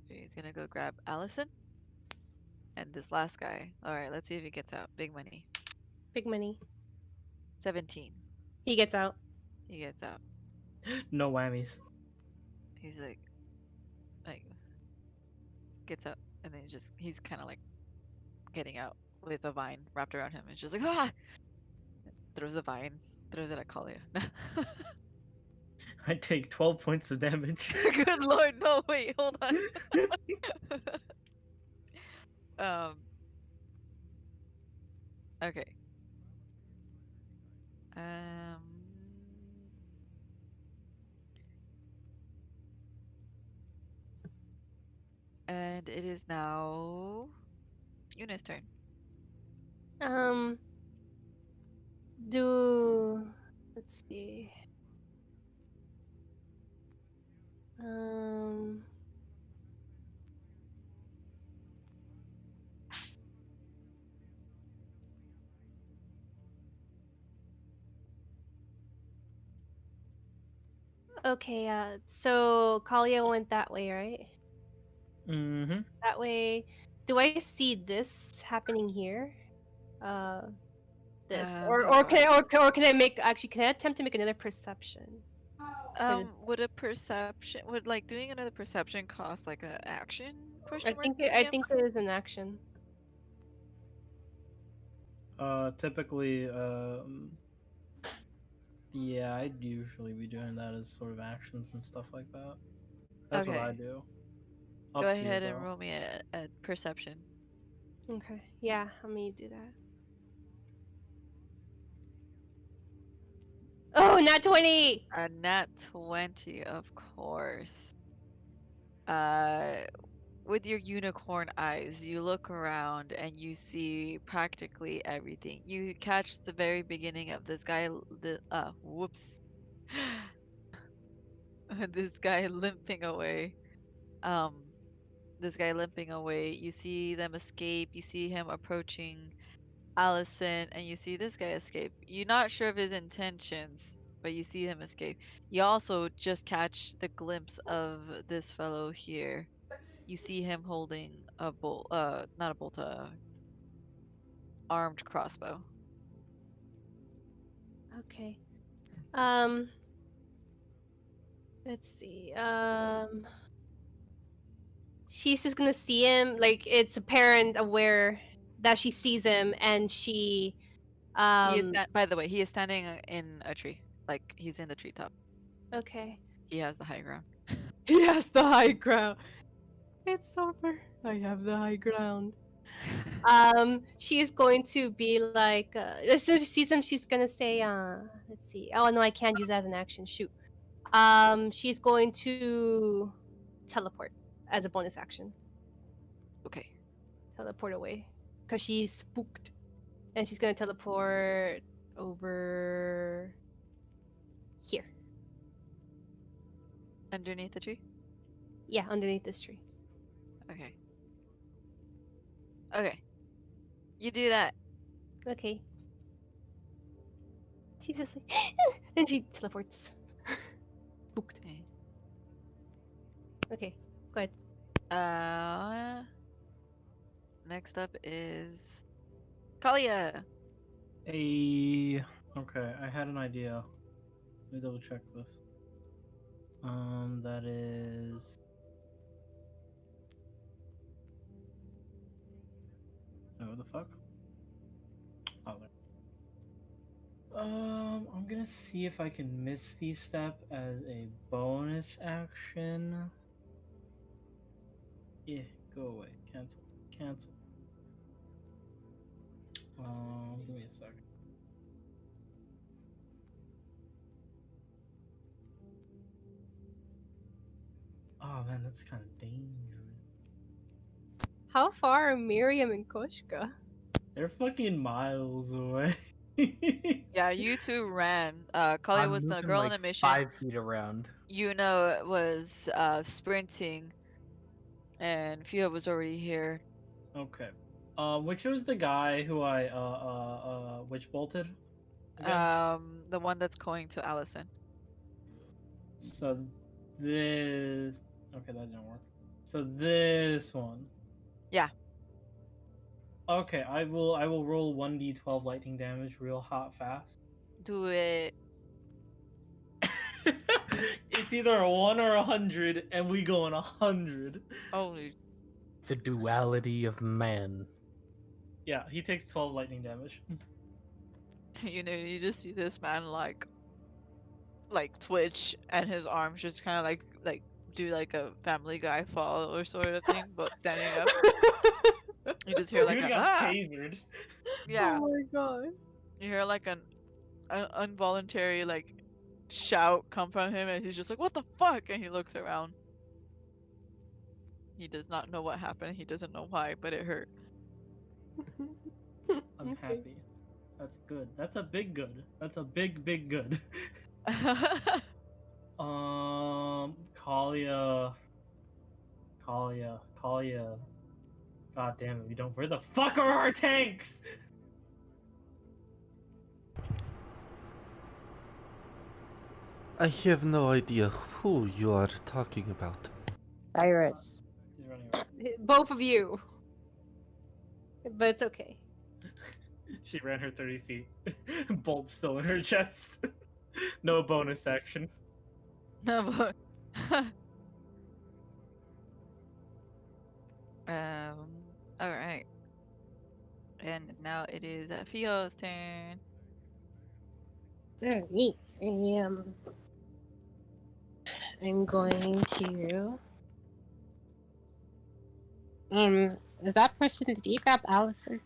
He's gonna go grab Allison. And this last guy. Alright, let's see if he gets out. Big money. Big money. 17. He gets out. He gets out. No whammies. He's like gets up, and then he's kind of like getting out with a vine wrapped around him. It's just like ah, throws a vine, throws it at Kalia. I take 12 points of damage. Good lord, no wait, hold on. Okay. And it is now Yuna's turn. Let's see. Okay, so Kalia went that way, right? Mm-hmm. That way. Do I see this happening here? This. Or can I make actually can I attempt to make another perception? Would a perception would like doing another perception cost like a action question mark? I think it is an action. Typically, yeah, I'd usually be doing that as sort of actions and stuff like that. That's what I do. Go ahead and roll me a perception. Okay. Yeah, let me do that. Oh, nat 20! A nat 20, of course. With your unicorn eyes, you look around and you see practically everything. You catch the very beginning of this guy, whoops. This guy limping away. This guy limping away. You see them escape. You see him approaching Alison, and you see this guy escape. You're not sure of his intentions, but you see him escape. You also just catch the glimpse of this fellow here. you see him holding a bolt, not a bolt, armed crossbow. Okay. Let's see. She's just gonna see him. Like it's apparent, aware that she sees him, and she. He is by the way, he is standing in a tree. Like he's in the treetop. Okay. He has the high ground. He has the high ground. It's over. I have the high ground. She is going to be like, as soon as she sees him, she's gonna say, let's see. Oh no, I can't use that as an action. Shoot. She's going to teleport as a bonus action. Okay. Teleport away, cause she's spooked, and she's gonna teleport over here. Underneath the tree? Yeah, underneath this tree. Okay. Okay. You do that. Okay. She's just like, and she teleports. Spooked. Okay. Okay, go ahead. Next up is Kalia. Okay, I had an idea. Let me double check this. That is. Oh, what the fuck? Oh, there. I'm gonna see if I can Misty Step as a bonus action. Yeah, go away. Cancel. Cancel. Give me a second. Oh man, that's kind of dangerous. How far are Miriam and Koshka? They're fucking miles away. Yeah, you two ran. Kalia I'm was the moving girl like on a mission. 5 feet around. Yuna was sprinting, and Fia was already here. Okay. Which was the guy who I witch bolted? Again? The one that's going to Alison. So this. Okay, that didn't work. So this one. Yeah. Okay, I will roll 1d12 lightning damage real hot fast. Do it. It's either a 1 or 100, and we go on 100. Holy. The duality of man. Yeah, he takes 12 lightning damage. You know, you just see this man like twitch, and his arms just kind of like do like a Family Guy fall or sort of thing, but standing up. You just hear like Dude a got tasered. Yeah. Oh my god. You hear like an involuntary like shout come from him, and he's just like, "What the fuck?" And he looks around. He does not know what happened. He doesn't know why, but it hurt. I'm happy. That's good. That's a big good. That's a big good. Kalia. God damn it, we don't. Where the fuck are our tanks? I have no idea who you are talking about. Cyrus. He's running away. Both of you. But it's okay. She ran her 30 feet. Bolt still in her chest. No bonus action. No, but all right. And now it is Fio's turn. Neat. I'm going to. Is that person? Did you grab Alison?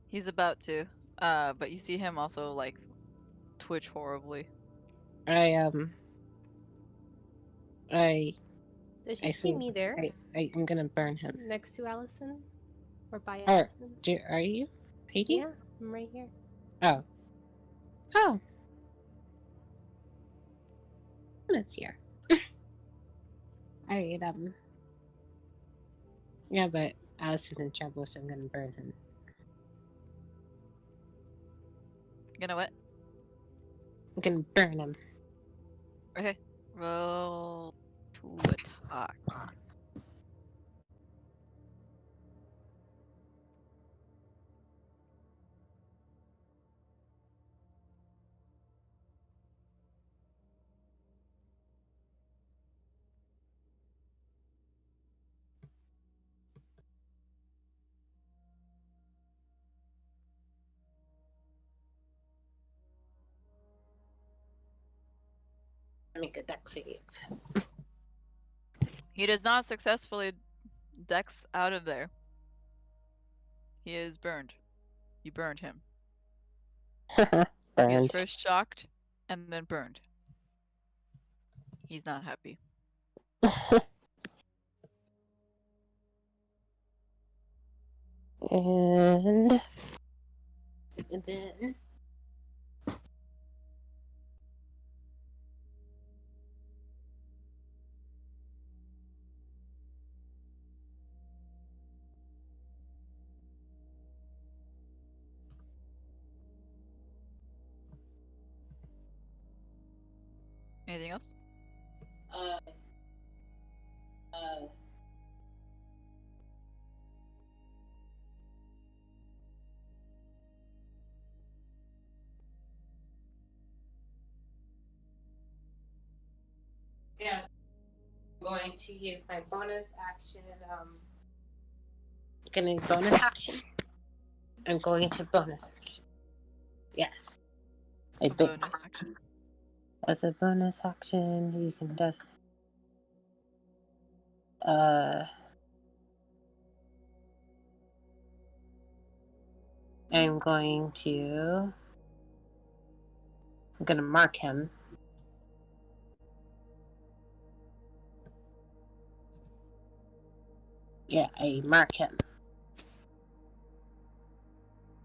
He's about to. But you see him also like twitch horribly. Does she I see me there? I'm gonna burn him. Next to Alison? Or by Or Alison? are you? Peggy? Yeah, I'm right here. Oh. Oh. It's here. Alright, yeah, but Allison's in trouble, so I'm gonna burn him. You know what? I'm gonna burn him. Okay. Roll to attack. Make a deck save. He does not successfully dex out of there. He is burned. You burned him. He is Burned. first shocked and then burned. He's not happy. And then Anything else? uh yes. I'm going to use my bonus action. Gonna bonus action. I'm going to bonus action. Yes. I think Bonus action. as a bonus action you can just I'm gonna mark him. Yeah, I mark him.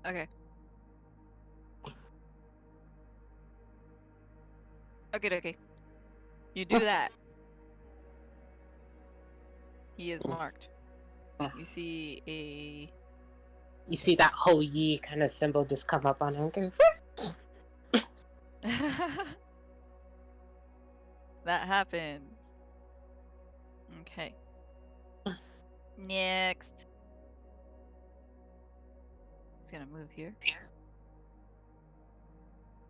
Okay. Okay. You do that. He is marked. You see You see that whole Yi kind of symbol just come up on him. that happens. Okay. Next. He's gonna move here.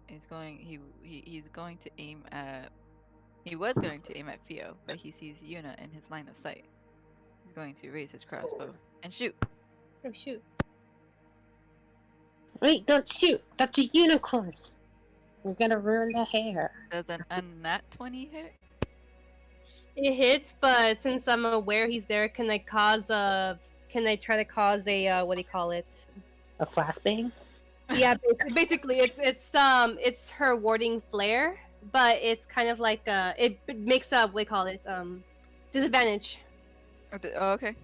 He's going to aim at he was going to aim at Fio, but he sees Yuna in his line of sight. He's going to raise his crossbow and shoot. Oh shoot. Wait, don't shoot! That's a unicorn! You're gonna ruin the hair. Does an unnat 20 hit? It hits, but since I'm aware he's there, can I try to cause a what do you call it? A flashbang? Yeah, basically it's her warding flare, but it's kind of like it makes up what do you call it? Disadvantage. Oh, okay.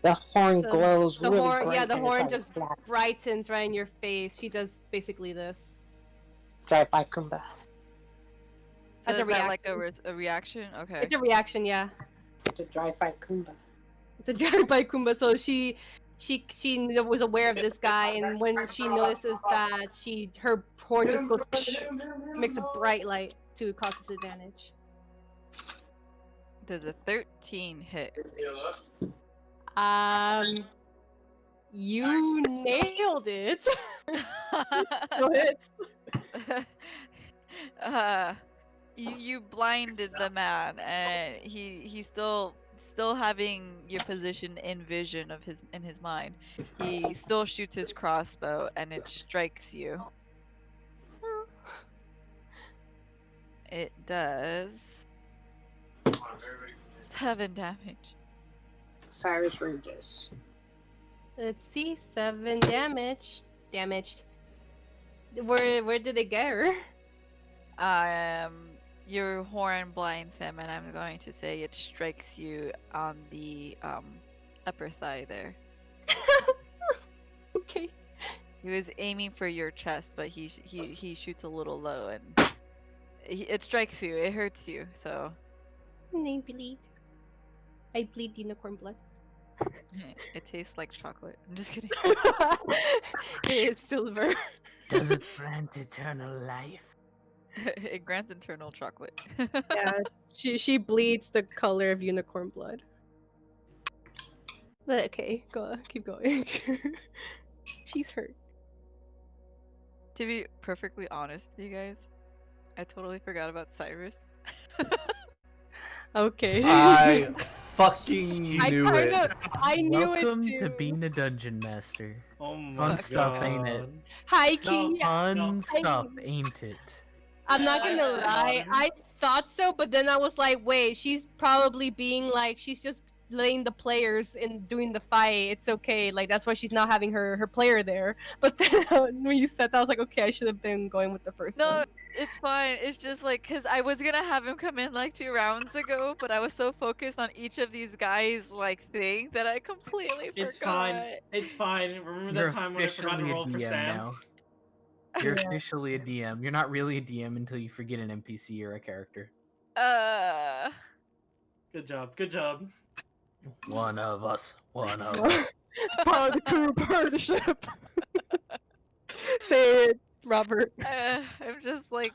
The horn So, glows The really horn, bright. yeah, the and it's horn like just flash. brightens right in your face. She does basically this. Drive by Kumba. So As is a that like a reaction? Okay. It's a reaction, yeah. It's a drive by Kumba. It's a drive by Kumba. So she was aware of this guy, and when she notices that her horn just goes makes a bright light to cause disadvantage. Does a 13 hit? You nailed it. Go ahead. You blinded the man, and he's still having your position in vision of in his mind. He still shoots his crossbow, and it strikes you. It does 7 damage. Cyrus rages. Let's see, 7 damage. Damaged. Where did it get her? Your horn blinds him, and I'm going to say it strikes you on the upper thigh there. Okay. He was aiming for your chest, but he shoots a little low, and it strikes you. It hurts you. So. And I bleed. I bleed unicorn blood. It tastes like chocolate. I'm just kidding. It is silver. Does it grant eternal life? It grants internal chocolate. Yeah, she bleeds the color of unicorn blood. But okay, keep going. She's hurt. To be perfectly honest with you guys, I totally forgot about Cyrus. Okay. I fucking knew it. I knew Welcome it too. to being a dungeon master. Oh my Fun god. stuff, ain't it? Hikey. Fun stuff, ain't it? I'm not gonna lie. I thought so, but then I was like, wait, she's probably being like, she's just letting the players in doing the fight. It's okay. Like, that's why she's not having her player there. But then when you said that, I was like, okay, I should have been going with the first No, one. it's fine. It's just like, because I was gonna have him come in like 2 rounds ago, but I was so focused on each of these guys' like thing that I completely It's forgot. fine. It's fine. Remember You're that time when I forgot to officially a roll for DM Sam? now. You're Yeah. officially a DM. You're not really a DM until you forget an NPC or a character. Good job. Good job. One of us. One of us. Part of the crew, part of the ship. Say it, Robert. I'm just like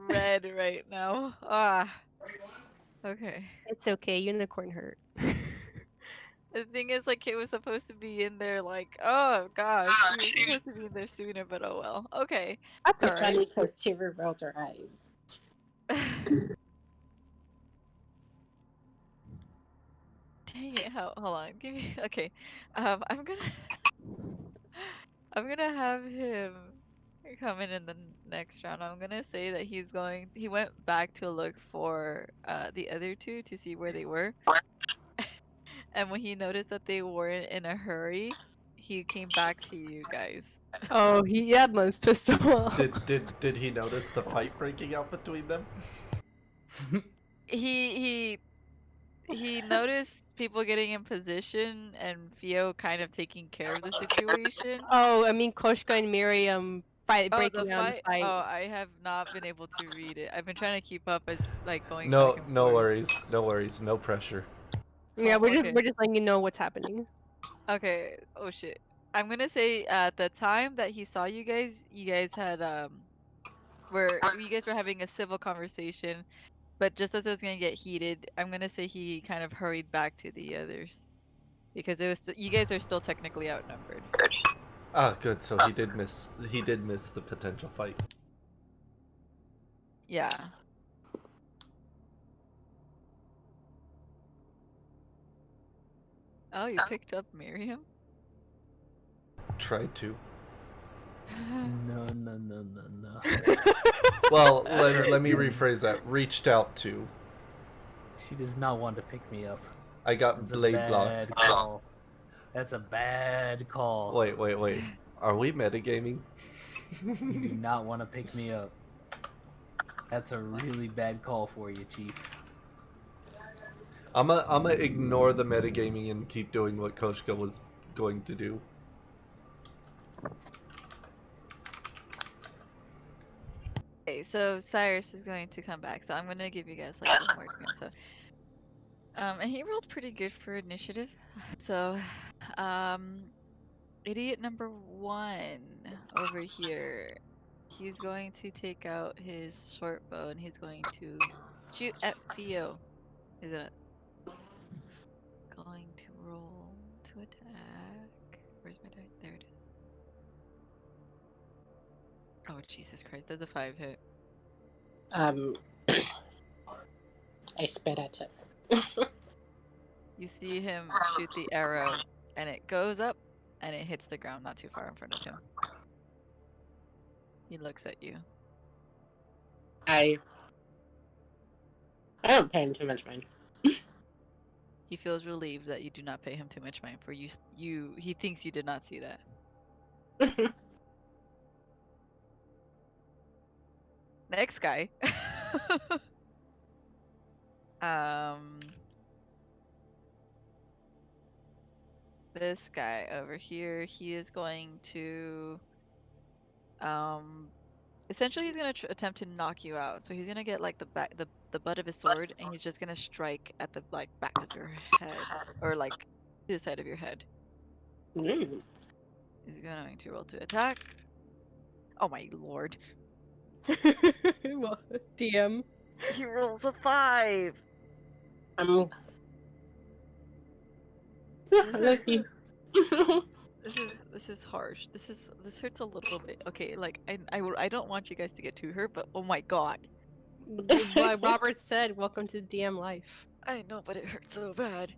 red right now. Ah. Okay. It's okay. Unicorn hurt. The thing is, like, it was supposed to be in there, like, oh gosh, he was supposed to be in there sooner, but oh well. Okay. That's It's alright. funny because Chiver rolled her eyes. Dang it! Hold on. Give me. Okay. I'm gonna have him come in the next round. I'm gonna say that he went back to look for the other two to see where they were. And when he noticed that they weren't in a hurry, he came back to you guys. Oh, he had my pistol. Did he notice the fight breaking out between them? He noticed people getting in position and Theo kind of taking care of the situation. Oh, I mean Koshka and Miriam Oh, breaking the down the fight? fight. Oh, I have not been able to read it. I've been trying to keep up. It's like going No, back and no forth. worries, no worries, no pressure. Yeah, Oh, we're okay. just letting you know what's happening. Okay. Oh shit. I'm gonna say at the time that he saw you guys had you guys were having a civil conversation, but just as it was gonna get heated, I'm gonna say he kind of hurried back to the others because you guys are still technically outnumbered. Ah, good. So he did miss the potential fight. Yeah. Oh, you picked up Miriam? Tried to. No, no, no, no, no. Well, let me rephrase that. Reached out to. She does not want to pick me up. I got That's a blade bad blocked. call. That's a bad call. Wait. Are we metagaming? You do not want to pick me up. That's a really bad call for you, Chief. I'ma ignore the metagaming and keep doing what Koshka was going to do. Okay, so Cyrus is going to come back, so I'm gonna give you guys like one more turn. So, and he rolled pretty good for initiative. So, idiot number 1 over here. He's going to take out his short bow and he's going to shoot at Theo. Is it going to roll to attack? Where's my die? There it is. Oh Jesus Christ! That's a 5 hit. I spit at it. You see him shoot the arrow, and it goes up, and it hits the ground not too far in front of him. He looks at you. I don't pay him too much mind. He feels relieved that you do not pay him too much mind. For he thinks you did not see that. Next guy. This guy over here, he is going to essentially he's going to attempt to knock you out. So he's going to get like the butt of his sword and he's just going to strike at the like back of your head or like to the side of your head. Mm. He's going to roll to attack. Oh my lord. Well, DM. He rolls a 5. Lucky. This is harsh. This hurts a little bit. Okay, like I don't want you guys to get too hurt, but oh my god. Like Robert said, welcome to DM life. I know, but it hurts so bad.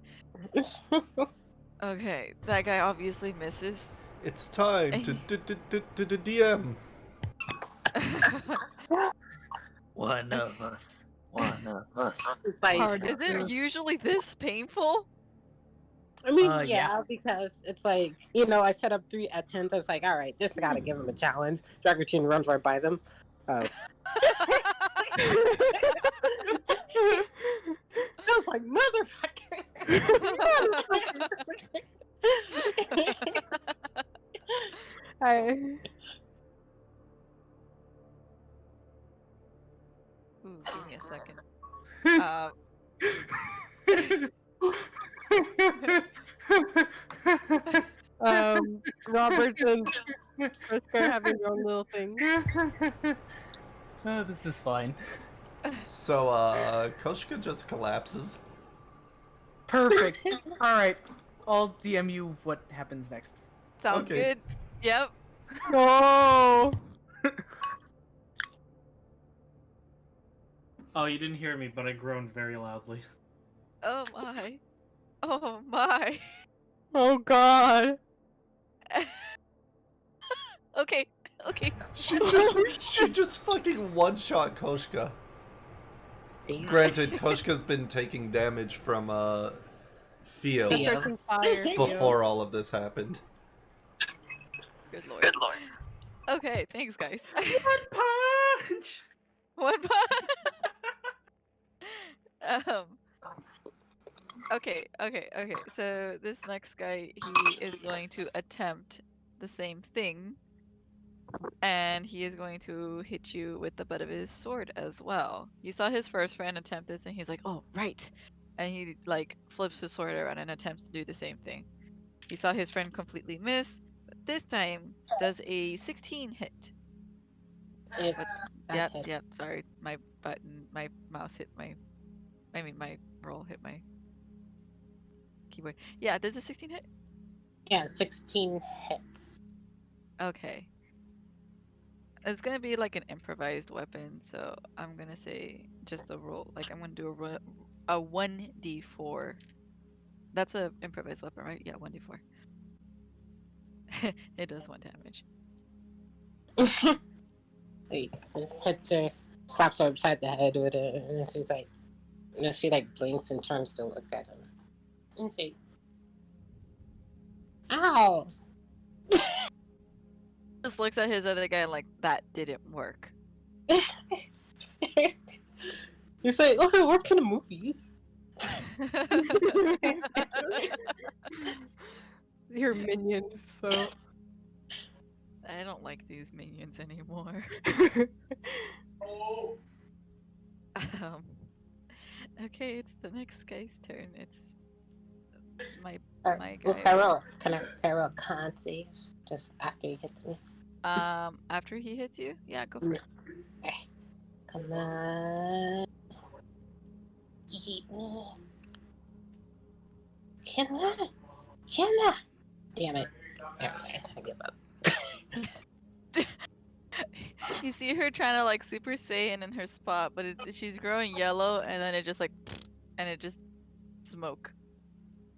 Okay, that guy obviously misses. It's time to DM. One of us. One of us. It's like, Hard. Is it usually this painful? I mean, Yeah. yeah, because it's like, you know, I set up 3 attempts. I was like, all right, just gotta give him a challenge. Dragartine runs right by them. I was like, I Ooh, give me a second. Robert and Frisker having their own little thing. Oh, this is fine. So, Koshka just collapses. Perfect. All right, I'll DM you what happens next. Sounds Okay. good. Yep. Oh. Oh, you didn't hear me, but I groaned very loudly. Oh my. Oh my. Oh God. Okay. Okay. She just fucking one-shot Koshka. Damn. Granted, Koshka's been taking damage from, Theo Just Yeah. start some fire. before all of this happened. Good lord. Okay, thanks guys. Punch! One punch. Okay. So this next guy, he is going to attempt the same thing, and he is going to hit you with the butt of his sword as well. You saw his first friend attempt this, and he's like, "Oh, right," and he like flips his sword around and attempts to do the same thing. You saw his friend completely miss, but this time does a 16 hit. It, But- that hit. Yep. Sorry, my mouse hit my. I mean, my roll hit my keyboard. Yeah, does a 16 hit? Yeah, 16 hits. Okay. It's gonna be like an improvised weapon, so I'm gonna say just a roll. Like I'm gonna do a 1d4. That's a improvised weapon, right? Yeah, 1d4. It does 1 damage. Wait, just hits her, slaps her upside the head with it, and then she's like, and then she like blinks and turns to look at him. And she, ow! Just looks at his other guy like that didn't work. He's like, oh, it works in the movies. Your minions, so. I don't like these minions anymore. Okay, it's the next guy's turn. It's my guy. Well, Carol can't save just after he hits me. After he hits you, yeah, go for it. Come on. Eat me. Come on. Damn it. Alright, I give up. You see her trying to like Super Saiyan in her spot, but she's growing yellow, and then it just like, and it just smoke.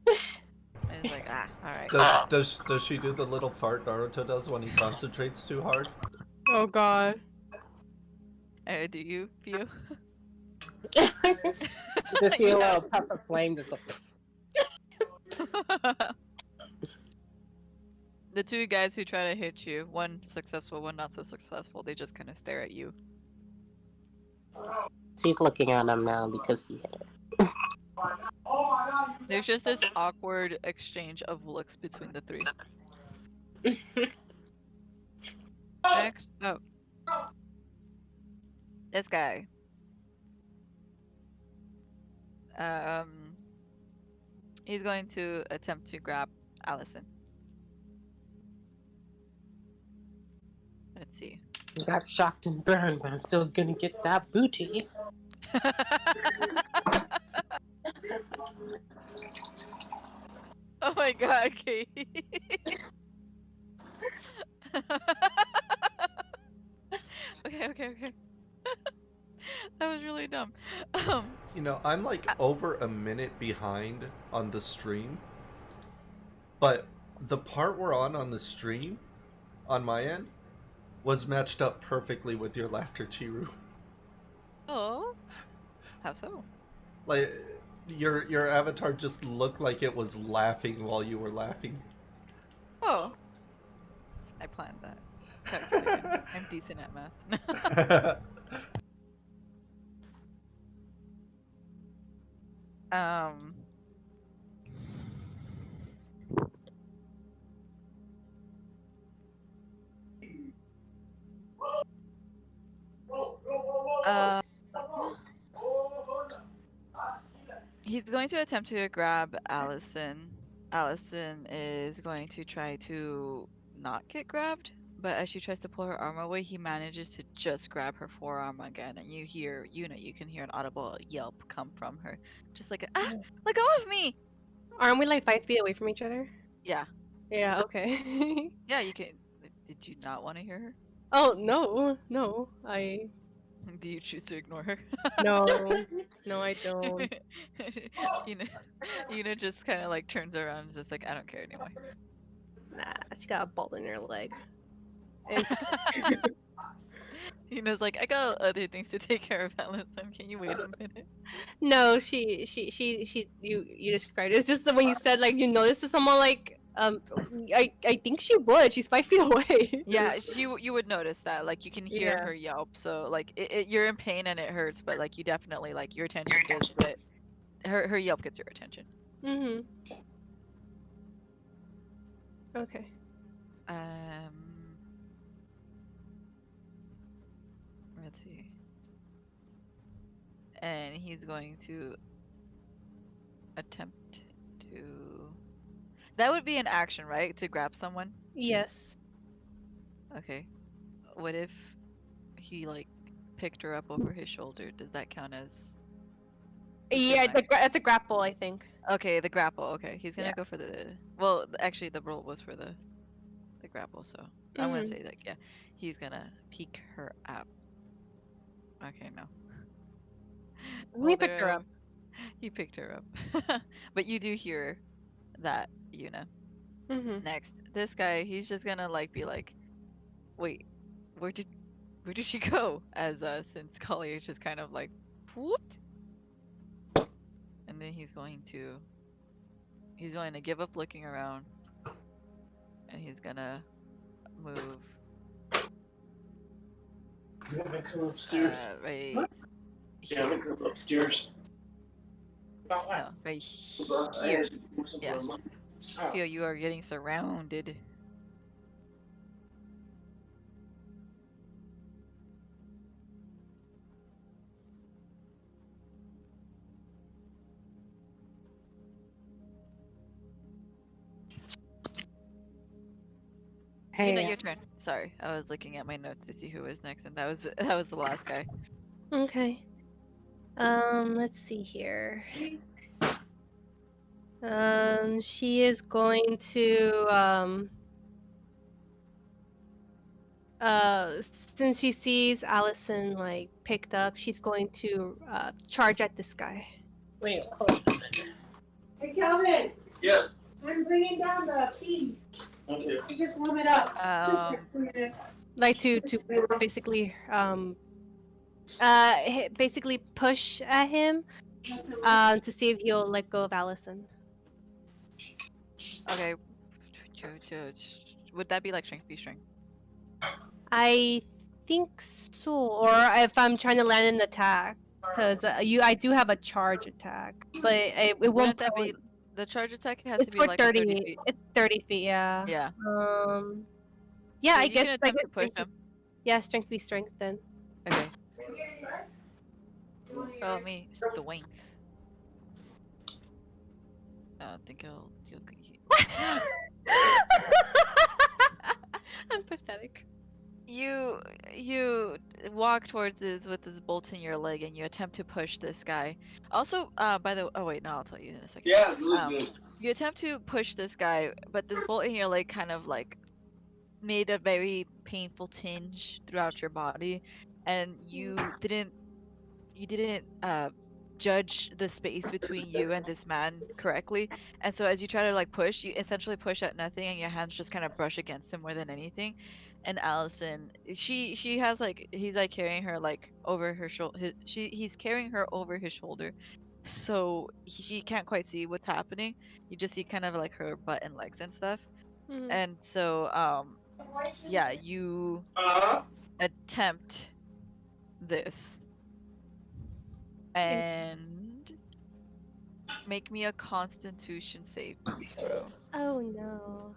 And it's like, all right. Does she do the little fart Naruto does when he concentrates too hard? Oh God. Do you feel? Just see a little puff of flame just go. The two guys who try to hit you, one successful, one not so successful, they just kind of stare at you. She's looking at him now because he hit her. There's just this awkward exchange of looks between the three. Next up, this guy. He's going to attempt to grab Alison. Let's see. I got shocked and burned, but I'm still gonna get that booty. Oh my god, Katie. Okay. That was really dumb. You know, I'm like over a minute behind on the stream, but the part we're on the stream, on my end, was matched up perfectly with your laughter, Chiru. Oh. How so? Like your avatar just looked like it was laughing while you were laughing. Oh, I planned that. Calculated. I'm decent at math. um. Um. He's going to attempt to grab Allison. Allison is going to try to not get grabbed, but as she tries to pull her arm away, he manages to just grab her forearm again, and you can hear an audible yelp come from her, just like let go of me. Aren't we like 5 feet away from each other? Yeah, Yeah. Okay. yeah, you can. Did you not want to hear her? Oh no, I Do you choose to ignore her? no, I don't. you know, just kind of like turns around and is just like, I don't care anymore. Nah, she got a ball in her leg. And It's like, I got other things to take care of, Alison. Can you wait a minute? no, she you described it. It's just that when you said like you know this is someone like I think she would. She's 5 feet away. Yeah, you would notice that. Like, you can hear Yeah. her yelp. So like, you're in pain and it hurts, but like, you definitely like your attention does get her yelp gets your attention. Mhm. Okay. Let's see. And he's going to attempt to. That would be an action, right? To grab someone. Yes. Okay. What if he like picked her up over his shoulder? Does that count as? Yeah, it's a grapple, I think. Okay, the grapple. Okay, he's gonna Yeah. go for the. Well, actually, the roll was for the grapple, so I'm gonna say like, yeah, he's gonna pick her up. Okay, no. We picked her up. He picked her up, but you do hear that, Mhm. Next, this guy, he's just gonna like be like, wait, where did she go? As since Collier just kind of like whooped, and then he's going to give up looking around, and he's gonna move. You haven't come upstairs. Right. You haven't come upstairs. No, right here. Yeah. Feel you are getting surrounded. Hey, Your turn. Sorry, I was looking at my notes to see who was next, and that was the last guy. Okay. Let's see here. She is going to since she sees Allison like picked up, she's going to charge at this guy. wait, hold on a minute. Hey, Calvin, Yes. I'm bringing down the peas Okay. to just warm it up. Like to basically basically push at him to see if he'll let go of Allison. Okay. Would that be like strength v strength? I think so, or if I'm trying to land an attack, because I do have a charge attack, but it won't. Wouldn't that be the charge attack? Has to be like 30 feet. It's 30 feet. Yeah. Yeah. Yeah, So I you guess can I attempt guess to push him. Yeah, strength v strength then. Okay. Follow me, strength. I don't think you'll I'm pathetic. You walk towards this with this bolt in your leg, and you attempt to push this guy. Also, by the oh wait, no, I'll tell you in a second. Yeah, good. You attempt to push this guy, but this bolt in your leg kind of like made a very painful tinge throughout your body, and you didn't judge the space between you and this man correctly. And so as you try to like push, you essentially push at nothing, and your hands just kind of brush against him more than anything. And Allison, she has like he's like carrying her like over her shoulder. He's carrying her over his shoulder, so she can't quite see what's happening. You just see kind of like her butt and legs and stuff. Mhm. And so yeah, you attempt this and make me a Constitution saving throw. Oh no.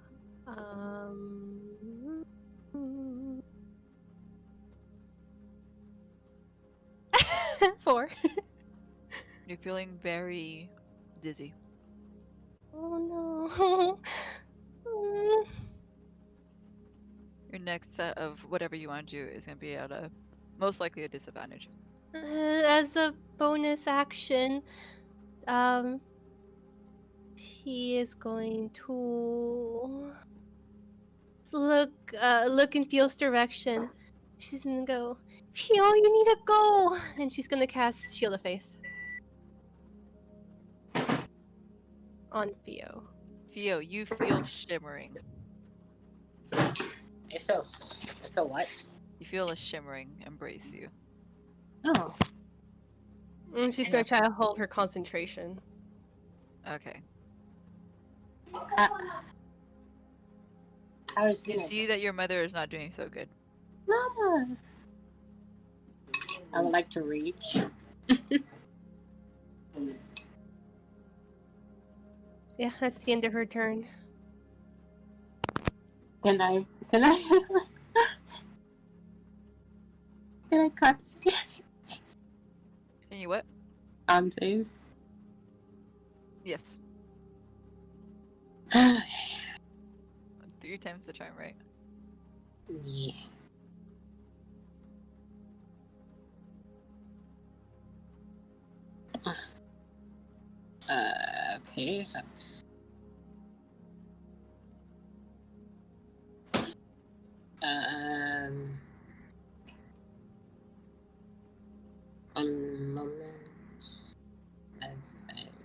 4. You're feeling very dizzy. Oh no. Mm. Your next set of whatever you want to do is going to be at a most likely a disadvantage. As a bonus action, he is going to look in Fio's direction. She's gonna go, Fio, you need to go, and she's gonna cast Shield of Faith on Fio. Theo, you feel shimmering. It feel what? You feel a shimmering embrace you. Oh. And she's gonna try to hold her concentration. Okay. How is You see that your mother is not doing so good. Mama. I would like to reach. Yeah, that's the end of her turn. Can I can I cut this? Can you what? Save? Yes. 3 times the charm, right? Yeah. Okay, that's one moment.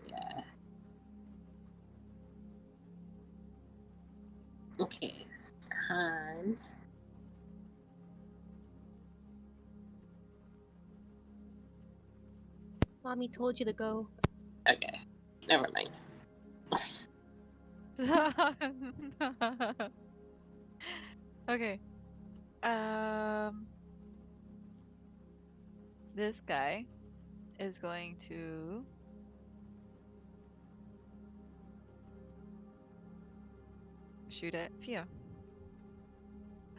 Yeah. Okay, can Mommy told you to go. okay. Never mind. Okay. This guy is going to shoot at Fia.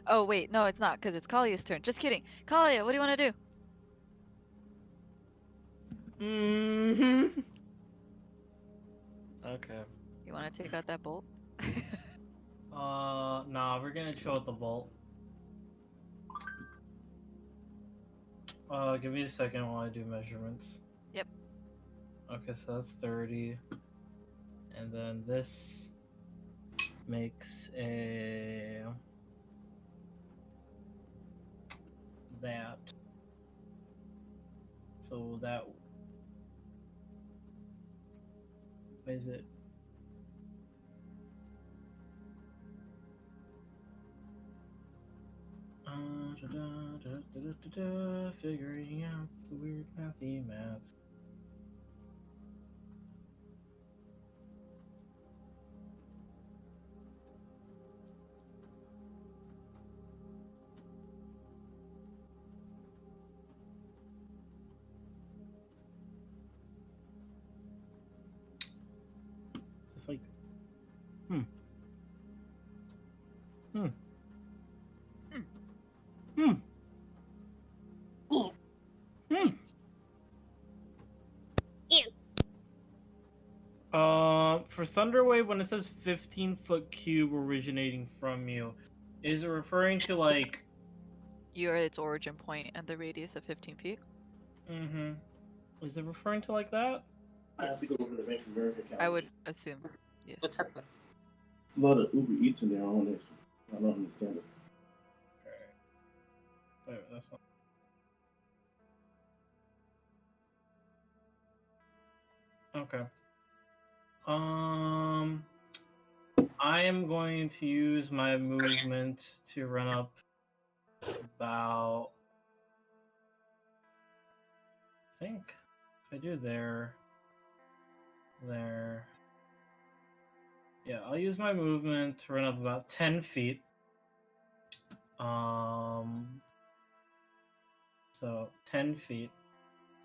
Oh wait, no, it's not, because it's Kalia's turn. Just kidding. Kalia, what do you want to do? Mm-hmm. Okay. You want to take out that bolt? Nah, we're gonna chill with the bolt. Give me a second while I do measurements. Yep. Okay, so that's 30. And then this makes a... that. So that... What is it? Figuring out the weird mathy math. It's like, Hmm. For Thunderwave, when it says 15-foot cube originating from you, is it referring to like? You're its origin point and the radius of 15 feet. Mm-hmm. Is it referring to like that? I have to go over to Bank of America account. I would assume. Yes. What's up? It's a lot of Uber Eats in there. I don't understand it. Wait, that's not. Okay. I am going to use my movement to run up about. I think if I do there. Yeah, I'll use my movement to run up about 10 feet. So 10 feet.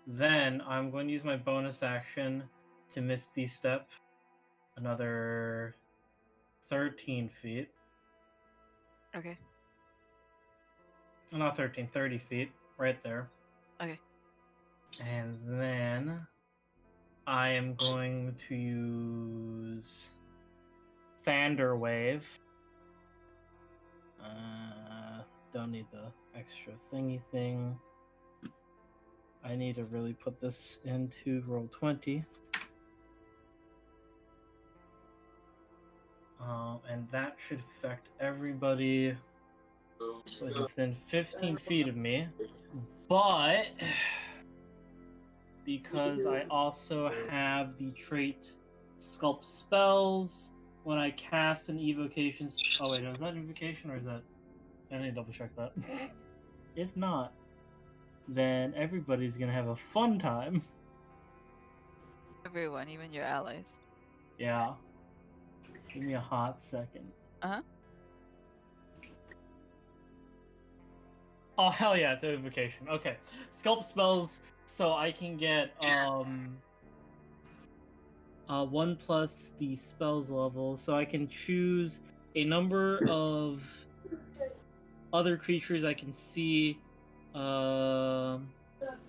Then I'm going to use my bonus action to Misty Step another 13 feet. Okay. Not 13, 30 feet. Right there. Okay. And then I am going to use Thunder Wave. Don't need the extra thingy thing. I need to really put this into Roll20. And that should affect everybody within 15 feet of me. But because I also have the trait Sculpt Spells, when I cast an evocation... Oh wait, is that evocation or is that... I need to double check that. If not, then everybody's gonna have a fun time. Everyone, even your allies. Yeah. Give me a hot second. Uh-huh. Oh hell yeah, it's evocation. Okay. Sculpt Spells, so I can get 1 plus the spells level, so I can choose a number of other creatures I can see, a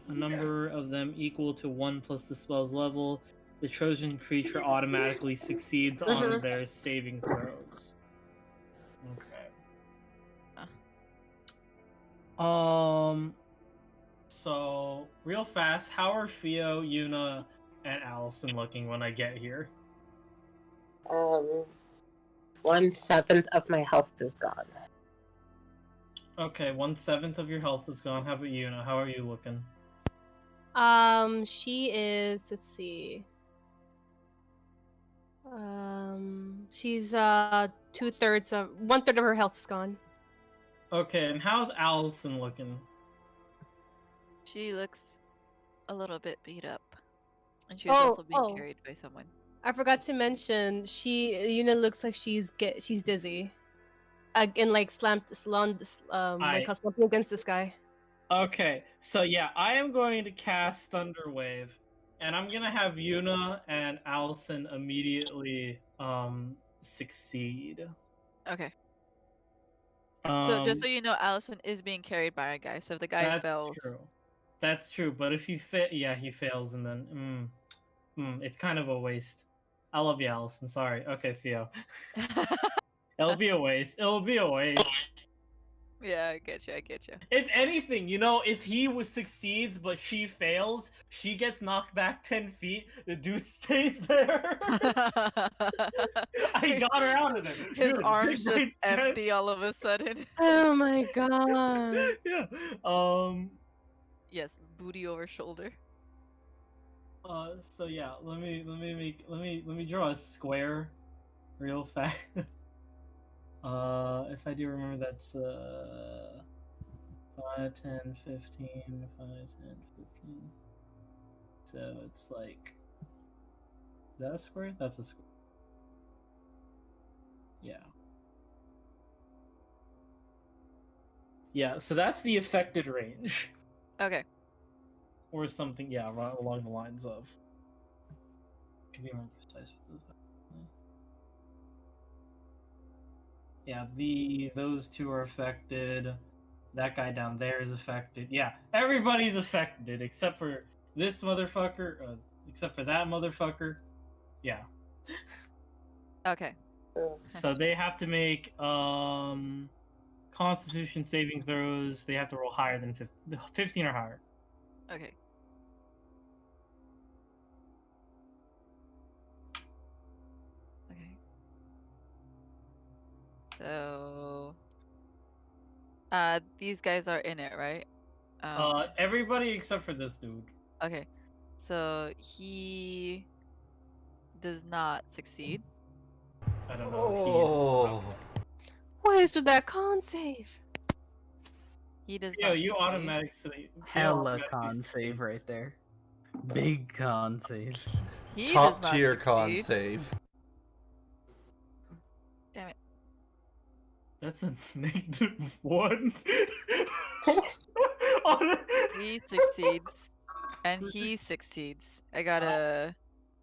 number of them equal to 1 plus the spell's level. The chosen creature automatically succeeds on their saving throws. Okay. So real fast, how are Theo, Yuna, and Alison looking when I get here? 1/7 of my health is gone. Okay, 1/7 of your health is gone. How about Yuna? How are you looking? She is. Let's see. She's 1/3 of her health is gone. Okay, and how's Alison looking? She looks a little bit beat up. And she was also being carried by someone. I forgot to mention, Yuna looks like she's dizzy. And like slumping against this guy. Okay, so yeah, I am going to cast Thunder Wave, and I'm gonna have Yuna and Alison immediately succeed. Okay. So just so you know, Alison is being carried by a guy. So if the guy fails, true. That's true. But if he he fails, and then it's kind of a waste. I love you, Alison. Sorry. Okay, Theo. It'll be a waste. It'll be a waste. Yeah, I get you. If anything, if he succeeds but she fails, she gets knocked back 10 feet. The dude stays there. I got her out of there. His arms just empty all of a sudden. Oh my god. Yeah. Yes, booty over shoulder. So yeah, let me draw a square real fast. If I do remember, that's 5, 10, 15, 5, 10, 15. So it's like, is that a square? That's a square. Yeah. Yeah, so that's the affected range. Okay. Or something, yeah, along the lines of. Can be more precise with this. Yeah, those two are affected. That guy down there is affected. Yeah, everybody's affected except for this motherfucker. Except for that motherfucker. Yeah. Okay. So they have to make Constitution saving throws. They have to roll higher than 15 or higher. Okay. So, these guys are in it, right? Everybody except for this dude. Okay, so he does not succeed. I don't know. He is. Oh. Why is that con save? He does Yo, not you succeed. automatically. Hella con save right there. Big con save. He does Top not tier con succeed. save. Damn it. That's a -1. He succeeds. And he succeeds. I got a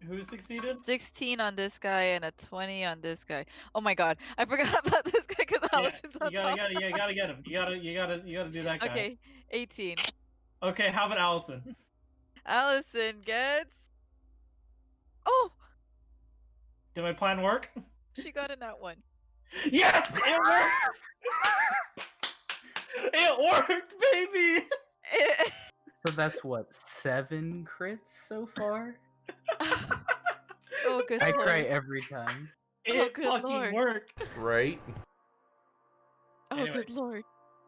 Who succeeded? 16 on this guy and a 20 on this guy. Oh my god. I forgot about this guy because Yeah, Allison's on you gotta top. get him. You gotta do that guy. Okay, 18. Okay, how about Allison? Allison gets... Oh! Did my plan work? She got a nat 1. Yes, it worked. It worked, baby. So that's what, 7 crits so far? Oh, good I lord. cry every time. It good fucking lord. worked. Right? Oh, Anyway. good lord.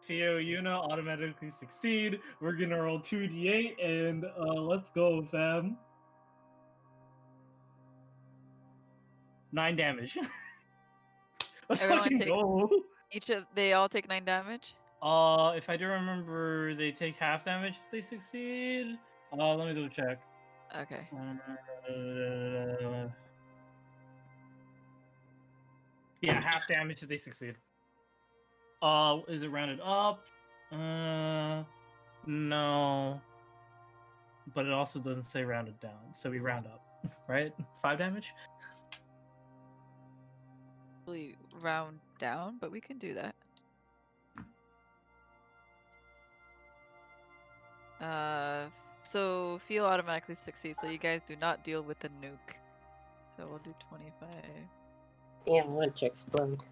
Theo, Yuna automatically succeed. We're gonna roll 2d8 and let's go, fam. 9 damage. Let's Everyone fucking take- go. They all take 9 damage? If I do remember, they take half damage if they succeed. Let me double check. Okay. Yeah, half damage if they succeed. Is it rounded up? No. But it also doesn't say rounded down, so we round up, right? 5 damage? We round down, but we can do that. So Theo automatically succeeds, so you guys do not deal with the nuke. So we'll do 25. Yeah, I want to explode.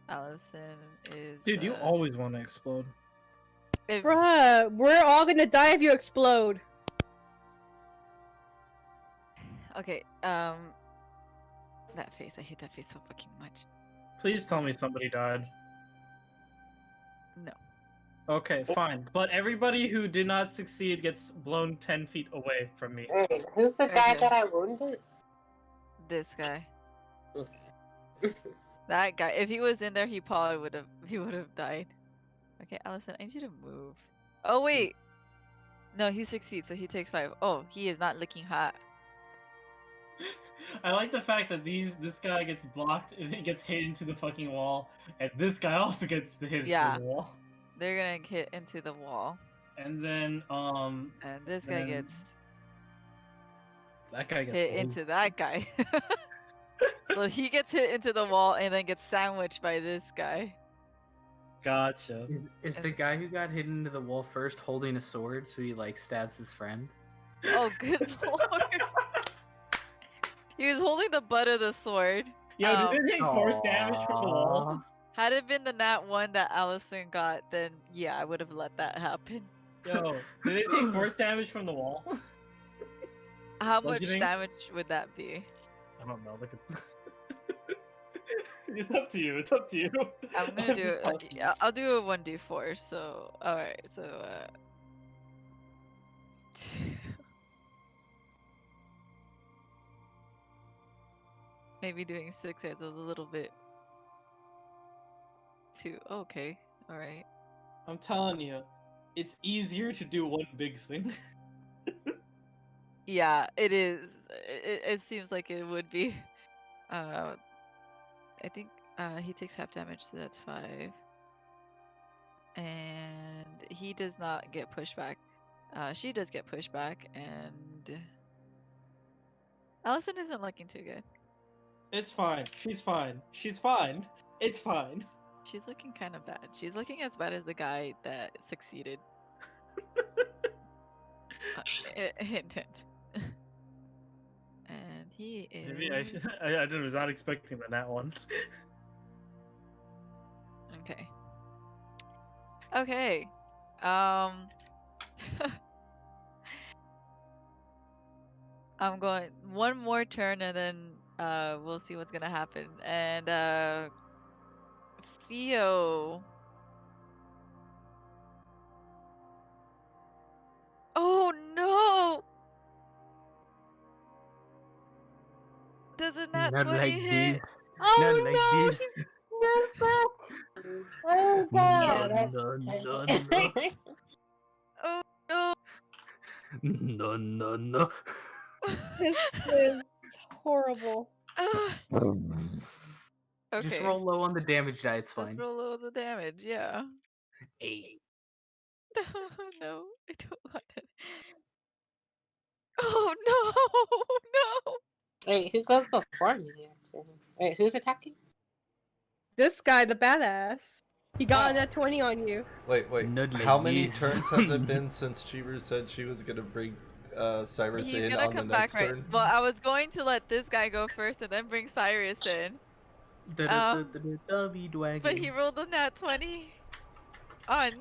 Allison is... Dude, you always want to explode. If... Bruh, we're all gonna die if you explode. Okay, that face, I hate that face so fucking much. Please tell me somebody died. No. Okay, fine. But everybody who did not succeed gets blown 10 feet away from me. Wait, who's the guy Okay. that I wounded? This guy. Okay. That guy. If he was in there, he probably would have died. Okay, Allison, I need you to move. Oh wait. No, he succeeds, so he takes 5. Oh, he is not looking hot. I like the fact that this guy gets blocked and he gets hit into the fucking wall, and this guy also gets hit Yeah. into the wall. They're gonna hit into the wall. And then And this guy then gets that guy gets hit blown. into that guy. So he gets hit into the wall and then gets sandwiched by this guy. Gotcha. Is the guy who got hit into the wall first holding a sword so he like stabs his friend? Oh, good lord. He was holding the butt of the sword. Yo, did it take force damage from the wall? Had it been the nat 1 that Allison got, then yeah, I would have let that happen. Yo, did it take force damage from the wall? How Don't much you think? damage would that be? I don't know. Look at. It's up to you. It's up to you. I'm gonna do it. I'll do a 1d4. So, all right. So, maybe doing 6 hits was a little bit too. Okay. All right. I'm telling you, it's easier to do one big thing. Yeah, it is. It seems like it would be. I think he takes half damage, so that's 5. And he does not get pushed back. She does get pushed back, and Allison isn't looking too good. It's fine. She's fine. She's fine. It's fine. She's looking kind of bad. She's looking as bad as the guy that succeeded. Hint, hint. And he is. Maybe I was not expecting that one. Okay. Okay. I'm going one more turn and then we'll see what's gonna happen. And Theo. Oh no! Does a nat Not 20 like hit? this. Oh Not like no, this. she's nerfed back. Oh No, god. no, no, no. Oh no! No, no, no. This is horrible. Okay. Just roll low on the damage die, it's Just fine. roll low the damage, yeah. 8. No, I don't want it. Oh no! No! Wait, who goes before me? Actually? Wait, who's attacking? This guy, the badass. He got a net 20 on you. Wait. Not like How many this. turns has it been since Chiru said she was gonna bring Cyrus He's in gonna on the come back next right. turn? Well, I was going to let this guy go first and then bring Cyrus in. But he rolled a nat 20 on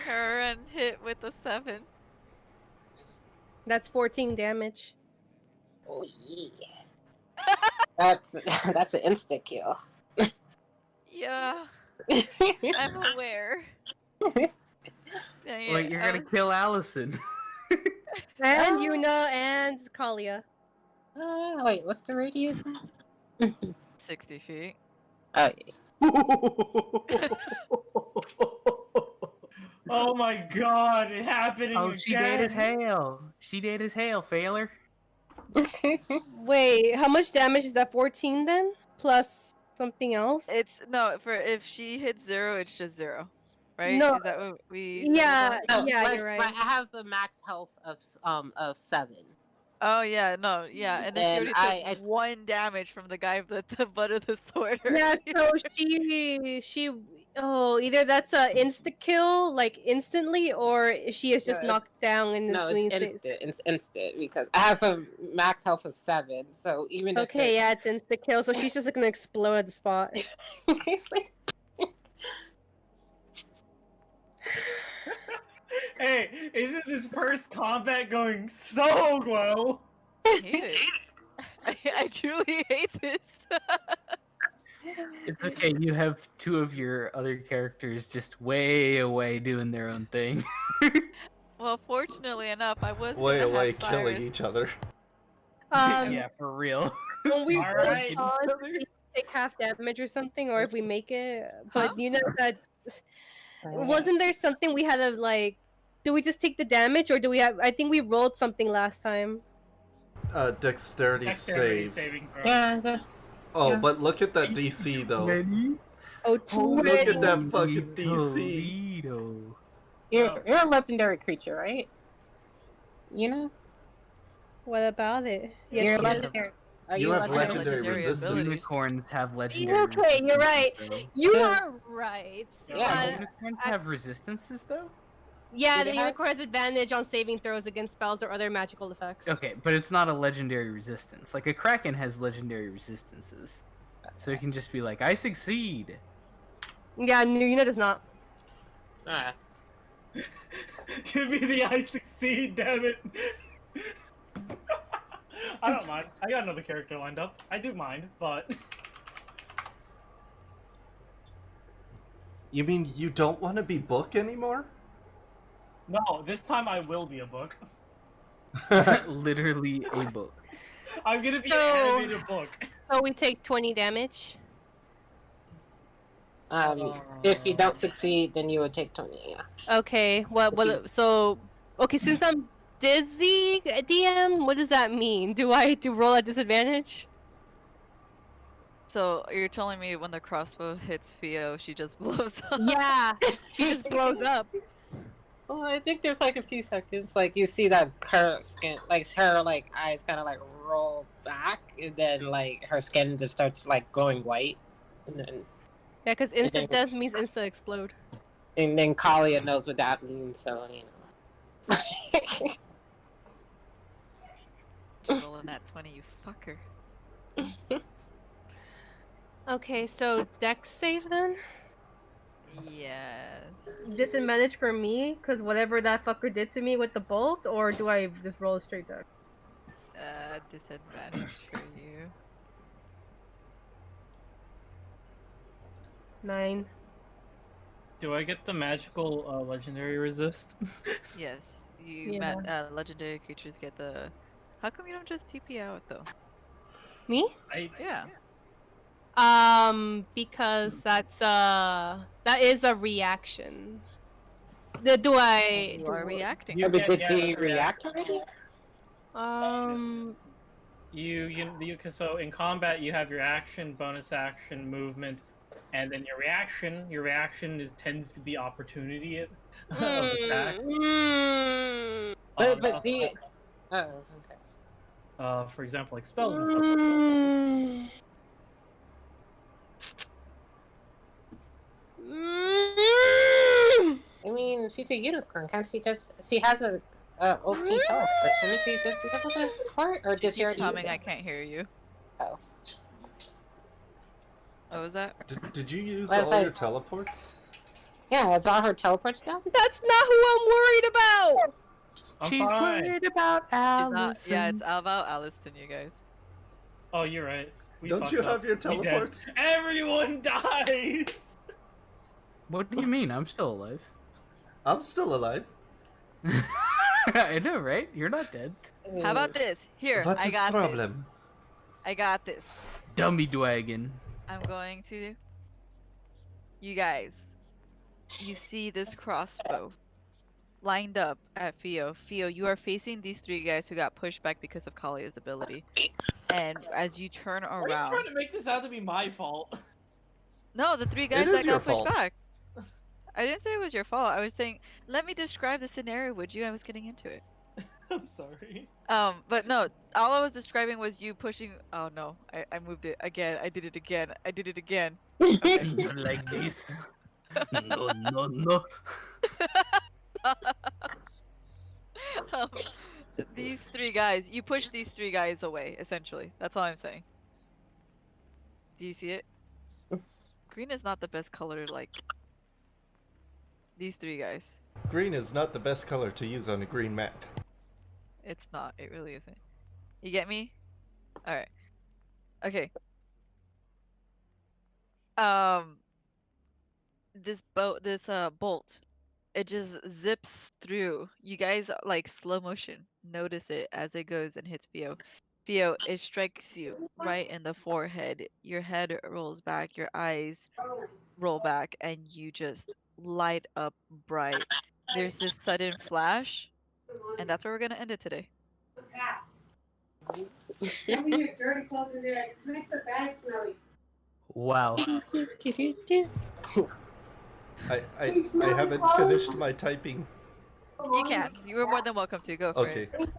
her and hit with a 7. That's 14 damage. Oh yeah. That's an instant kill. Yeah, I'm aware. Dang it, Wait, you're I gonna was- kill Alison. And Yuna and Kalia. Wait, what's the radius? 60 feet. Oh, yeah. Oh my god, it happening Oh, again. she did as hail. She did as hail, failure. Wait, how much damage is that? 14 then? Plus something else? It's no for if she hits 0, it's just 0, right? No. Is that what we? Yeah, settled on? No, yeah, but, you're right. But I have the max health of 7. Oh yeah, no, yeah, and then And she I- already took 1 damage from the guy with the butt of the sword. Yeah, earlier. so either that's a insta kill, like instantly, or she is just No, knocked down and is No, doing it's instant. It's instant because I have a max health of 7. So even Okay, yeah, it's insta kill, so she's just gonna explode at the spot. Hey, isn't this first combat going so well? I hate it. I truly hate this. It's okay, you have 2 of your other characters just way away doing their own thing. Well, fortunately enough, I was Way gonna away have killing Cyrus. each other. Yeah, for real. When we All roll right. on, see if we take half damage or something, or if we make it. But you know that wasn't there something we had to like? Do we just take the damage, or do we have? I think we rolled something last time. Dexterity Dexterity save. saving throw. Yeah, that's. Oh, Yeah. but look at that DC though. Oh, Look at 20. that fucking DC. Toledo. You're a legendary creature, right? You know? What about it? You're Yes, a you legendary. Are You you a have legendary? legendary resistance. Unicorns have legendary Okay, you're right. resistances, You Yeah. are right. though. Yeah. Unicorns have resistances, though? Yeah, Do the they have- unicorn has advantage on saving throws against spells or other magical effects. Okay, but it's not a legendary resistance. Like, a Kraken has legendary resistances. So it can just be like, I succeed. Yeah, Yuna does not. Alright. Give me the I succeed, damn it. I don't mind. I got another character lined up. I do mind, but You mean you don't want to be Book anymore? no, this time I will be a book. Literally a book. I'm gonna be So- an animated book. So we take 20 damage. If you don't succeed, then you would take 20. Yeah. Okay, so okay, since I'm dizzy, DM, what does that mean? Do I roll at disadvantage? So you're telling me when the crossbow hits Theo, she just blows up? Yeah, she just blows up. Well, I think there's like a few seconds, like you see that her skin, like her like eyes kind of like roll back, and then like her skin just starts like glowing white, and Yeah, because instant death means instant explode. then Kalia knows what that means, so you know. Rolling that 20, you fucker. Okay, so dex save then? Yes. Disadvantage for me, because whatever that fucker did to me with the bolt, or do I just roll a straight dex? Disadvantage for you. 9. Do I get the magical legendary resist? Yes, you Yeah. legendary creatures get the. How come you don't just TP out though? Me? Yeah. Because that is a reaction. Do I? You are reacting. You But get- did yeah, she that's a react reaction. already? So in combat you have your action, bonus action, movement, and then your reaction. Your reaction tends to be opportunity of attack. But the oh okay. For example, like spells and stuff like that. I mean, she's a unicorn. Can't she just? She has a OP teleport. Shouldn't she just be able to teleport, or does she already? Humming, I can't hear you. Oh. What was that? Did you use Well, all it's your like- teleports? Yeah, is all her teleports down? That's not who I'm worried about. She's worried about She's not, Alison. yeah, it's about Alison, you guys. Oh, you're right. Don't fucked you up. have your We dead. teleports? Everyone dies. What do you mean? I'm still alive. I'm still alive. I know, right? You're not dead. How about this? Here, What I is got problem? this. I got this. Dummy Dwagon. I'm going to. You guys, you see this crossbow lined up at Theo. Theo, you are facing these three guys who got pushed back because of Kalia's ability. And as you turn Are you around, trying to make this out to be my fault? no, the three guys is that your got pushed fault. back. I didn't say it was your fault. I was saying, let me describe the scenario, would you? I was getting into it. I'm sorry. But no, all I was describing was you pushing. Oh no, I moved it again. I did it again. I did it again. Okay. Not like this. No, no, no. um, these three guys, you push these three guys away, essentially. That's all I'm saying. Do you see it? Green is not the best color, like these three guys. Green is not the best color to use on a green map. It's not. It really isn't. You get me? All right. Okay. This bolt, it just zips through. You guys like slow motion. Notice it as it goes and hits Theo. Theo, it strikes you right in the forehead. Your head rolls back, your eyes roll back, and you just light up bright. There's this sudden flash, and that's where we're gonna end it today. Leave your dirty clothes in there. It just makes the bag smelly. Wow. I haven't finished my typing. You can. You were more than welcome to. Go for Okay. it.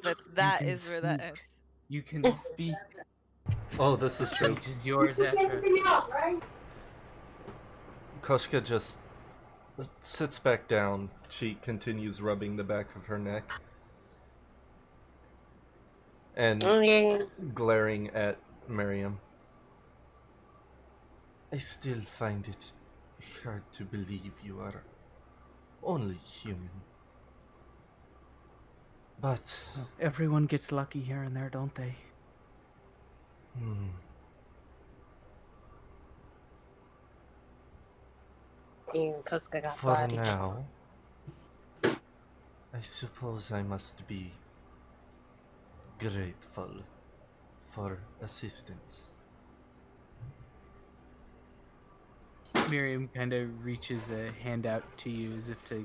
But that can is where that speak. ends. You can speak. Oh, this is true. Speech is yours, Get Etra. everything out, right? Koshka just sits back down. She continues rubbing the back of her neck. And glaring at Miriam. I still find it hard to believe you are only human. But Everyone gets lucky here and there, don't they? Koska got For body. now, I suppose I must be grateful for assistance. Miriam kind of reaches a hand out to you as if to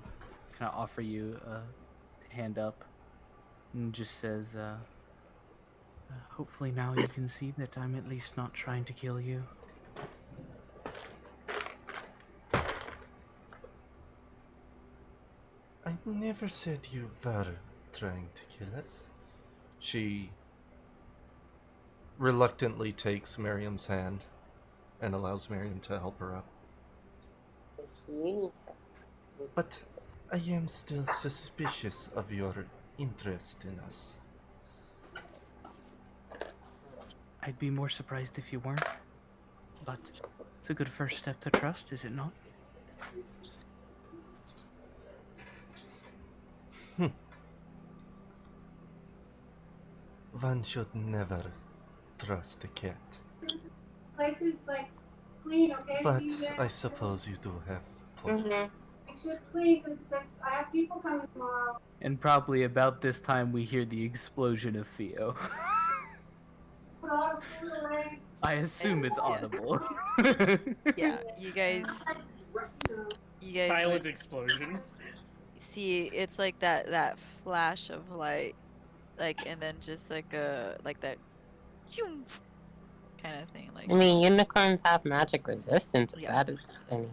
kind of offer you a hand up and just says, hopefully now you can see that I'm at least not trying to kill you. I never said you were trying to kill us. She reluctantly takes Miriam's hand and allows Miriam to help her up. But I am still suspicious of your interest in us. I'd be more surprised if you weren't. But it's a good first step to trust, is it not? One should never trust a cat. Place is like clean, okay? But See you guys. I suppose you do have point. sure it's clean because I have people coming tomorrow. And probably about this time we hear the explosion of Theo. Put all the food away. I assume it's audible. Yeah, you guys Silent would explosion. see it's like that flash of light, like, and then just like that kind of thing, like. I mean, unicorns have magic resistance. If Yeah. that is any.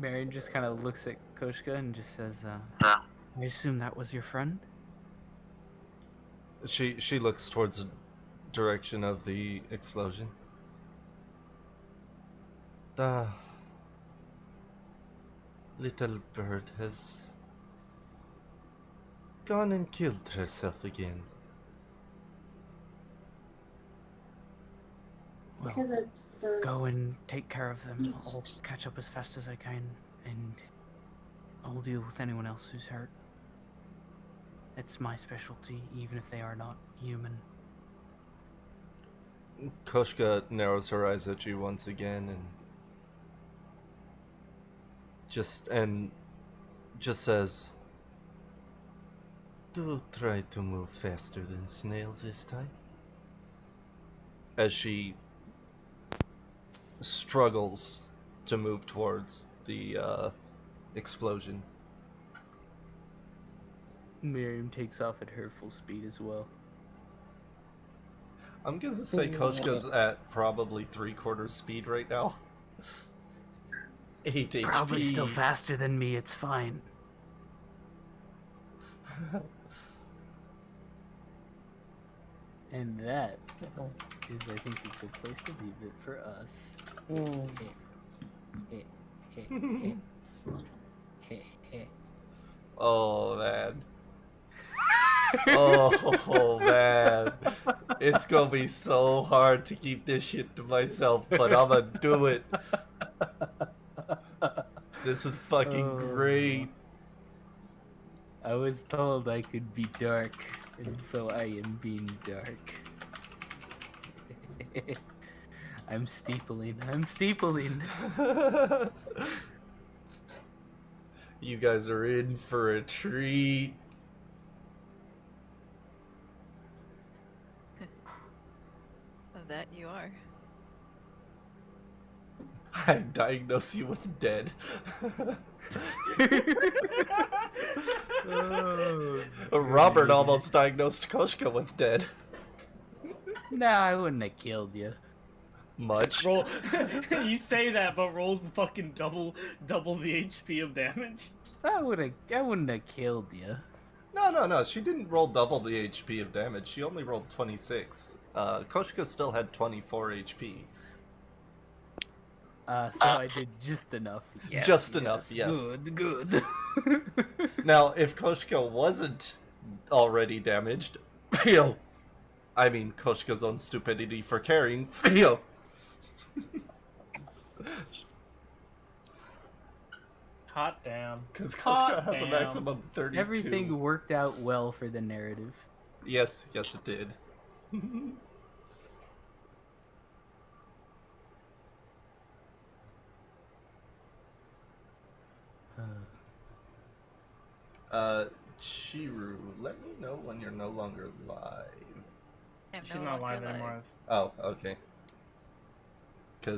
Marion just kind of looks at Koshka and just says, I assume that was your friend? She looks towards the direction of the explosion. The little bird has gone and killed herself again. Well, go and take care of them. I'll catch up as fast as I can, and I'll deal with anyone else who's hurt. It's my specialty, even if they are not human. Koshka narrows her eyes at you once again and just says, "Do try to move faster than snails this time." As she struggles to move towards the explosion. Miriam takes off at her full speed as well. I'm gonna say Koshka's at probably 3/4 speed right now. 8 HP. Probably still faster than me, it's fine. And that is, I think, a good place to leave it for us. Oh man. Oh man. It's gonna be so hard to keep this shit to myself, but I'm gonna do it. This is fucking great. I was told I could be dark, and so I am being dark. I'm steepling. You guys are in for a treat. That you are. I diagnose you with dead. Robert almost diagnosed Koshka with dead. No, I wouldn't have killed you. Much. Roll. You say that, but rolls fucking double the HP of damage. I wouldn't have killed you. No. She didn't roll double the HP of damage. She only rolled 26. Koshka still had 24 HP. So I did just enough. Yes, Just enough, yes. Good. Now, if Koshka wasn't already damaged, I mean Koshka's own stupidity for carrying, Hot damn. Because Koshka has a damn. maximum of 32. Everything worked out well for the narrative. Yes, it did. Chiru, let me know when you're no longer live. I'm She's no not longer live anymore. Oh, okay.